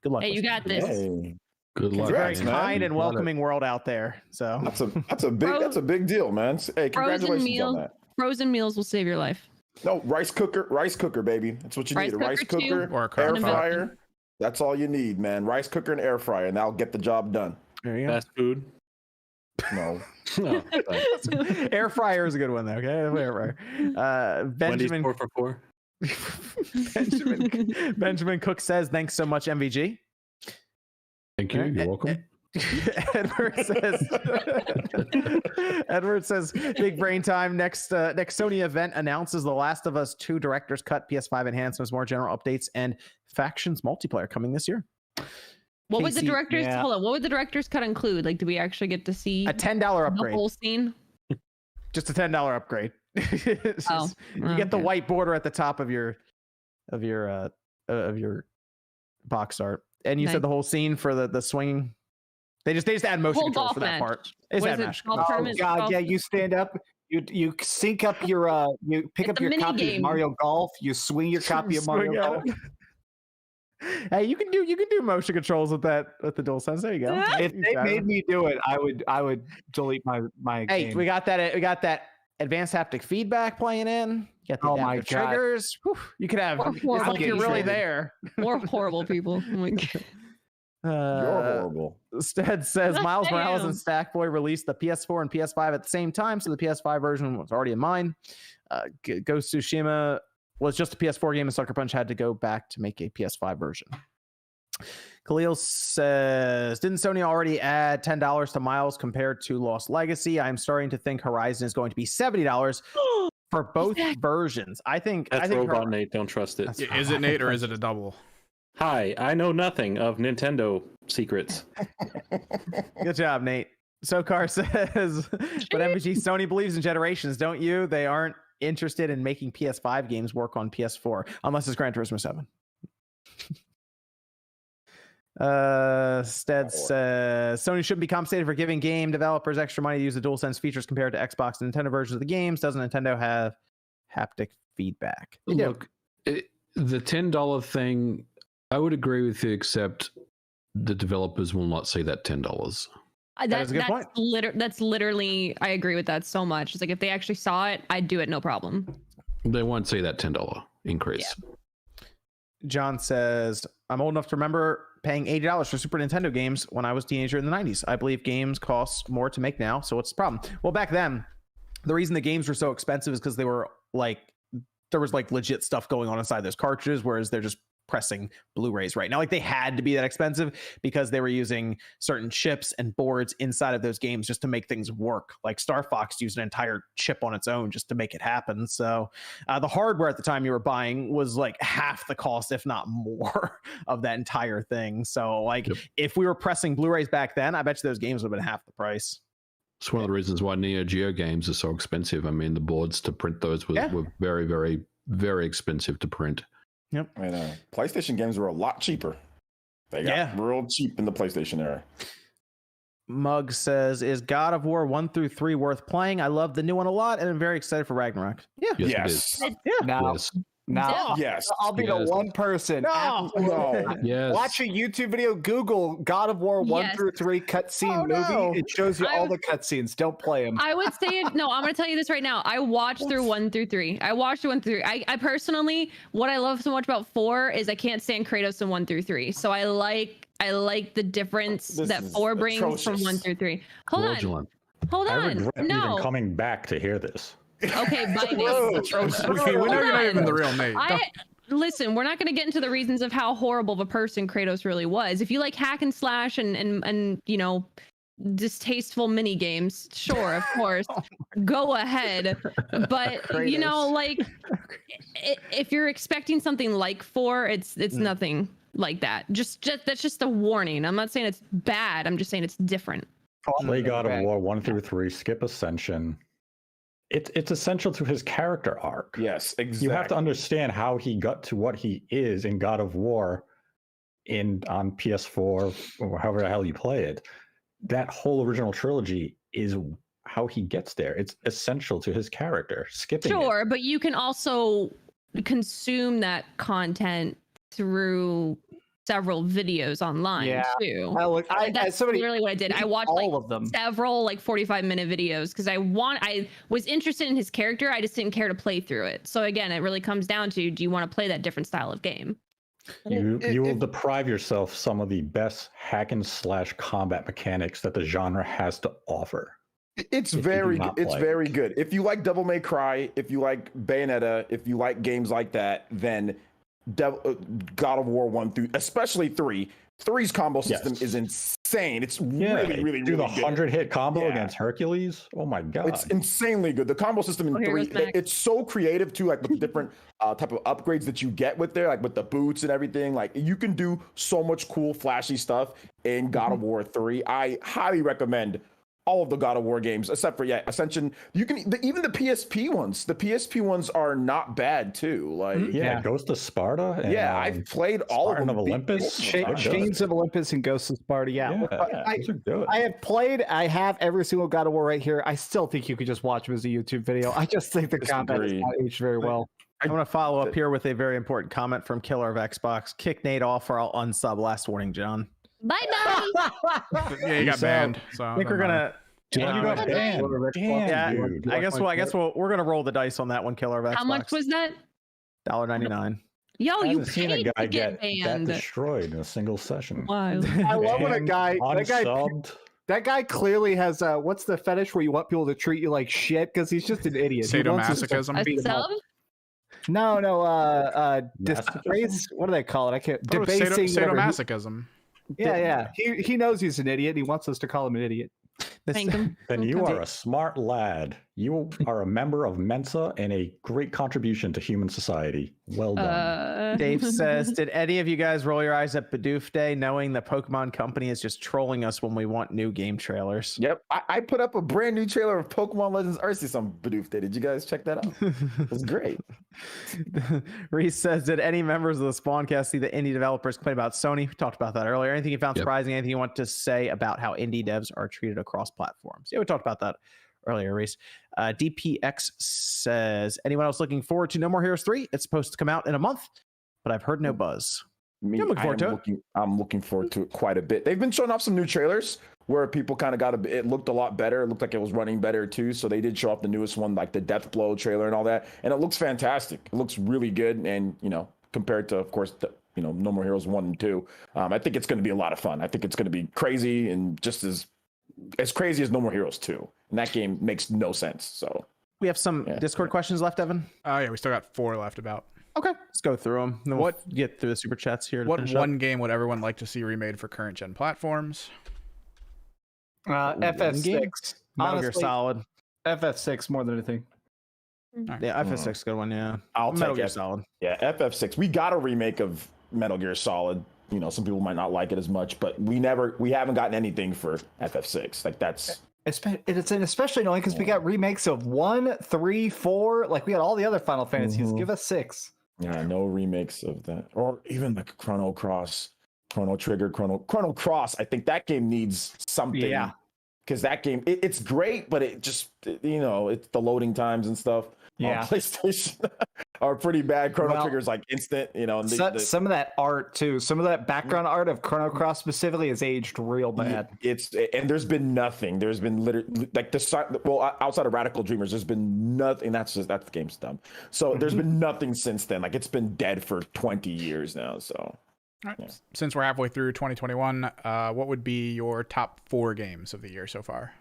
Good luck. Hey, you got this. Hey. Good luck. It's a very kind and welcoming world out there. So that's a big deal, man. Hey, congratulations on that. Frozen meals will save your life. No, rice cooker, baby. That's what you need. A rice cooker or air fryer. That's all you need, man. Rice cooker and air fryer, and that'll get the job done. There you go. Fast food. No. No. Air fryer is a good one, though. Okay, air fryer. Benjamin. Wendy's 4 for 4. Benjamin Cook says, "Thanks so much, MVG." Thank you. You're welcome. Edward says, "Big brain time. Next Sony event announces The Last of Us 2 Director's Cut, PS5 enhancements, more general updates, and factions multiplayer coming this year." What would the director's hold on? What would the director's cut include? Like, do we actually get to see a $10 upgrade? The whole scene. Just a $10 upgrade. You get the white border at the top of your box art, and you said the whole scene for the swinging. They just add motion controls for that part. They just add motion controls. Oh god, yeah! You stand up, you sync up your you pick up your copy of Mario Golf. You swing your copy of Mario Golf. Hey, you can do motion controls with the DualSense. There you go. If they made me do it, I would delete my Hey, game. we got that advanced haptic feedback playing in. You got the adaptive triggers. Whew, you could have. It's like you're really there. More horrible people. Oh my god. You're horrible. Stead says Miles Morales and Sackboy released the PS4 and PS5 at the same time, so the PS5 version was already in mine. Ghost Tsushima was just a PS4 game, and Sucker Punch had to go back to make a PS5 version. Khalil says, "Didn't Sony already add $10 to Miles compared to Lost Legacy? I'm starting to think Horizon is going to be $70 for both versions." I think Robot Nate. Don't trust it. Is it Nate or is it a double? Hi, I know nothing of Nintendo secrets. Good job, Nate. Sokar says, "But MVG, Sony believes in generations, don't you? They aren't interested in making PS5 games work on PS4 unless it's Gran Turismo 7." Stead says, "Sony shouldn't be compensated for giving game developers extra money to use the DualSense features compared to Xbox and Nintendo versions of the games. Doesn't Nintendo have haptic feedback?" Look, the $10 thing, I would agree with you, except the developers will not see that $10. That's a good point. That's literally, I agree with that so much. It's like if they actually saw it, I'd do it, no problem. They won't see that $10 increase. Yeah. John says, "I'm old enough to remember paying $80 for Super Nintendo games when I was a teenager in the 90s. I believe games cost more to make now, so what's the problem?" Well, back then, the reason the games were so expensive is because they were like, there was like legit stuff going on inside those cartridges, whereas they're just pressing Blu-rays right now. Like, they had to be that expensive because they were using certain chips and boards inside of those games just to make things work. Like Star Fox used an entire chip on its own just to make it happen. So the hardware at the time you were buying was like half the cost, if not more, of that entire thing. So like, if we were pressing Blu-rays back then, I bet you those games would have been half the price. It's one of the reasons why Neo Geo games are so expensive. I mean, the boards to print those were very, very, very expensive to print. Yep. And PlayStation games were a lot cheaper. They got real cheap in the PlayStation era. Mug says, "Is God of War 1 through 3 worth playing? I love the new one a lot, and I'm very excited for Ragnarok." Yeah. Yes. Now, yes. I'll be the one person. Yes. Watch a YouTube video. Google God of War 1 through 3 cutscene movie. It shows you all the cutscenes. Don't play them. I would say no. I'm going to tell you this right now. I watched through 1 through 3. I watched 1 through 3. I personally, what I love so much about 4 is I can't stand Kratos in 1 through 3. So I like the difference that 4 brings from 1 through 3. Hold on. I regret even coming back to hear this. Okay, bye, Nate. We know you're not even the real Nate. Listen, we're not going to get into the reasons of how horrible of a person Kratos really was. If you like hack and slash and you know, distasteful mini games, sure, of course, go ahead. But Kratos. You know, like, if you're expecting something like 4, it's nothing like that. Just that's just a warning. I'm not saying it's bad. I'm just saying it's different. Play God of War 1 through 3. Skip Ascension. It's essential to his character arc. Yes, exactly. You have to understand how he got to what he is in God of War on PS4 or however the hell you play it. That whole original trilogy is how he gets there. It's essential to his character. Skipping it. But you can also consume that content through several videos online too. That's literally what I did. I watched all of them, several like 45-minute videos because I was interested in his character. I just didn't care to play through it. So again, it really comes down to, do you want to play that different style of game? You will deprive yourself some of the best hack and slash combat mechanics that the genre has to offer. It's very good. If you like Devil May Cry, if you like Bayonetta, if you like games like that, then God of War 1 through, especially 3. 3's combo system is insane. It's really do the good. 100-hit combo against Hercules. Oh my god, it's insanely good. The combo system in 3, it's so creative too. Like with the different type of upgrades that you get with there, like with the boots and everything. Like you can do so much cool, flashy stuff in God of War 3. I highly recommend all of the God of War games, except for Ascension. You can even the PSP ones. The PSP ones are not bad too. Like Ghost of Sparta. And, I've played all of them. Of Olympus, Chains of Olympus, and Ghost of Sparta. Those are good. I have every single God of War right here. I still think you could just watch them as a YouTube video. I just think the combat is not aged very well. I want to follow up here with a very important comment from Killer of Xbox. Kick Nate off or I'll unsub. Last warning, John. Bye. You got banned. So I think we're gonna. John, you got banned. Damn, dude. I guess we're gonna roll the dice on that one, Killer of Xbox. How much was that? $1.99. Yo, you seen a guy get banned. that destroyed in a single session. Wow. I love when that guy clearly has what's the fetish where you want people to treat you like shit because he's just an idiot. Sadomasochism. A sub? No, disgrace. What do they call it? I can't. Debasing. Sadomasochism. Yeah. He knows he's an idiot. He wants us to call him an idiot. Then you are a smart lad. You are a member of Mensa and a great contribution to human society. Well done. Dave says, did any of you guys roll your eyes at Bidoof Day knowing the Pokemon Company is just trolling us when we want new game trailers? Yep. I put up a brand new trailer of Pokemon Legends Arceus on Bidoof Day. Did you guys check that out? It was great. Reese says, did any members of the Spawncast see the indie developers complain about Sony? We talked about that earlier. Anything you found surprising? Anything you want to say about how indie devs are treated across platforms? Yeah, we talked about that earlier, Reese. DPX says, anyone else looking forward to No More Heroes 3? It's supposed to come out in a month, but I've heard no buzz. I'm looking forward to it quite a bit. They've been showing off some new trailers where people kind of it looked a lot better. It looked like it was running better too. So they did show off the newest one, like the Death Blow trailer and all that. And it looks fantastic. It looks really good. And, compared to, of course, No More Heroes 1 and 2, I think it's going to be a lot of fun. I think it's going to be crazy and just as crazy as No More Heroes 2. And that game makes no sense. So we have some Discord questions left, Evan. Yeah, we still got 4 left about. Okay, let's go through them. Then we'll get through the super chats here. What one game would everyone like to see remade for current gen platforms? FF6. Metal Gear Solid. FF6 more than anything. Yeah, FF6 is a good one. Yeah, I'll Metal take Gear Solid. Yeah, FF6. We got a remake of Metal Gear Solid. Some people might not like it as much, but we haven't gotten anything for FF6. Like that's. It's especially annoying because we got remakes of 1, 3, 4. Like we got all the other Final Fantasies. Give us 6. Yeah, no remakes of that, or even like Chrono Cross, Chrono Trigger, Chrono Cross. I think that game needs something. Yeah, because that game it's great, but it just it's the loading times and stuff. Yeah, on PlayStation are pretty bad. Chrono Trigger's like instant. Some of that art too. Some of that background art of Chrono Cross specifically is aged real bad. And there's been nothing. There's been literally like outside of Radical Dreamers, there's been nothing. That's the game's dumb. So there's been nothing since then. Like it's been dead for 20 years now. So. All right. Since we're halfway through 2021, what would be your top 4 games of the year so far?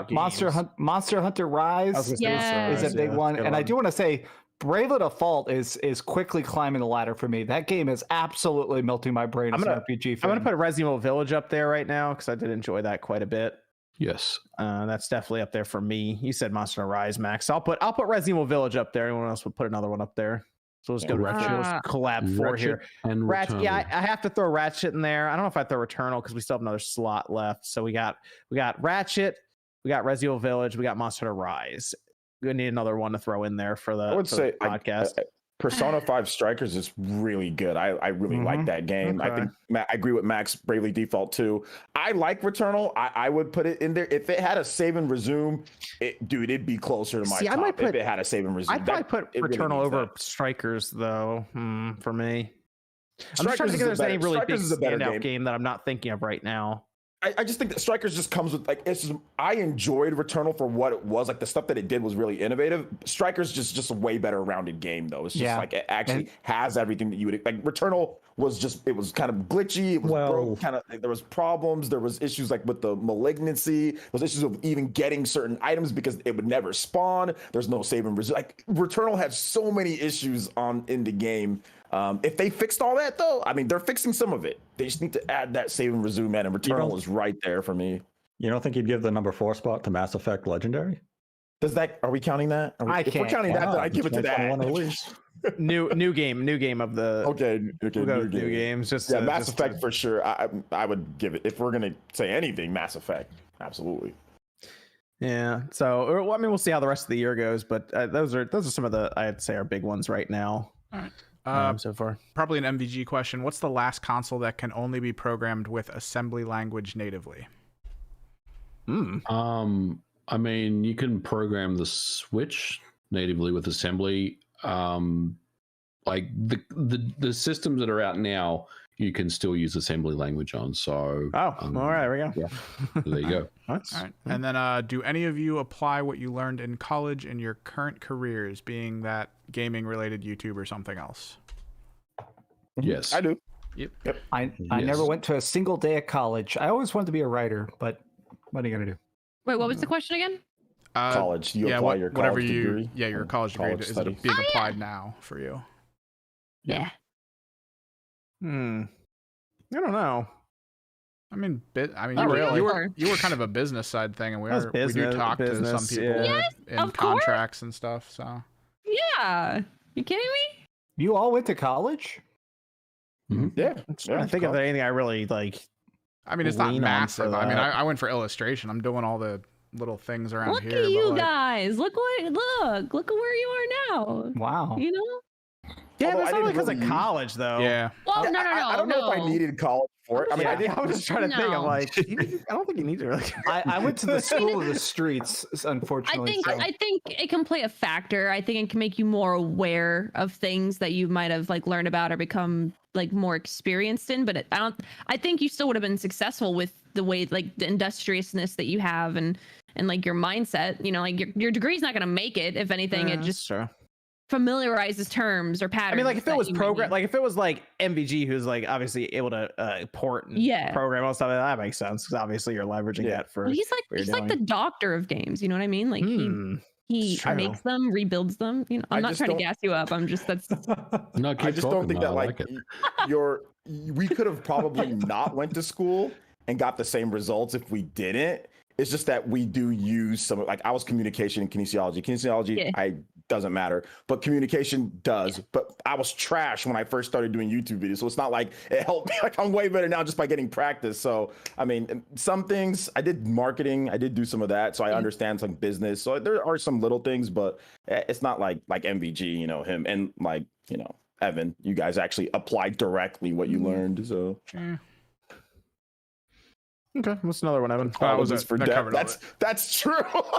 Monster Hunter Rise is a big one, and I do want to say Bravely Default is quickly climbing the ladder for me. That game is absolutely melting my brain as an RPG fan. I'm gonna put Resident Evil Village up there right now because I did enjoy that quite a bit. Yes, that's definitely up there for me. You said Monster Hunter Rise, Max. I'll put Resident Evil Village up there. Anyone else would put another one up there? So let's go to collab 4 here. And Ratchet, I have to throw Ratchet in there. I don't know if I throw Returnal because we still have another slot left. So we got Ratchet, we got Resident Evil Village, we got Monster Hunter Rise. We need another one to throw in there for the podcast. Persona 5 Strikers is really good. I really like that game. Okay. I think I agree with Max. Bravely Default 2. I like Returnal. I would put it in there if it had a save and resume. It'd be closer to my top if it had a save and resume. I'd probably put Returnal over Strikers though. For me, I'm just trying to think if there's any really big standout game. game that I'm not thinking of right now. I just think that Strikers just comes with like I enjoyed Returnal for what it was. Like the stuff that it did was really innovative. Strikers just a way better rounded game though. It's just like it actually has everything that you would like. Returnal was just it was kind of glitchy. It was broke, kind of there was problems. There was issues like with the malignancy. There was issues of even getting certain items because it would never spawn. There's no save and resume. Like Returnal had so many issues in the game. If they fixed all that though, I mean, they're fixing some of it. They just need to add that save and resume, man. And Returnal is right there for me. You don't think you'd give the number 4 spot to Mass Effect Legendary? Are we counting that? If we're counting that, then I give it to that. new game of the. Okay, we'll new games. Mass Effect for sure. I would give it if we're gonna say anything. Mass Effect, absolutely. Yeah. So I mean, we'll see how the rest of the year goes, but those are some of the I'd say are big ones right now. All right. So far, probably an MVG question. What's the last console that can only be programmed with assembly language natively? I mean, you can program the Switch natively with assembly. Like the systems that are out now, you can still use assembly language on. So all right, there we go. Yeah, there you go. All right, and then do any of you apply what you learned in college in your current careers, being that gaming related YouTube or something else? Yes, I do. Yep. I never went to a single day at college. I always wanted to be a writer, but what are you gonna do? Wait, what was the question again? College. You apply your college degree. Yeah, your college degree. Is it being applied now for you? Yeah. I don't know. I mean, really. you were kind of a business side thing, and we do talk to some people in contracts and stuff. So yeah, you kidding me? You all went to college? Yeah. I think of anything I really like. I mean, it's not massive. I mean, I went for illustration. I'm doing all the little things around here. Look at you guys. Look at where you are now. Wow. You know? Yeah, that's not because of college, though. Yeah. Well, no. I don't know if I needed college for it. I mean, I was just trying to think. I'm like, I don't think you need to really. I went to the school of the streets, unfortunately. I think it can play a factor. I think it can make you more aware of things that you might have like learned about or become like more experienced in. But I think you still would have been successful with the way like the industriousness that you have and like your mindset. You know, like your degree's not going to make it. If anything, it just familiarizes terms or patterns. I mean, like if it was like if it was like MVG, who's like obviously able to port and program all stuff, that makes sense because obviously you're leveraging that for. Well, he's like the doctor of games. You know what I mean? Like he makes them, rebuilds them. You know, I'm not trying to gas you up. I'm just No, I just don't think that like we could have probably not went to school and got the same results if we didn't. It's just that we do use some like I was communication and kinesiology. Kinesiology, doesn't matter, but communication does. But I was trash when I first started doing YouTube videos, so it's not like it helped me. Like I'm way better now just by getting practice. So I mean, some things I did marketing, I did do some of that, so I understand some business. So there are some little things, but it's not like MVG, you know, him and like you know Evan. You guys actually applied directly what you learned. So. Okay, what's another one, Evan? That's true.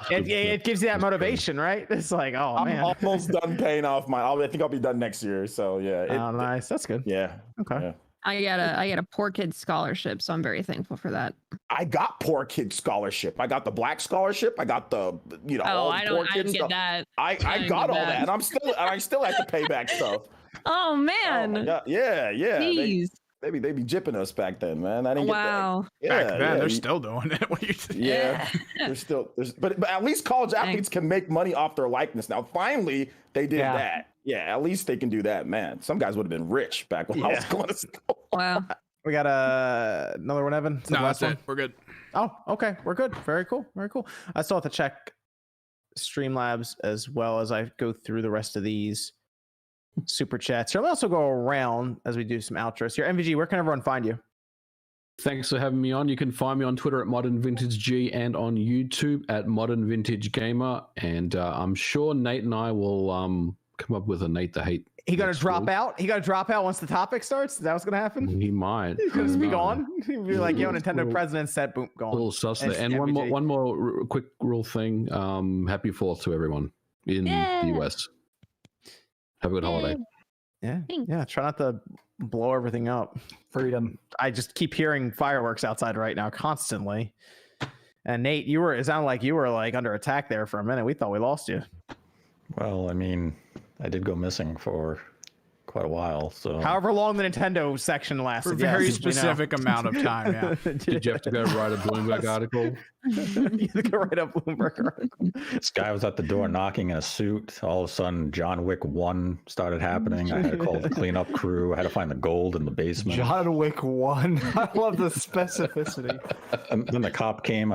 it gives you that motivation, right? It's like, I'm almost done paying off I think I'll be done next year. So yeah. Nice. That's good. Yeah. Okay. Yeah. I got a poor kid scholarship, so I'm very thankful for that. I got poor kid scholarship. I got the black scholarship. I got the I didn't get that. I got all that, and I still have to pay back stuff. Oh man. Yeah. Jeez. They be jipping us back then, man. I didn't get that. Yeah, back then, they're still doing it. But at least college athletes can make money off their likeness now. Finally, they did that. Yeah, at least they can do that, man. Some guys would have been rich back when I was going to school. Wow. We got another one, Evan. No, that's it. We're good. Oh, okay. We're good. Very cool. I still have to check Streamlabs as well as I go through the rest of these super chats here. I'll also go around as we do some outros here. MVG, where can everyone find you? Thanks for having me on. You can find me on Twitter at Modern Vintage G and on YouTube at Modern Vintage Gamer. And I'm sure Nate and I will come up with a Nate the Hate. He gonna drop out? He gonna drop out once the topic starts? Is that what's gonna happen? He might. He's gonna be gone. He'll be like, yo, Nintendo president said, boom, gone. A little sus there. And one more quick rule thing. Happy 4th to everyone in the US. Have a good holiday. Yeah. Try not to blow everything up. Freedom. I just keep hearing fireworks outside right now constantly. And Nate, it sounded like you were like under attack there for a minute. We thought we lost you. Well, I mean, I did go missing for quite a while. So however long the Nintendo section lasted. For a very specific amount of time, yeah. Did you have to go write a Bloomberg article? You had to go write a Bloomberg article. This guy was at the door knocking in a suit. All of a sudden, John Wick 1 started happening. I had to call the cleanup crew. I had to find the gold in the basement. John Wick 1. I love the specificity. And then the cop came.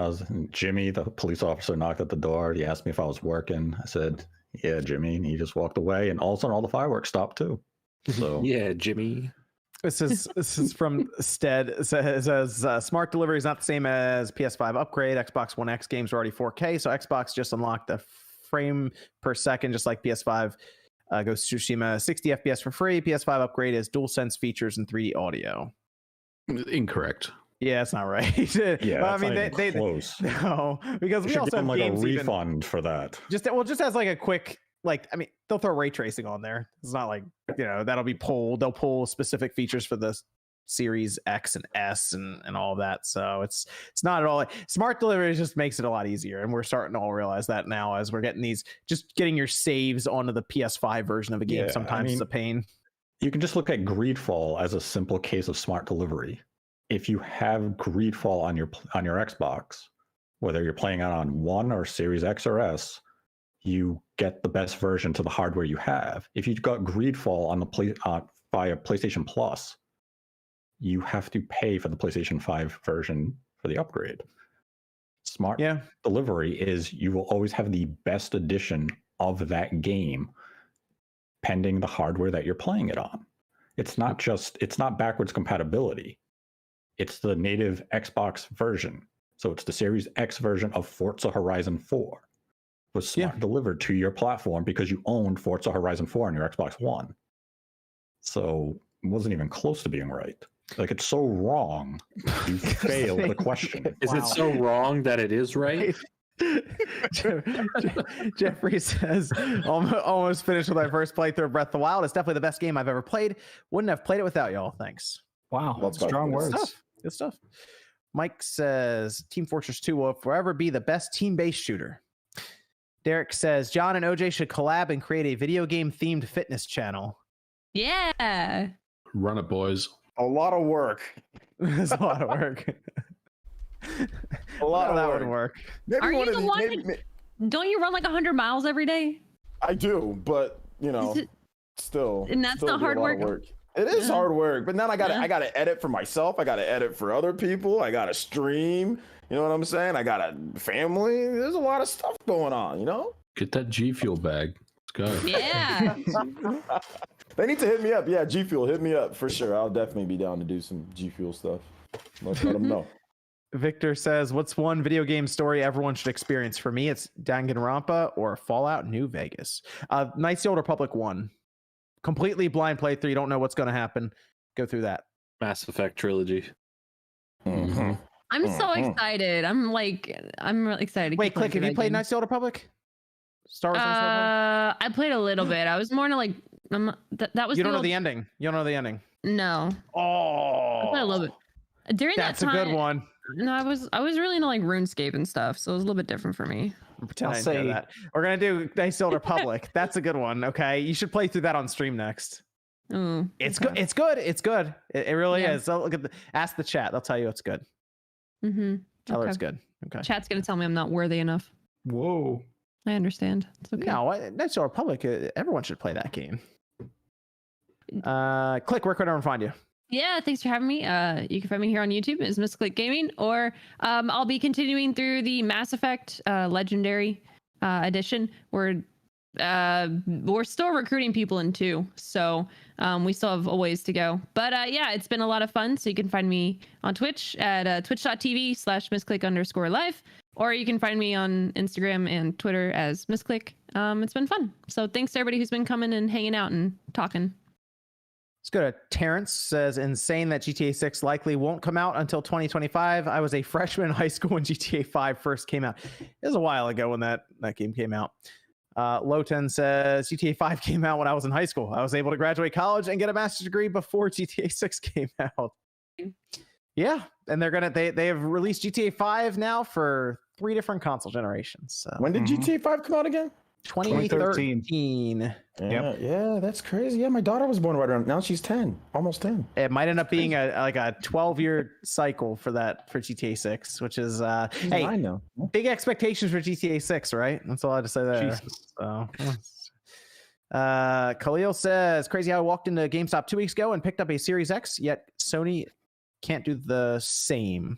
Jimmy, the police officer, knocked at the door. He asked me if I was working. I said, yeah, Jimmy. And he just walked away. And all of a sudden, all the fireworks stopped too. So yeah, Jimmy. This is from Stead. It says smart delivery is not the same as PS5 upgrade. Xbox One X games are already 4K, so Xbox just unlocked the frame per second, just like PS5. Goes to Tsushima 60 FPS for free. PS5 upgrade is DualSense features and 3D audio. Incorrect. Yeah, it's not right. Yeah, well, I mean, they close. No, because we also have like games a refund for that. Just as like a quick. Like, I mean, they'll throw ray tracing on there. It's not like, that'll be pulled. They'll pull specific features for the Series X and S and all of that. So it's not at all. Smart delivery just makes it a lot easier. And we're starting to all realize that now as we're getting getting your saves onto the PS5 version of a game sometimes is a pain. You can just look at Greedfall as a simple case of smart delivery. If you have Greedfall on your Xbox, whether you're playing it on One or Series X or S, you get the best version to the hardware you have. If you've got Greedfall on the via PlayStation Plus, you have to pay for the PlayStation 5 version for the upgrade. Smart delivery is you will always have the best edition of that game pending the hardware that you're playing it on. It's not backwards compatibility. It's the native Xbox version. So it's the Series X version of Forza Horizon 4. Was smart delivered to your platform because you owned Forza Horizon 4 on your Xbox One. So it wasn't even close to being right. Like, it's so wrong. You failed the question. Is it so wrong that it is right? Jeffrey says, almost finished with my first playthrough of Breath of the Wild. It's definitely the best game I've ever played. Wouldn't have played it without y'all. Thanks. Wow. Strong words. Good stuff. Mike says, Team Fortress 2 will forever be the best team-based shooter. Derek says, John and OJ should collab and create a video game themed fitness channel. Yeah. Run it, boys. A lot of work. It's a lot of work. A lot of that would work. Maybe Are you the one don't you run like 100 miles every day? I do, but still. And that's not hard work. It is hard work, but then I gotta edit for myself. I gotta edit for other people. I gotta stream. You know what I'm saying? I got a family. There's a lot of stuff going on, Get that G Fuel bag. Let's go. Yeah. They need to hit me up. Yeah, G Fuel, hit me up for sure. I'll definitely be down to do some G Fuel stuff. Let's let them know. Victor says, what's one video game story everyone should experience? For me, it's Danganronpa or Fallout New Vegas. Knights of the Old Republic 1. Completely blind playthrough. You don't know what's going to happen. Go through that. Mass Effect trilogy. Mm-hmm. I'm so excited. I'm really excited. Wait, Click, have you played Knights of the Old Republic? Star Wars? I played a little bit. I was more into like that was. You don't know the ending. You don't know the ending. No. Oh. I played a little bit. During that's that time, a good one. No, I was really into like RuneScape and stuff, so it was a little bit different for me. Pretend I know that. We're gonna do Knights of the Old Republic. That's a good one. Okay, you should play through that on stream next. It's good. It's good. It's good. It really is. So look at ask the chat. They'll tell you it's good. Mm-hmm. Tell her it's good. Okay. Chat's gonna tell me I'm not worthy enough. Whoa. I understand. It's okay. No, Knights of the Republic. Everyone should play that game. Click. Where can everyone find you? Yeah, thanks for having me. You can find me here on YouTube as Misclick Gaming, or I'll be continuing through the Mass Effect Legendary Edition. We're still recruiting people in 2, so we still have a ways to go. But yeah, it's been a lot of fun. So you can find me on Twitch at twitch.tv/misclick_live, or you can find me on Instagram and Twitter as Misclick. It's been fun. So thanks to everybody who's been coming and hanging out and talking. Let's go to Terrence. Says, insane that GTA 6 likely won't come out until 2025. I was a freshman in high school when GTA 5 first came out. It was a while ago when that game came out. Loten says GTA 5 came out when I was in high school. I was able to graduate college and get a master's degree before GTA 6 came out. Yeah, and they have released GTA 5 now for 3 different console generations. So. When did GTA 5 come out again? 2013. Yeah, that's crazy. Yeah, my daughter was born right around now. She's 10, almost 10. It might end up being a 12-year cycle for GTA 6, which is hey, I know. Big expectations for GTA 6, right? That's all I had to say there. Jesus. So, Khalil says, crazy how I walked into GameStop 2 weeks ago and picked up a Series X, yet Sony can't do the same.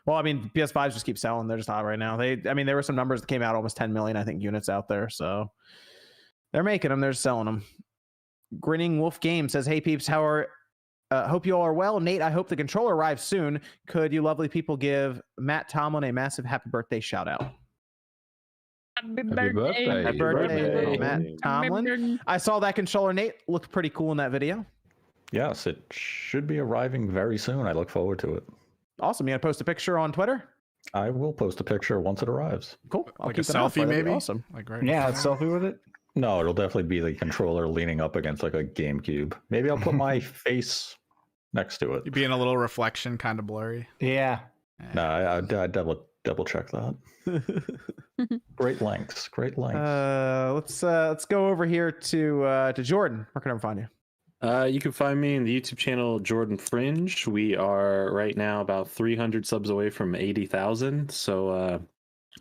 Well, I mean, PS5s just keep selling. They're just hot right now. There were some numbers that came out, almost 10 million, I think, units out there. So they're making them. They're just selling them. Grinning Wolf Game says, hey, peeps, hope you all are well. Nate, I hope the controller arrives soon. Could you lovely people give Matt Tomlin a massive happy birthday shout out? Happy birthday. Happy birthday, Matt Tomlin. I saw that controller, Nate. Looked pretty cool in that video. Yes, it should be arriving very soon. I look forward to it. Awesome. You gonna post a picture on Twitter? I will post a picture once it arrives. Cool. I'll keep a selfie, maybe. Awesome. Like a selfie with it. No, it'll definitely be the controller leaning up against like a GameCube. Maybe I'll put my face next to it. You'd be in a little reflection, kind of blurry. Yeah. No, I double check that. Great lengths. Let's go over here to Jordan. Where can I find you? You can find me in the YouTube channel Jordan Fringe. We are right now about 300 subs away from 80,000. So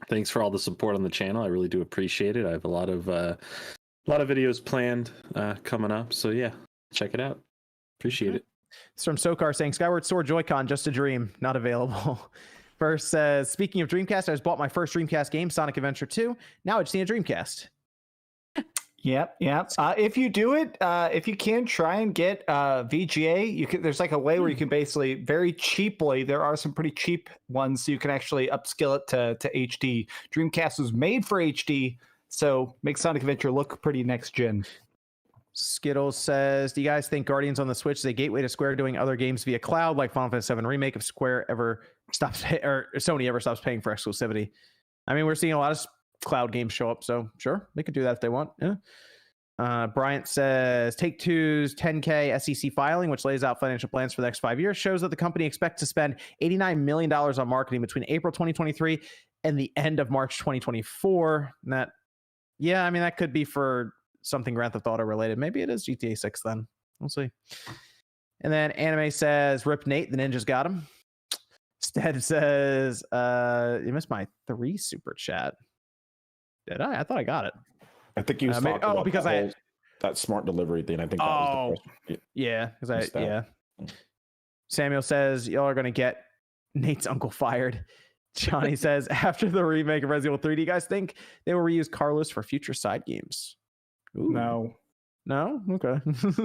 thanks for all the support on the channel. I really do appreciate it. I have a lot of videos planned coming up. So yeah, check it out. Appreciate it. It's from Sokar saying Skyward Sword Joy-Con, just a dream, not available. First says, speaking of Dreamcast, I just bought my first Dreamcast game, Sonic Adventure 2. Now I just need a Dreamcast. Yep. If you do it, if you can try and get VGA, there's like a way where you can basically very cheaply. There are some pretty cheap ones, so you can actually upscale it to HD. Dreamcast was made for HD, so make Sonic Adventure look pretty next gen. Skittles says, do you guys think Guardians on the Switch is a gateway to Square doing other games via cloud, like Final Fantasy VII Remake, if Sony ever stops paying for exclusivity? I mean, we're seeing a lot of cloud games show up, so sure, they could do that if they want. Yeah. Bryant says Take-Two's 10K SEC filing, which lays out financial plans for the next 5 years, shows that the company expects to spend $89 million on marketing between April 2023 and the end of March 2024. And that could be for something Grand Theft Auto related. Maybe it is GTA 6 then. We'll see. And then Anime says, Rip Nate, the ninjas got him. Stead says, you missed my 3 super chat. Did I? I thought I got it. I think you was talking about because that smart delivery thing. I think that was the first. Yeah. Samuel says y'all are gonna get Nate's uncle fired. Johnny says after the remake of Resident Evil 3, do you guys think they will reuse Carlos for future side games? Ooh. No? Okay.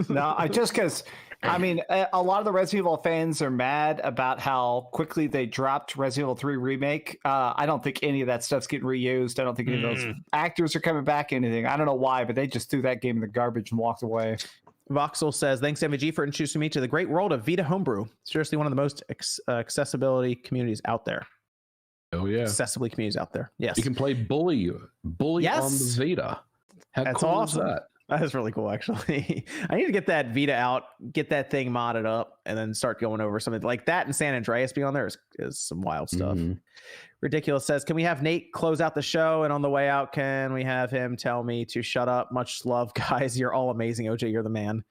No, because a lot of the Resident Evil fans are mad about how quickly they dropped Resident Evil 3 Remake. I don't think any of that stuff's getting reused. I don't think any of those actors are coming back, anything. I don't know why, but they just threw that game in the garbage and walked away. Voxel says, thanks MVG for introducing me to the great world of Vita Homebrew. Seriously, one of the most accessibility communities out there. Oh, yeah. Accessibility communities out there. Yes. You can play Bully on the Vita. How cool awesome. Is that? That is really cool, actually. I need to get that Vita out, get that thing modded up, and then start going over something like that. And San Andreas being on there is some wild stuff. Mm-hmm. Ridiculous says, can we have Nate close out the show? And on the way out, can we have him tell me to shut up? Much love, guys. You're all amazing. OJ, you're the man.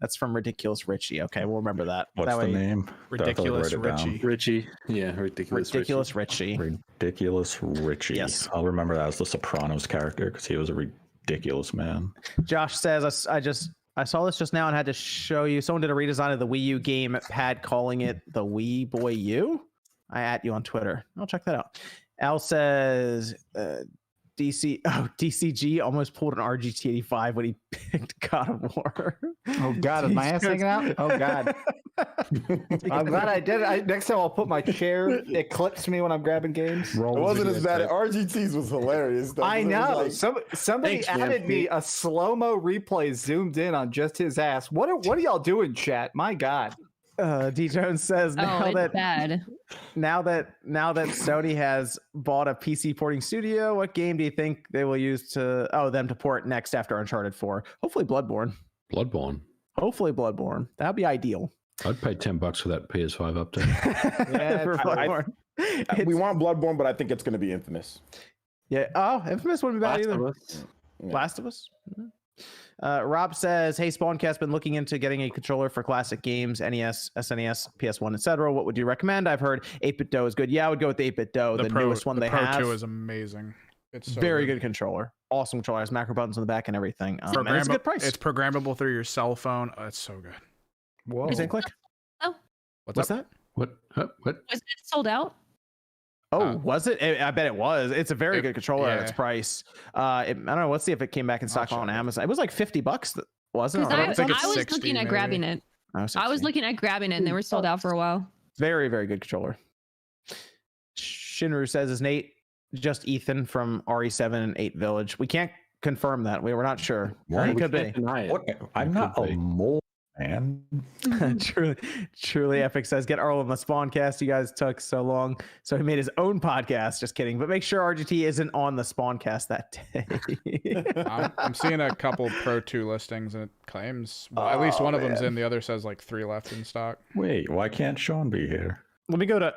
That's from Ridiculous Richie. Okay, we'll remember that. What's the name? Ridiculous Richie. Richie. Yeah, Ridiculous Richie. Ridiculous Richie. Yes. I'll remember that as the Sopranos character because he was a ridiculous man. Josh says, I saw this just now and had to show you. Someone did a redesign of the Wii U game pad calling it the Wii Boy U. I at you on Twitter. I'll check that out. Al says DCG almost pulled an RGT85 when he picked God of War. Oh God, is my ass hanging out? Oh God. I'm glad I did it. Next time I'll put my chair. It clips me when I'm grabbing games. It wasn't as bad. RGTs was hilarious. I know. Somebody added me a slow-mo replay zoomed in on just his ass. What are y'all doing, chat? My God. D Jones says now it's that bad. now that Sony has bought a PC porting studio, what game do you think they will use to port next after Uncharted 4? Hopefully Bloodborne. Hopefully Bloodborne. That'd be ideal. I'd pay $10 for that PS5 update. Yeah, for Bloodborne. We want Bloodborne, but I think it's going to be Infamous. Yeah. Oh, Infamous wouldn't be bad either. Yeah. Last of Us. Rob says, "Hey, Spawncast, been looking into getting a controller for classic games, NES, SNES, PS1, etc. What would you recommend? I've heard 8-bit Do is good. Yeah, I would go with the 8-bit Do, the newest one they have. The Pro 2 is amazing. It's so very good controller. Awesome controller. Has macro buttons on the back and everything. And it's a good price. It's programmable through your cell phone. Oh, it's so good. Whoa. Is it click? Oh. What's that? What? Was it sold out? Oh, was it? I bet it was. It's a very good controller at its price. I don't know. Let's see if it came back in stock on Amazon. It was like $50, wasn't it? I was looking at grabbing it. I was looking at grabbing it, and they were sold out for a while. Very, very good controller. Shinru says, "Is Nate just Ethan from RE7 and 8 Village?" We can't confirm that. We were not sure. He could be. I'm not a mole, man. truly epic says, "Get Arlo on the Spawncast. You guys took so long, so he made his own podcast." Just kidding, but make sure RGT isn't on the Spawncast that day. I'm seeing a couple Pro 2 listings, and it claims at least one of them's in. The other says like 3 left in stock. Wait, why can't Sean be here? Let me go to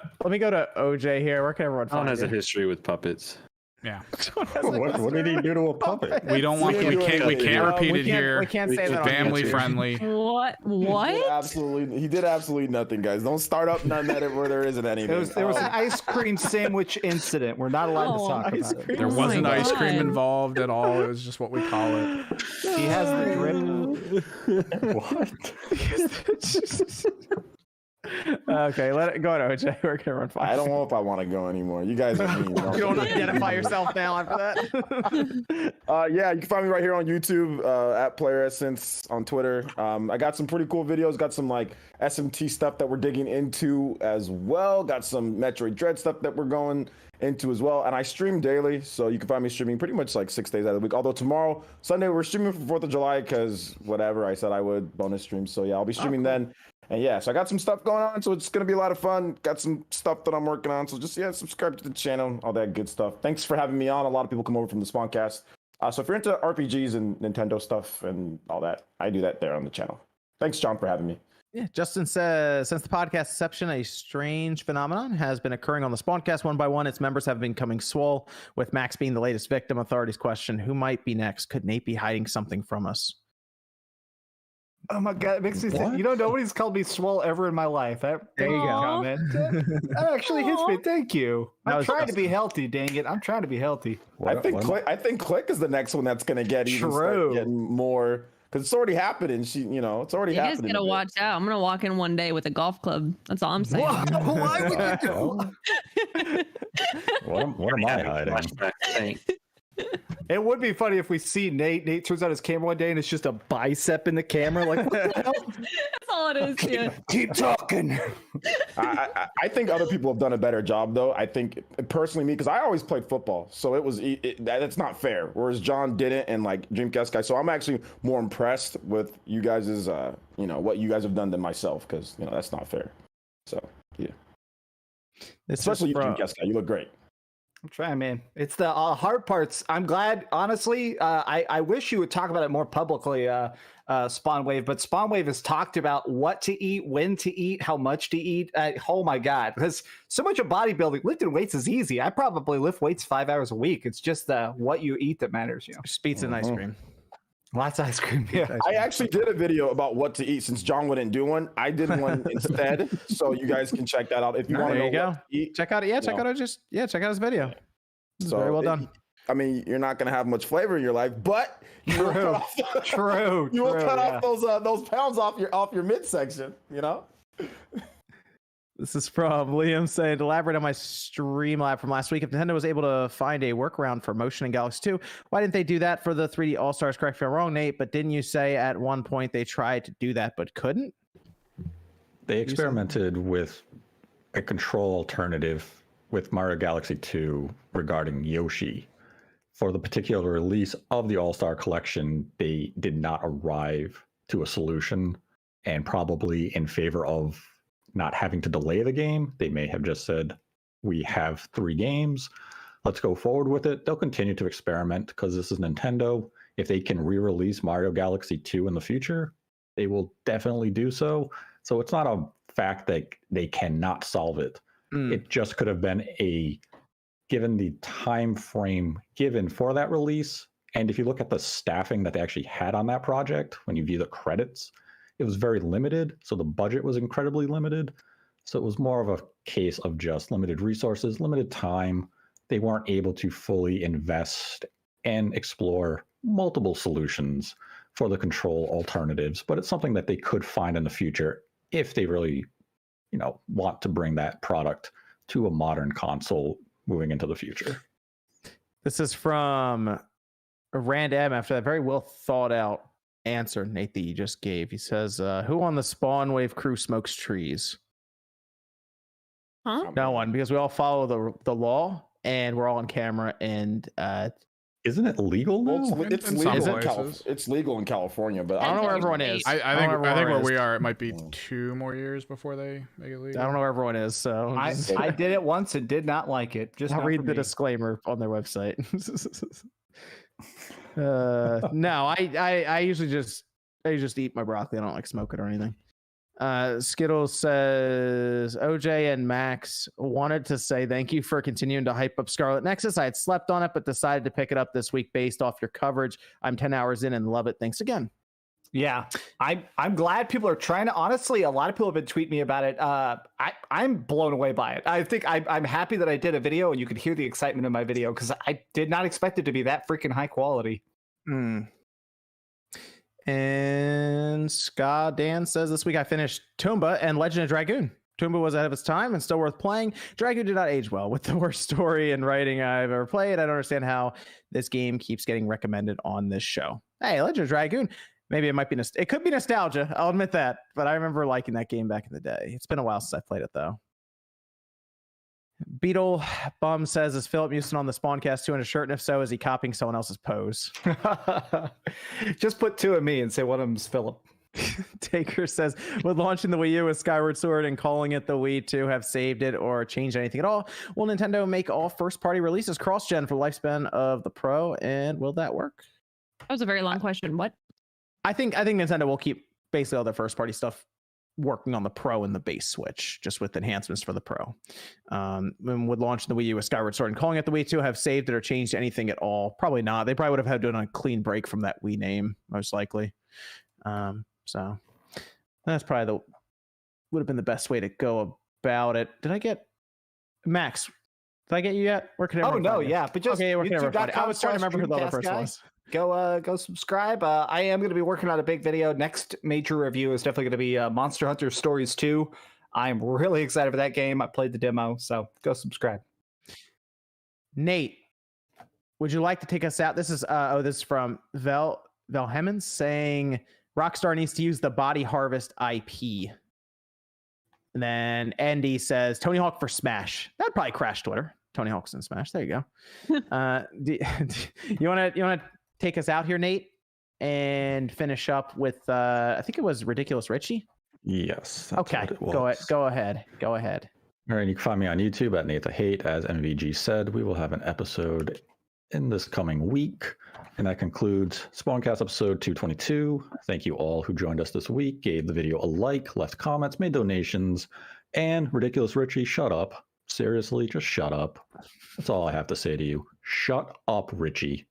OJ here. Where can everyone find Sean has a history with puppets. Yeah. What did he do to a puppet? We don't want. We can't repeat it here. We can't say that. Family friendly. What? He did absolutely nothing, guys. Don't start up none that where there isn't anything. There was an ice cream sandwich incident. We're not allowed to talk about it. There wasn't ice cream involved at all. It was just what we call it. He has the drip. What? Okay, let it go on, OJ. We're gonna run fast. I don't know if I want to go anymore. You guys are mean. You don't identify yourself now after that. Yeah, you can find me right here on YouTube at Player Essence on Twitter. I got some pretty cool videos. Got some like SMT stuff that we're digging into as well. Got some Metroid Dread stuff that we're going into as well. And I stream daily, so you can find me streaming pretty much like 6 days out of the week. Although tomorrow, Sunday, we're streaming for 4th of July because whatever I said I would bonus stream. So yeah, I'll be streaming then. And yeah, so I got some stuff going on, so it's going to be a lot of fun. Got some stuff that I'm working on. So just, subscribe to the channel, all that good stuff. Thanks for having me on. A lot of people come over from the Spawncast. So if you're into RPGs and Nintendo stuff and all that, I do that there on the channel. Thanks, John, for having me. Yeah, Justin says, since the podcast inception, a strange phenomenon has been occurring on the Spawncast. One by one, its members have been coming swole, with Max being the latest victim. Authorities question, who might be next? Could Nate be hiding something from us? Oh my god, it makes me think, nobody's called me swole ever in my life. There you go. Comment. That actually hits me. Thank you. I'm trying to be healthy, dang it. I'm trying to be healthy. I think Click is the next one that's gonna get getting more, because it's already happening. It's already happening. You just gotta watch out. I'm gonna walk in one day with a golf club. That's all I'm saying. Why would you do? What am I hiding? It would be funny if we see Nate. Nate turns on his camera one day and it's just a bicep in the camera. Like, what the hell? That's all it is. Yeah. Keep talking. I think other people have done a better job, though. I think personally, me, because I always played football, so that's not fair. Whereas John didn't, and like Dreamcast guy. So I'm actually more impressed with you guys' what you guys have done than myself, because that's not fair. So yeah, especially you, Dreamcast guy. You look great. I'm trying, man. It's the hard parts. I'm glad, honestly. I wish you would talk about it more publicly, Spawnwave. But Spawnwave has talked about what to eat, when to eat, how much to eat. Oh my god, because so much of bodybuilding, lifting weights is easy. I probably lift weights 5 hours a week. It's just what you eat that matters. Just pizza and ice cream. Lots of ice cream. Yeah. I actually did a video about what to eat since John wouldn't do one. I did one instead, so you guys can check that out if you want to know. There you go. Eat, check out his video. So very well done. I mean, you're not gonna have much flavor in your life, but you will cut off those pounds off your midsection. This is from Liam saying, to elaborate on my Streamlab from last week, if Nintendo was able to find a workaround for motion in Galaxy 2, why didn't they do that for the 3D All-Stars? Correct me if I'm wrong, Nate, but didn't you say at one point they tried to do that but couldn't? They experimented with a control alternative with Mario Galaxy 2 regarding Yoshi. For the particular release of the All-Star Collection, they did not arrive to a solution, and probably in favor of not having to delay the game. They may have just said, we have 3 games. Let's go forward with it. They'll continue to experiment because this is Nintendo. If they can re-release Mario Galaxy 2 in the future, they will definitely do so. So it's not a fact that they cannot solve it. It just could have been given the time frame given for that release. And if you look at the staffing that they actually had on that project, when you view the credits, it was very limited. So the budget was incredibly limited. So it was more of a case of just limited resources, limited time. They weren't able to fully invest and explore multiple solutions for the control alternatives, but it's something that they could find in the future if they really, want to bring that product to a modern console moving into the future. This is from Rand M. After that very well thought out answer, Nate, that you just gave. He says, who on the Spawn Wave crew smokes trees? Huh? No one, because we all follow the law and we're all on camera. And isn't it legal now? It's legal in California, but I don't know where everyone is. I think where we are, it might be 2 more years before they make it legal. I don't know where everyone is, so I did it once and did not like it. Just I'll read the disclaimer on their website. No, I usually just eat my broccoli. I don't like smoke it or anything. Skittles says, OJ and Max wanted to say thank you for continuing to hype up Scarlet Nexus. I had slept on it, but decided to pick it up this week based off your coverage. I'm 10 hours in and love it. Thanks again. Yeah, I'm glad people are trying to. Honestly, a lot of people have been tweeting me about it. I'm blown away by it. I think I'm happy that I did a video and you could hear the excitement in my video because I did not expect it to be that freaking high quality. And Ska Dan says, this week I finished Tomba and Legend of Dragoon. Tomba was ahead of its time and still worth playing. Dragoon did not age well. With the worst story and writing I've ever played, I don't understand how this game keeps getting recommended on this show. Hey, Legend of Dragoon. Maybe it might be it could be nostalgia. I'll admit that, but I remember liking that game back in the day. It's been a while since I played it though. Beetle Bum says, is Philip Houston on the Spawncast 2 in a shirt? And if so, is he copying someone else's pose? Just put 2 of me and say one of them's Philip. Taker says, with launching the Wii U with Skyward Sword and calling it the Wii 2, have saved it or changed anything at all? Will Nintendo make all first-party releases cross-gen for the lifespan of the Pro? And will that work? That was a very long question. What? I think Nintendo will keep basically all their first-party stuff working on the Pro and the base Switch, just with enhancements for the Pro. And with launching the Wii U with Skyward Sword and calling it the Wii 2, have saved it or changed anything at all? Probably not. They probably would have had to do a clean break from that Wii name, most likely. So that's probably would have been the best way to go about it. Did I get Max? Did I get you yet? Where can everyone find you? Yeah, but just okay. Where can everyone find you? I was trying to remember who the other person was. Go subscribe. I am going to be working on a big video. Next major review is definitely going to be Monster Hunter Stories 2. I'm really excited for that game. I played the demo, so go subscribe. Nate, would you like to take us out? This is this is from Velhemens saying Rockstar needs to use the Body Harvest IP. And then Andy says Tony Hawk for Smash. That'd probably crash Twitter. Tony Hawk's in Smash. There you go. You want to take us out here, Nate, and finish up with I think it was Ridiculous Richie. Yes. Okay. Go ahead. All right. You can find me on YouTube at Nate the Hate. As MVG said, we will have an episode in this coming week. And that concludes Spawncast episode 222. Thank you all who joined us this week, gave the video a like, left comments, made donations, and Ridiculous Richie, shut up. Seriously, just shut up. That's all I have to say to you. Shut up, Richie.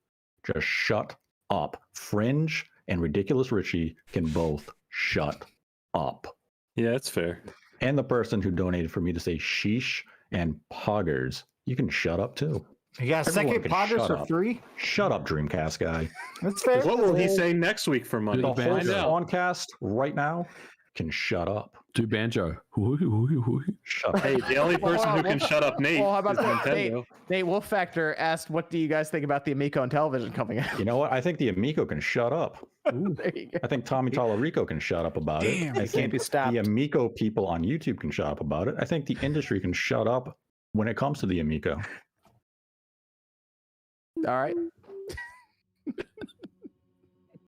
Just shut up. Fringe and Ridiculous Richie can both shut up. Yeah, that's fair. And the person who donated for me to say sheesh and poggers, you can shut up too. You got a second poggers for free? Shut up, Dreamcast guy. That's fair. What will he say next week for money? The whole Spawncast right now can shut up. Do banjo. Shut up. Hey, the only person who can shut up Nate how about is Nintendo. Nate Wolf Factor asked, what do you guys think about the Amico on television coming out? You know what? I think the Amico can shut up. There you go. I think Tommy Tallarico can shut up about it. I think be stopped. the Amico people on YouTube can shut up about it. I think the industry can shut up when it comes to the Amico. All right.